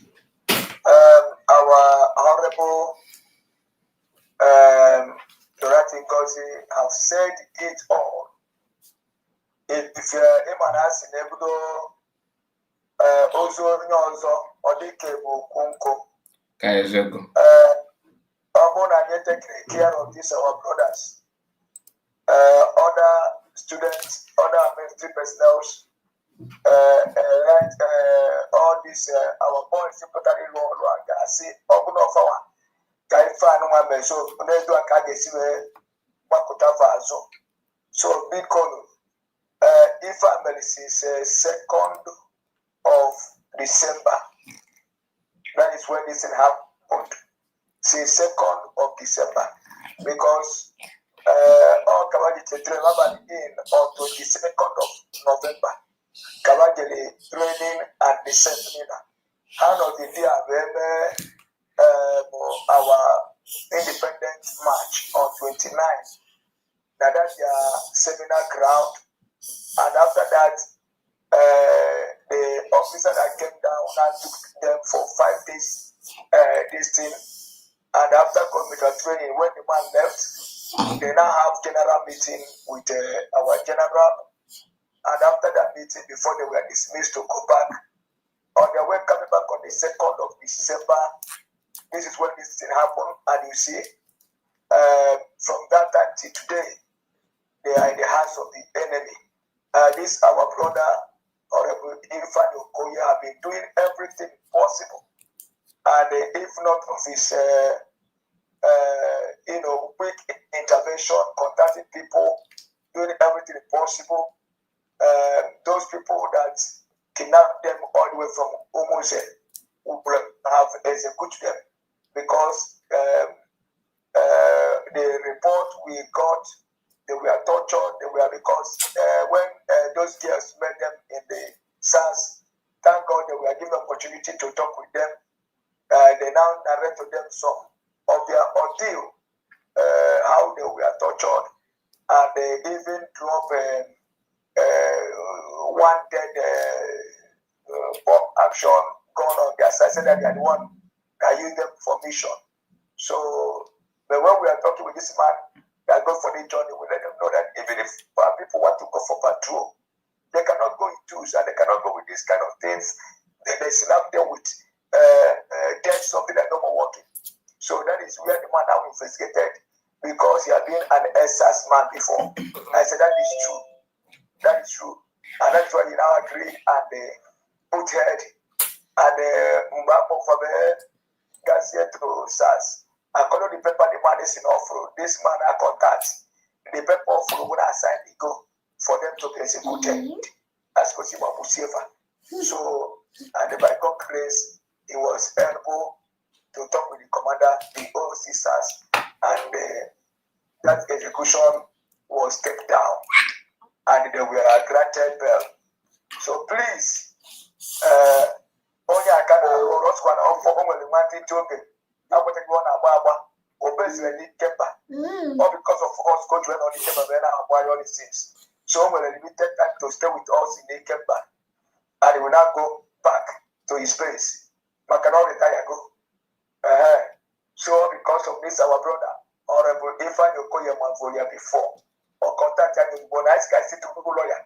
Our honorable Dorothy Ngozi have said it all. If Emanas in Ebudo Ozo Odike Kunko, and take care of this, our brothers, other students, other military personnel, all this our boys totally low and see open of our guy fan one so let's do a kage so because if family is 2nd of December, that is when this happened. Since 2nd of December, because all Kawajite travel in on 22nd of November. Kawajele training and the seminar. How of the day our independence march on 29th. Now that's their seminar ground, and after that, the officer that came down and took them for 5 days. This thing. And after computer training, when the man left, they now have general meeting with our general. And after that meeting, before they were dismissed to go back, on their way coming back on the 2nd of December, this is when this thing happened. And you see, from that time till today, they are in the hands of the enemy. This our brother, Honorable Irfan Okoye, have been doing everything possible. And if not of his, quick intervention, contacting people, doing everything possible, those people that kidnap them all the way from Omose will have executed them because the report we got, they were tortured, they were because when those girls met them in the SARS, thank God they were given opportunity to talk with them. They now narrate to them some of their ordeal, how they were tortured, and they even drop one dead bomb action gun on their side, said that they are the one that used them for mission. So, but when we are talking with this man that go for the journey, we let them know that even if people want to go for patrol, they cannot go in twos and they cannot go with these kind of things. They slap them with death, something that no more working. So that is where the man now investigated because he had been an SS man before. I said that is true. That is true. And that's why he now agreed and put head and Mbako for the Garcia to SAS. I call the paper the man is in off-road. This man I contact. The paper off-road when I sign the go for them to be executed as Kosima Musieva. So, and by God's grace, he was able to talk with the commander, the OCSAS, and that execution was taken down, and they were granted bail. So please, only I can roll us one off for only one thing to open. I want to go on about obey IKEMBA, or because of us go to on IKEMBA, then I buy all these things. So we're limited time to stay with us in IKEMBA, and he will not go back to his place. But cannot retire go. So because of this, our brother, Honorable Ifan Okoye Mavoya before, or contact him, but nice guy, sit to Google lawyer.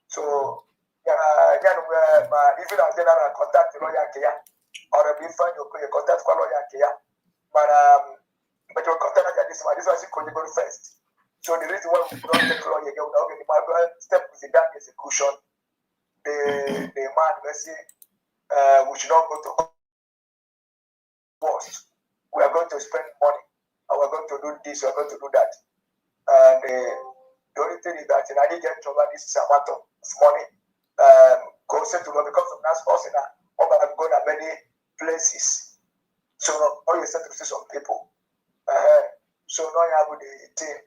So, even our general contact the lawyer here, Honorable Ifan Okoye contact the lawyer here. But your contact this one is going to go first. So the reason why we don't take lawyer again, without getting my step with the damn execution, the man, let's say, we should not go to post. We are going to spend money, and we're going to do this, we're going to do that. And the only thing is that I didn't get over this amount of money. Go say to God because of that person, I'm going to go to many places. So all you said to see some people. So now you have the team.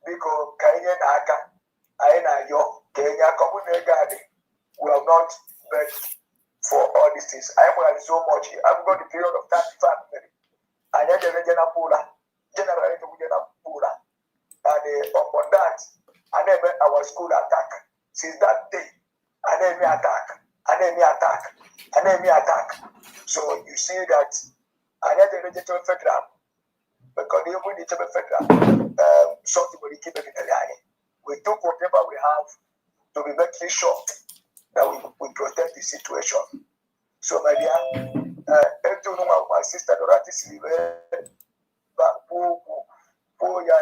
Because Kenya Naka, Aina Yo, Kenya, Community, we have not begged for all these things. I am so much. I've got the period of 35 minutes. And then the regional pooler, general pooler. And upon that, and then our school attack. Since that day, an enemy attack, an enemy attack, an enemy attack. So you see that, and then the regional federal, because they will need to be federal, something will keep it in the line. We took whatever we have to be making sure that we protect the situation. So, my dear, my sister Dorothy Silver, but who ya,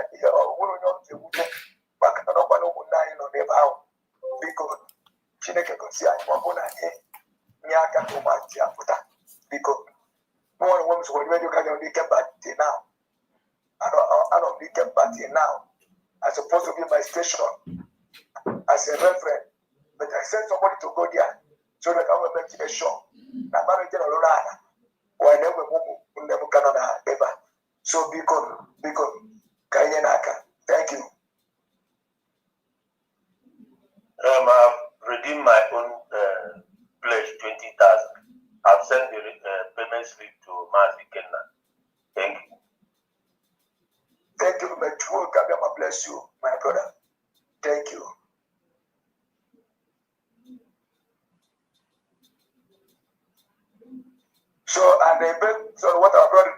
Chineke gosi anyị ma ọ bụ na anyị nye aka ka ụmụazị ya pụta biko mụọ onwe m sokwa n'ime ụka gị n'IKEMBA till now. I don't IKEMBA till now. I'm supposed to be my station as a reverend, but I sent somebody to go there so that I will make a show. Now, marriage and Lorana, or I never never Canada ever. So, because Kayanaka, thank you. I've redeemed my own pledge 20,000. I've sent the payment slip to Mazi Kenna. Thank you. Thank you, my true God, bless you, my brother. Thank you. So, so what our brother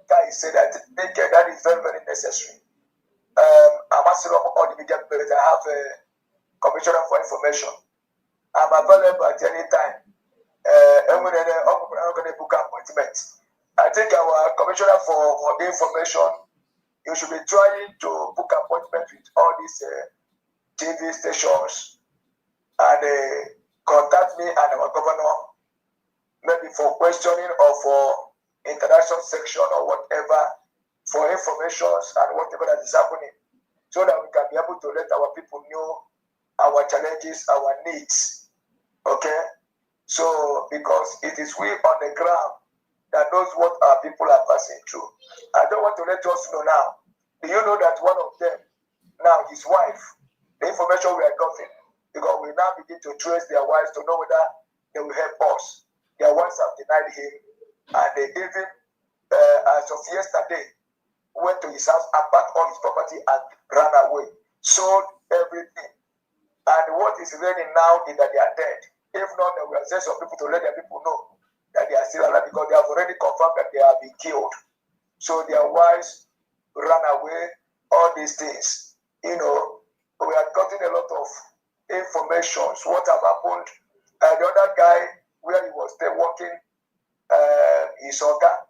guy said that that is very, very necessary. I'm asking all the media members. I have a commissioner for information. I'm available at any time. I'm going to book appointment. I think our commissioner for the information, you should be trying to book appointment with all these TV stations and contact me and our governor, maybe for questioning or for interaction section or whatever, for information and whatever that is happening, so that we can be able to let our people know our challenges, our needs. Okay? So, because it is we on the ground that knows what our people are passing through. I don't want to let us know now. Do you know that one of them, now his wife, the information we are getting, because we now begin to trace their wives to know whether they will help us. Their wives have denied him, and they even, as of yesterday, went to his house and packed all his property and ran away, sold everything. And what is raining now is that they are dead. If not, they will send some people to let their people know that they are still alive, because they have already confirmed that they have been killed. So their wives ran away, all these things. You know, we are getting a lot of information. What have happened? The other guy, where he was still working, his Oga,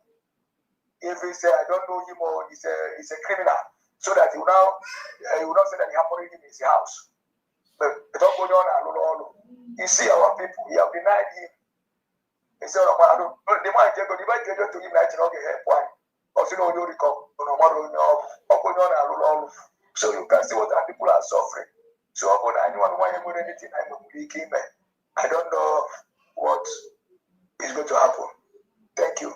if he say, I don't know him or he's a criminal, so that he will not say that he happened in his house. But don't go on. You see our people, he have denied him. He said, the man to him, I don't get help. Why? Because you know, you recall, so you can see what our people are suffering. So I don't know what is going to happen. Thank you.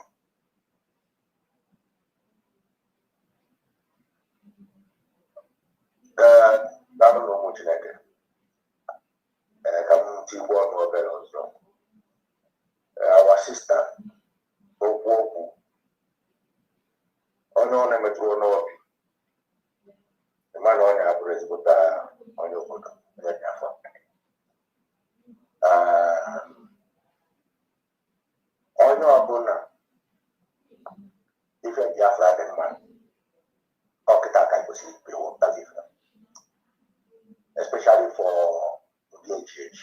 I don't know what you like. Our sister, Owoku, Ono Nemetro Nobi, the man on average with on your book. On your Abuna, if you're Biafra, man, Okitaka was Biafra, especially for the church.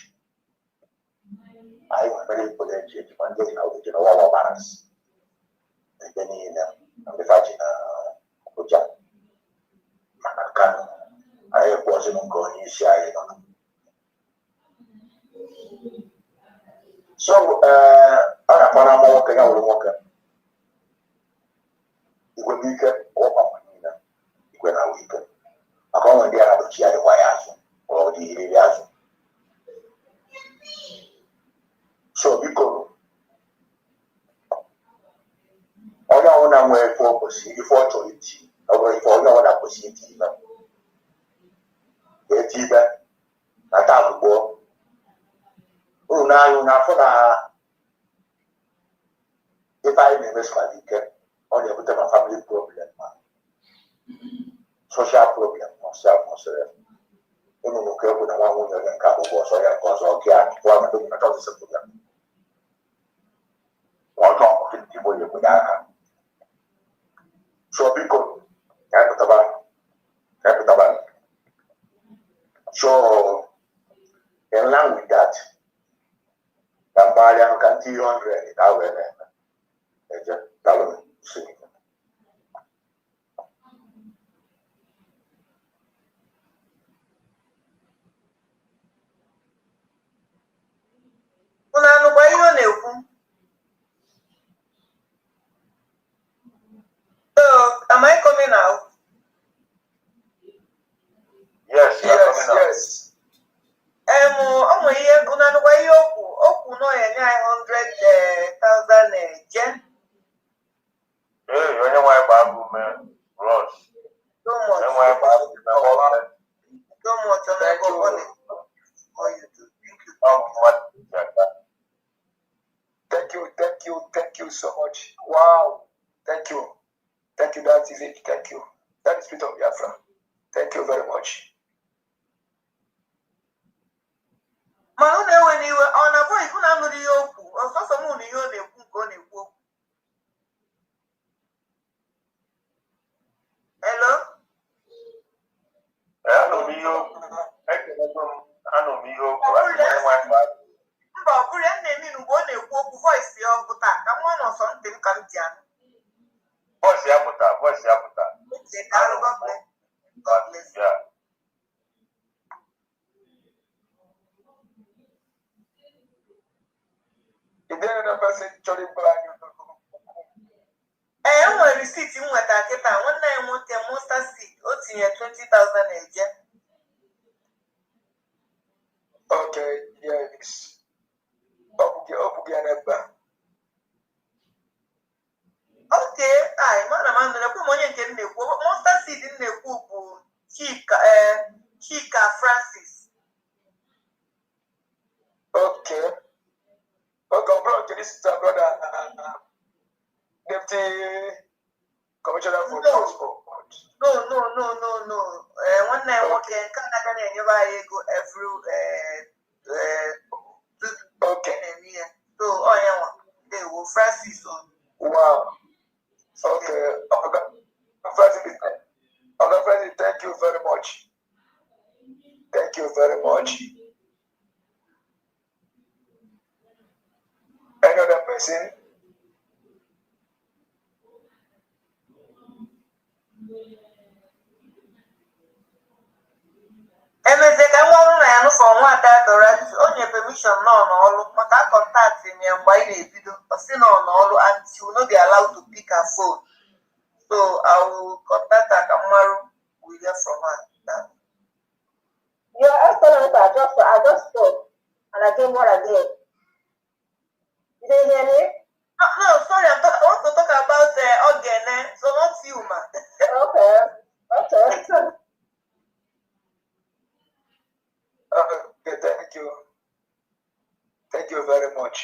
I am very important church, but getting out the Genoa balance. And then in the Vagina, Oja, Manakan, I wasn't going to say. So, I'm going to walk. You will be open when I weaken. I can't get out of the Chiari or the areas. So, because all I want to wear focus before to it, or if all I want to push it, even at our board. Oh, now you have for if I may miss my weekend, only with a family problem, social problem, myself, myself. You know, okay, with a 1 million couple was or your cause or care, one of the problem. One talk of people you would have. So, because capital. So, in line with that, Camparian can 200 hours. Thank you so much. Wow. Thank you. Thank you. That is it. Thank you. That is Spirit of Biafra. Thank you very much. mana unu enwe n'iwe ọ na voice unu anụrụ ihe okwu ọsọsọ m na ihe ọ na-ekwu nke ọ na-ekwu okwu. Hello? Anụ m ihe okwu. Anụ m ihe okwu. Mba, ọ bụrụ ya na-eme mgbe ọ na-ekwu okwu voice ya ọ pụta ka nwa nọsọ ntị m ka m ji anụ. Voice ya pụta. God bless you. Yeah. Is there another person chọrọ plan you? E nwere risiti m nweta kịta nwanne ya nwoke mustard seed o tinye 20,000 eje. Okay, yes. Ọ bụ gị n'ebe a. Okay, mana m anụrụ m onye nke m na-ekwu mustard seed m na-ekwu bụ Chika Francis. Okay. Okay, bro, this is our brother, Deputy Commissioner for Transport. No. Nwanne ya nwoke nke a na-aga na-enyebe anyị ego every okay. So onye nwa ndewo Francis. Wow. Okay. Francis, thank you very much. Thank you very much. Another person? Emeze ka nwa ọrụ na ya nụfọ nwa ada Dorothy onye permission nọ n'ọlụ maka kọntaktị m ya mgbe anyị na-ebido ọ sị nọ n'ọlụ and she will not be allowed to pick her phone. So I will contact her ka mmarụ we hear from her. Your Excellency, I just spoke and I gave what I gave. You didn't hear me? No, sorry, I want to talk about Ogene, so not you, ma. Okay. Okay, thank you. Thank you very much.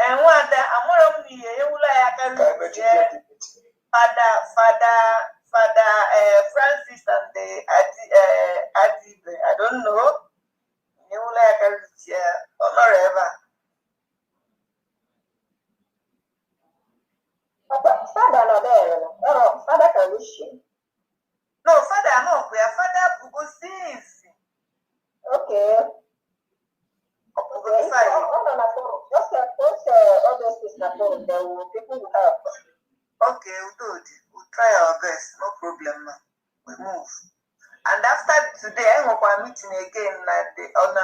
Nwada amụrụ m n'ihe ewula ya karịa Fada Francis and the Adibe. I don't know. Ewula ya karịa honor ever. Father not there. Oh, Father can wish you. No, Father no, we are Father Pugo since. Okay. Just all those things na phone, then people will help. Okay, we'll try our best, no problem now. We move. And after today, I hope I'm meeting again on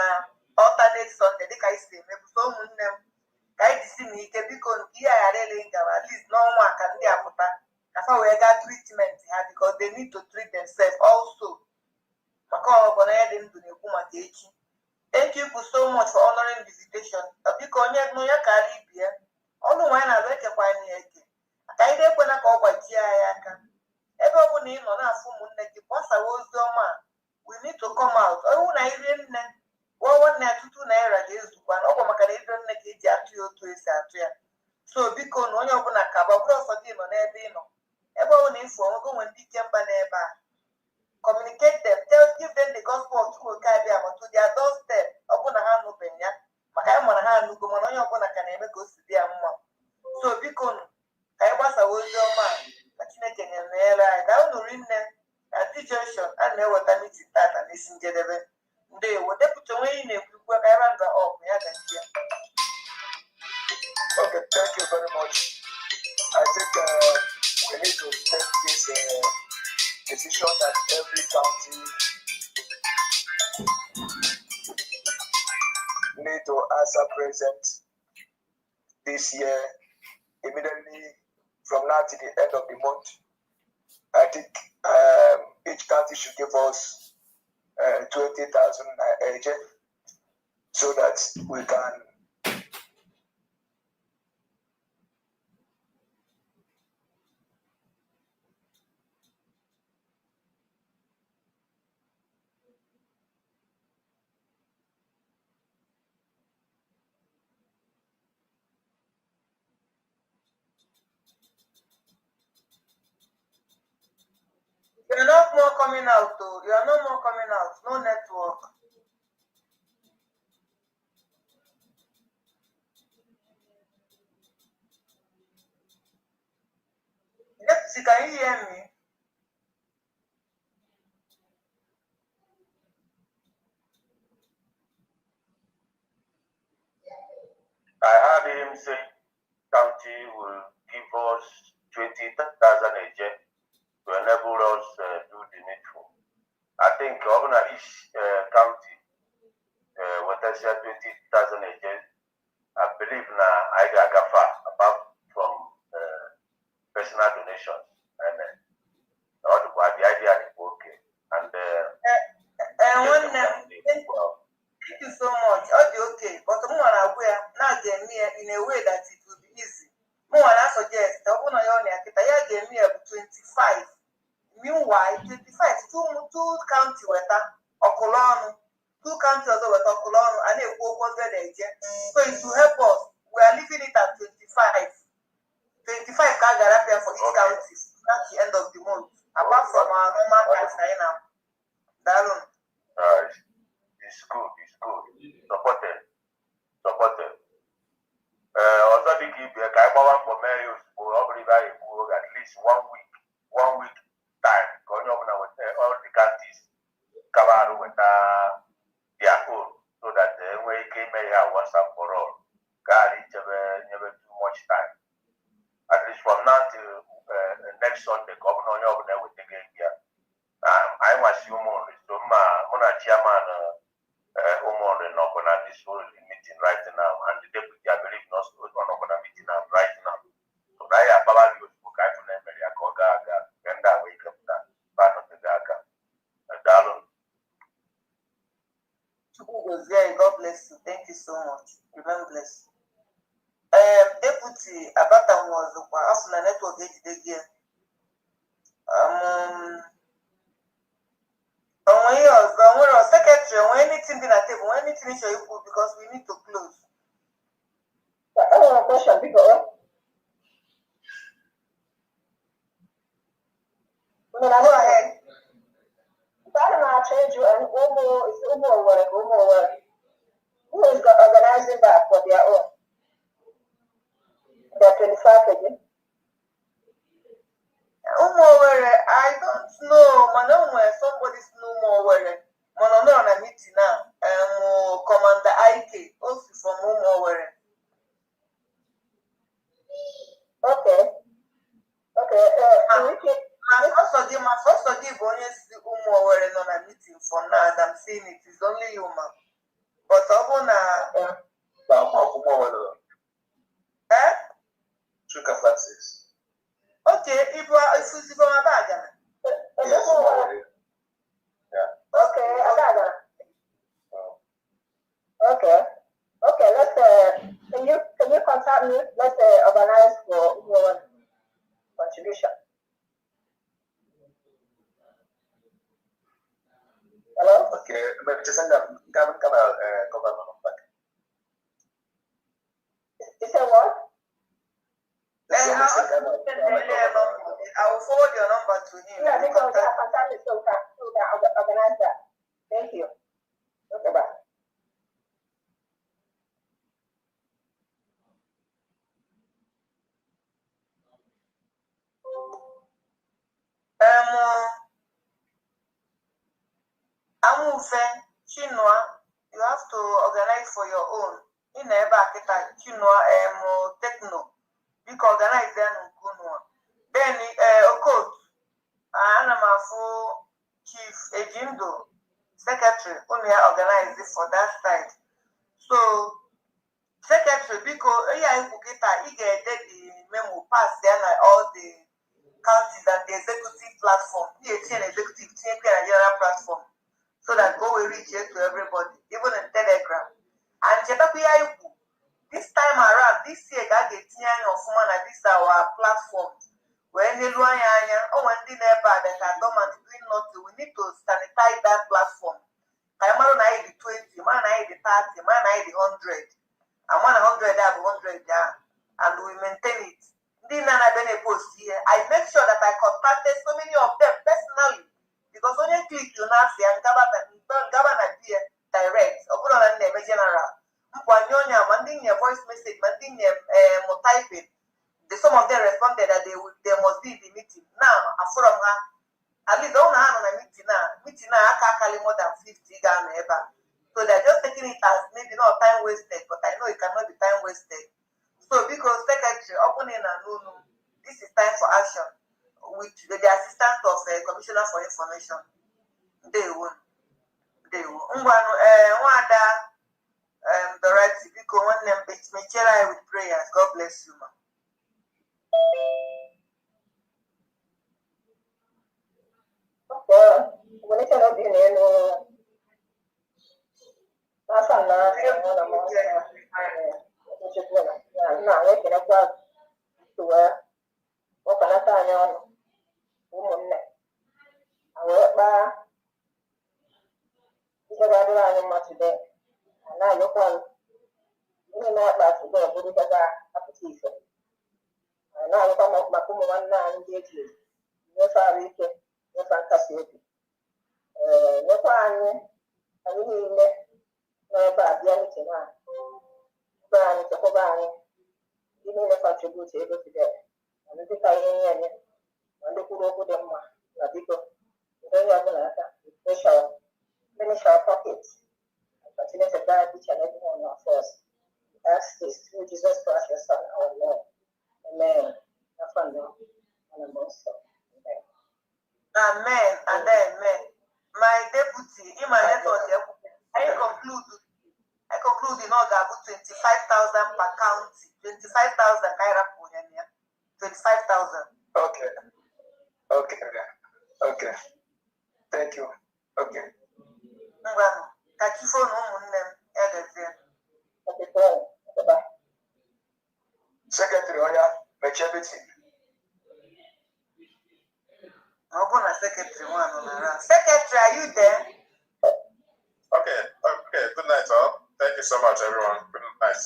alternate Sunday. They can say, maybe so I see me because here I really at least no one can be a put. That's why we got treatment here because they need to treat themselves also. Thank you so much for honoring visitation. Because no ya Caribbean, all the wine I like a wine. I didn't want to go by Giaka. Everyone in on our phone, once I was man, we need to come out. Oh, I didn't know. One night to 2 naira is one over my Canadian naked to his atria. So, because no you're gonna cover for dinner on every no. Everyone is for go and IKEMBA neighbor. Communicate them, give them the gospel of Tukabia to their doorstep. Open a hand open, ya. Mahamana hand, no go on your gonna can ever go to their mom. So, because I was a old man, but you can down the ring at the junction and never done it that and listen to them. They were put away in a group where I ran the off. Okay, thank you very much. I think we need to take this decision that every county need to answer present this year immediately from now to the end of the month. I think each county should give us 20,000 agent so that we can You're not more coming out, though. You are no more coming out. No network. Yes, can you hear me? I heard him say county will give us 20,000 a year to enable us do the needful. I think governor each county will share 20,000 a year. I believe now I got far apart from personal donations. And the idea is okay. And thank you so much. Okay, but now in a way that it will be easy. I suggest 25. Meanwhile, 25, two county weather, Okolonu, 2 counties also with Okolonu, and a 400. So it will help us. We are leaving it at 25. 25 Kagarapia for each county at the end of the month. Apart from our normal price right now. Darun. It's good. Supported. Also, the give a Kaibawan for Mayo for at least 1 week time. Going over with all the counties covered with their own, so that when it came here once and for all, God, it never too much time. At least from now till next Sunday, Governor Yobner will take it here. I'm assuming so my chairman Umar and Nokona this whole meeting right now, and the deputy I believe not on Nokona meeting right now. So I have about you to go to Nemeria Kogaga, and that wake up that part of the Gaga. Darling. God bless you. Thank you so much. Remain blessed. Deputy Abata was after the network again. When secretary, when anything in a table, when anything is you put because we need to close. I have a question because Go ahead. I don't know how to change you and Umo work. Who is organizing that for their own? They're 25 again. I don't know. Somebody's no more. Manono on a meeting now. Commander IK, also from Umowere. Okay. My first give only Umowere on a meeting for now. I'm saying it is only you, man. But Sugar Francis. Okay, if it's from a bag. Yes, yeah. Okay, I got that. Okay. Let's can you contact me? Let's organize for your contribution. Hello? Okay, but just send them government. You said what? I will forward your number to him. Yeah, because I contact me so that organize that. Thank you. Okay, bye. Amufe, Chinua, you have to organize for your own. In Ebakita, Chinua, Techno. You can organize them in Kunua. Then, Okot, Anamafu, Chief Ejindo, Secretary, only organize it for that side. So, Secretary, because you get the memo pass there all the counties and the executive platform, the executive general platform, so that go will reach it to everybody, even in Telegram. And this time around, this year, that the this our platform. When you when the neighbor that are dormant doing nothing, we need to sanitize that platform. I man the 20, man the 30, man the 100. And 100 have 100 and we maintain it. post here. I make sure that I contacted so many of them personally because when you click you now see and governor direct or general. Voice message, typing. Some of them responded that they must be in the meeting. Now, from her, at least don't have on a meeting now. I can't more than 50 Ghana ever. So they're just taking it as maybe not time wasted, but I know it cannot be time wasted. So because secretary opening and no, this is time for action with the assistance of Commissioner for Information. They won. The right to be one name with prayers. God bless you, ma. When it's not being in that's a lot. Now, waking up to what can I tell you? Woman, I work by today. And now look on. You know about today, but it's a petition. And now look on my one man engagement. No far weekend, no fantasy. No fun. I mean, no bad, the only thing. Brand, the whole brand. You need to contribute to today. And if I ain't and the good over them, then you're going to finish our pockets and continue to guide each and every one of us. Ask this through Jesus Christ, your Son, our Lord. Amen. Amen and amen. My deputy, in my network, I conclude in order about 25,000 per county. 25,000 Kaira Punyania. 25,000. Okay. Thank you. Okay. Secretary, Secretary, Secretary, are you there? Okay. Good night, all. Thank you so much, everyone. Good night.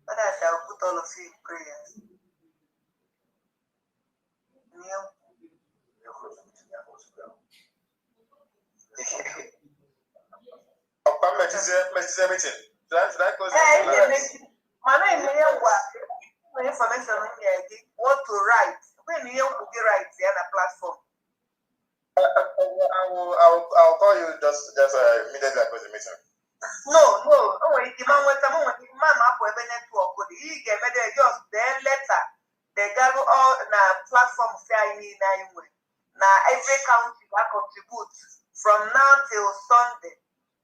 But I shall put all of you in prayers. Meeting. Should I close it? Information what to write. When you write on a platform. I'll call you just immediately after the meeting. No. Oh, if you man with mama for a network, you get just then letter. They gather all na platform fair in anyway. Now every county that contribute from now till Sunday,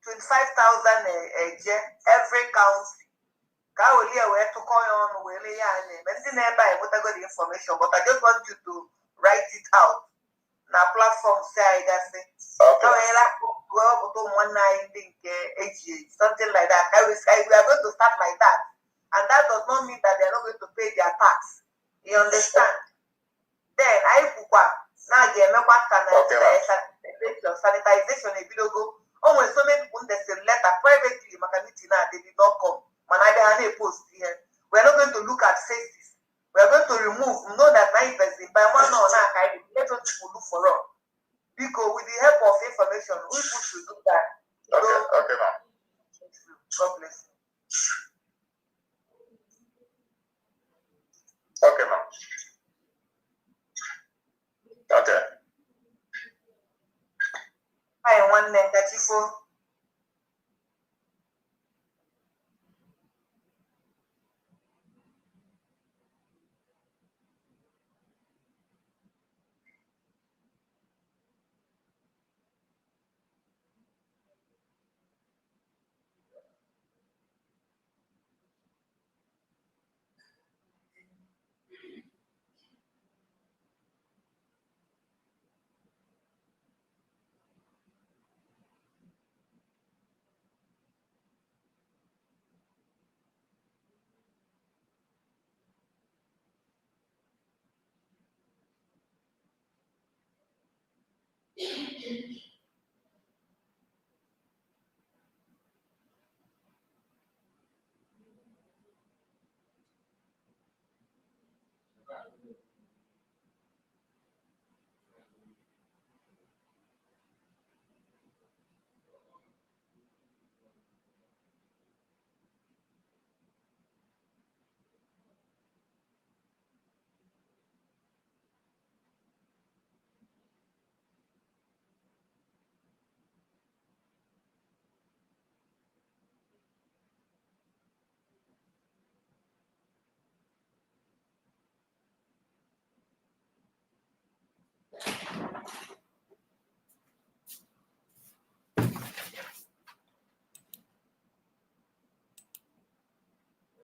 25,000 every county. Where to call on nearby what I got the information, but I just want you to write it out. Now platform say that's it. Okay. Something like that. We are going to start like that. And that does not mean that they are not going to pay their tax. You understand? Then I now get sanitization a bit ago. Almost so many people that send letter privately, they did not come. Post here. We are not going to look at faces. We are going to remove. Know that 9% by one or not. Let us people look for us. Because with the help of information, we should do that. Okay, ma'am. God bless you. Okay, ma'am. Okay. I want that Thank you.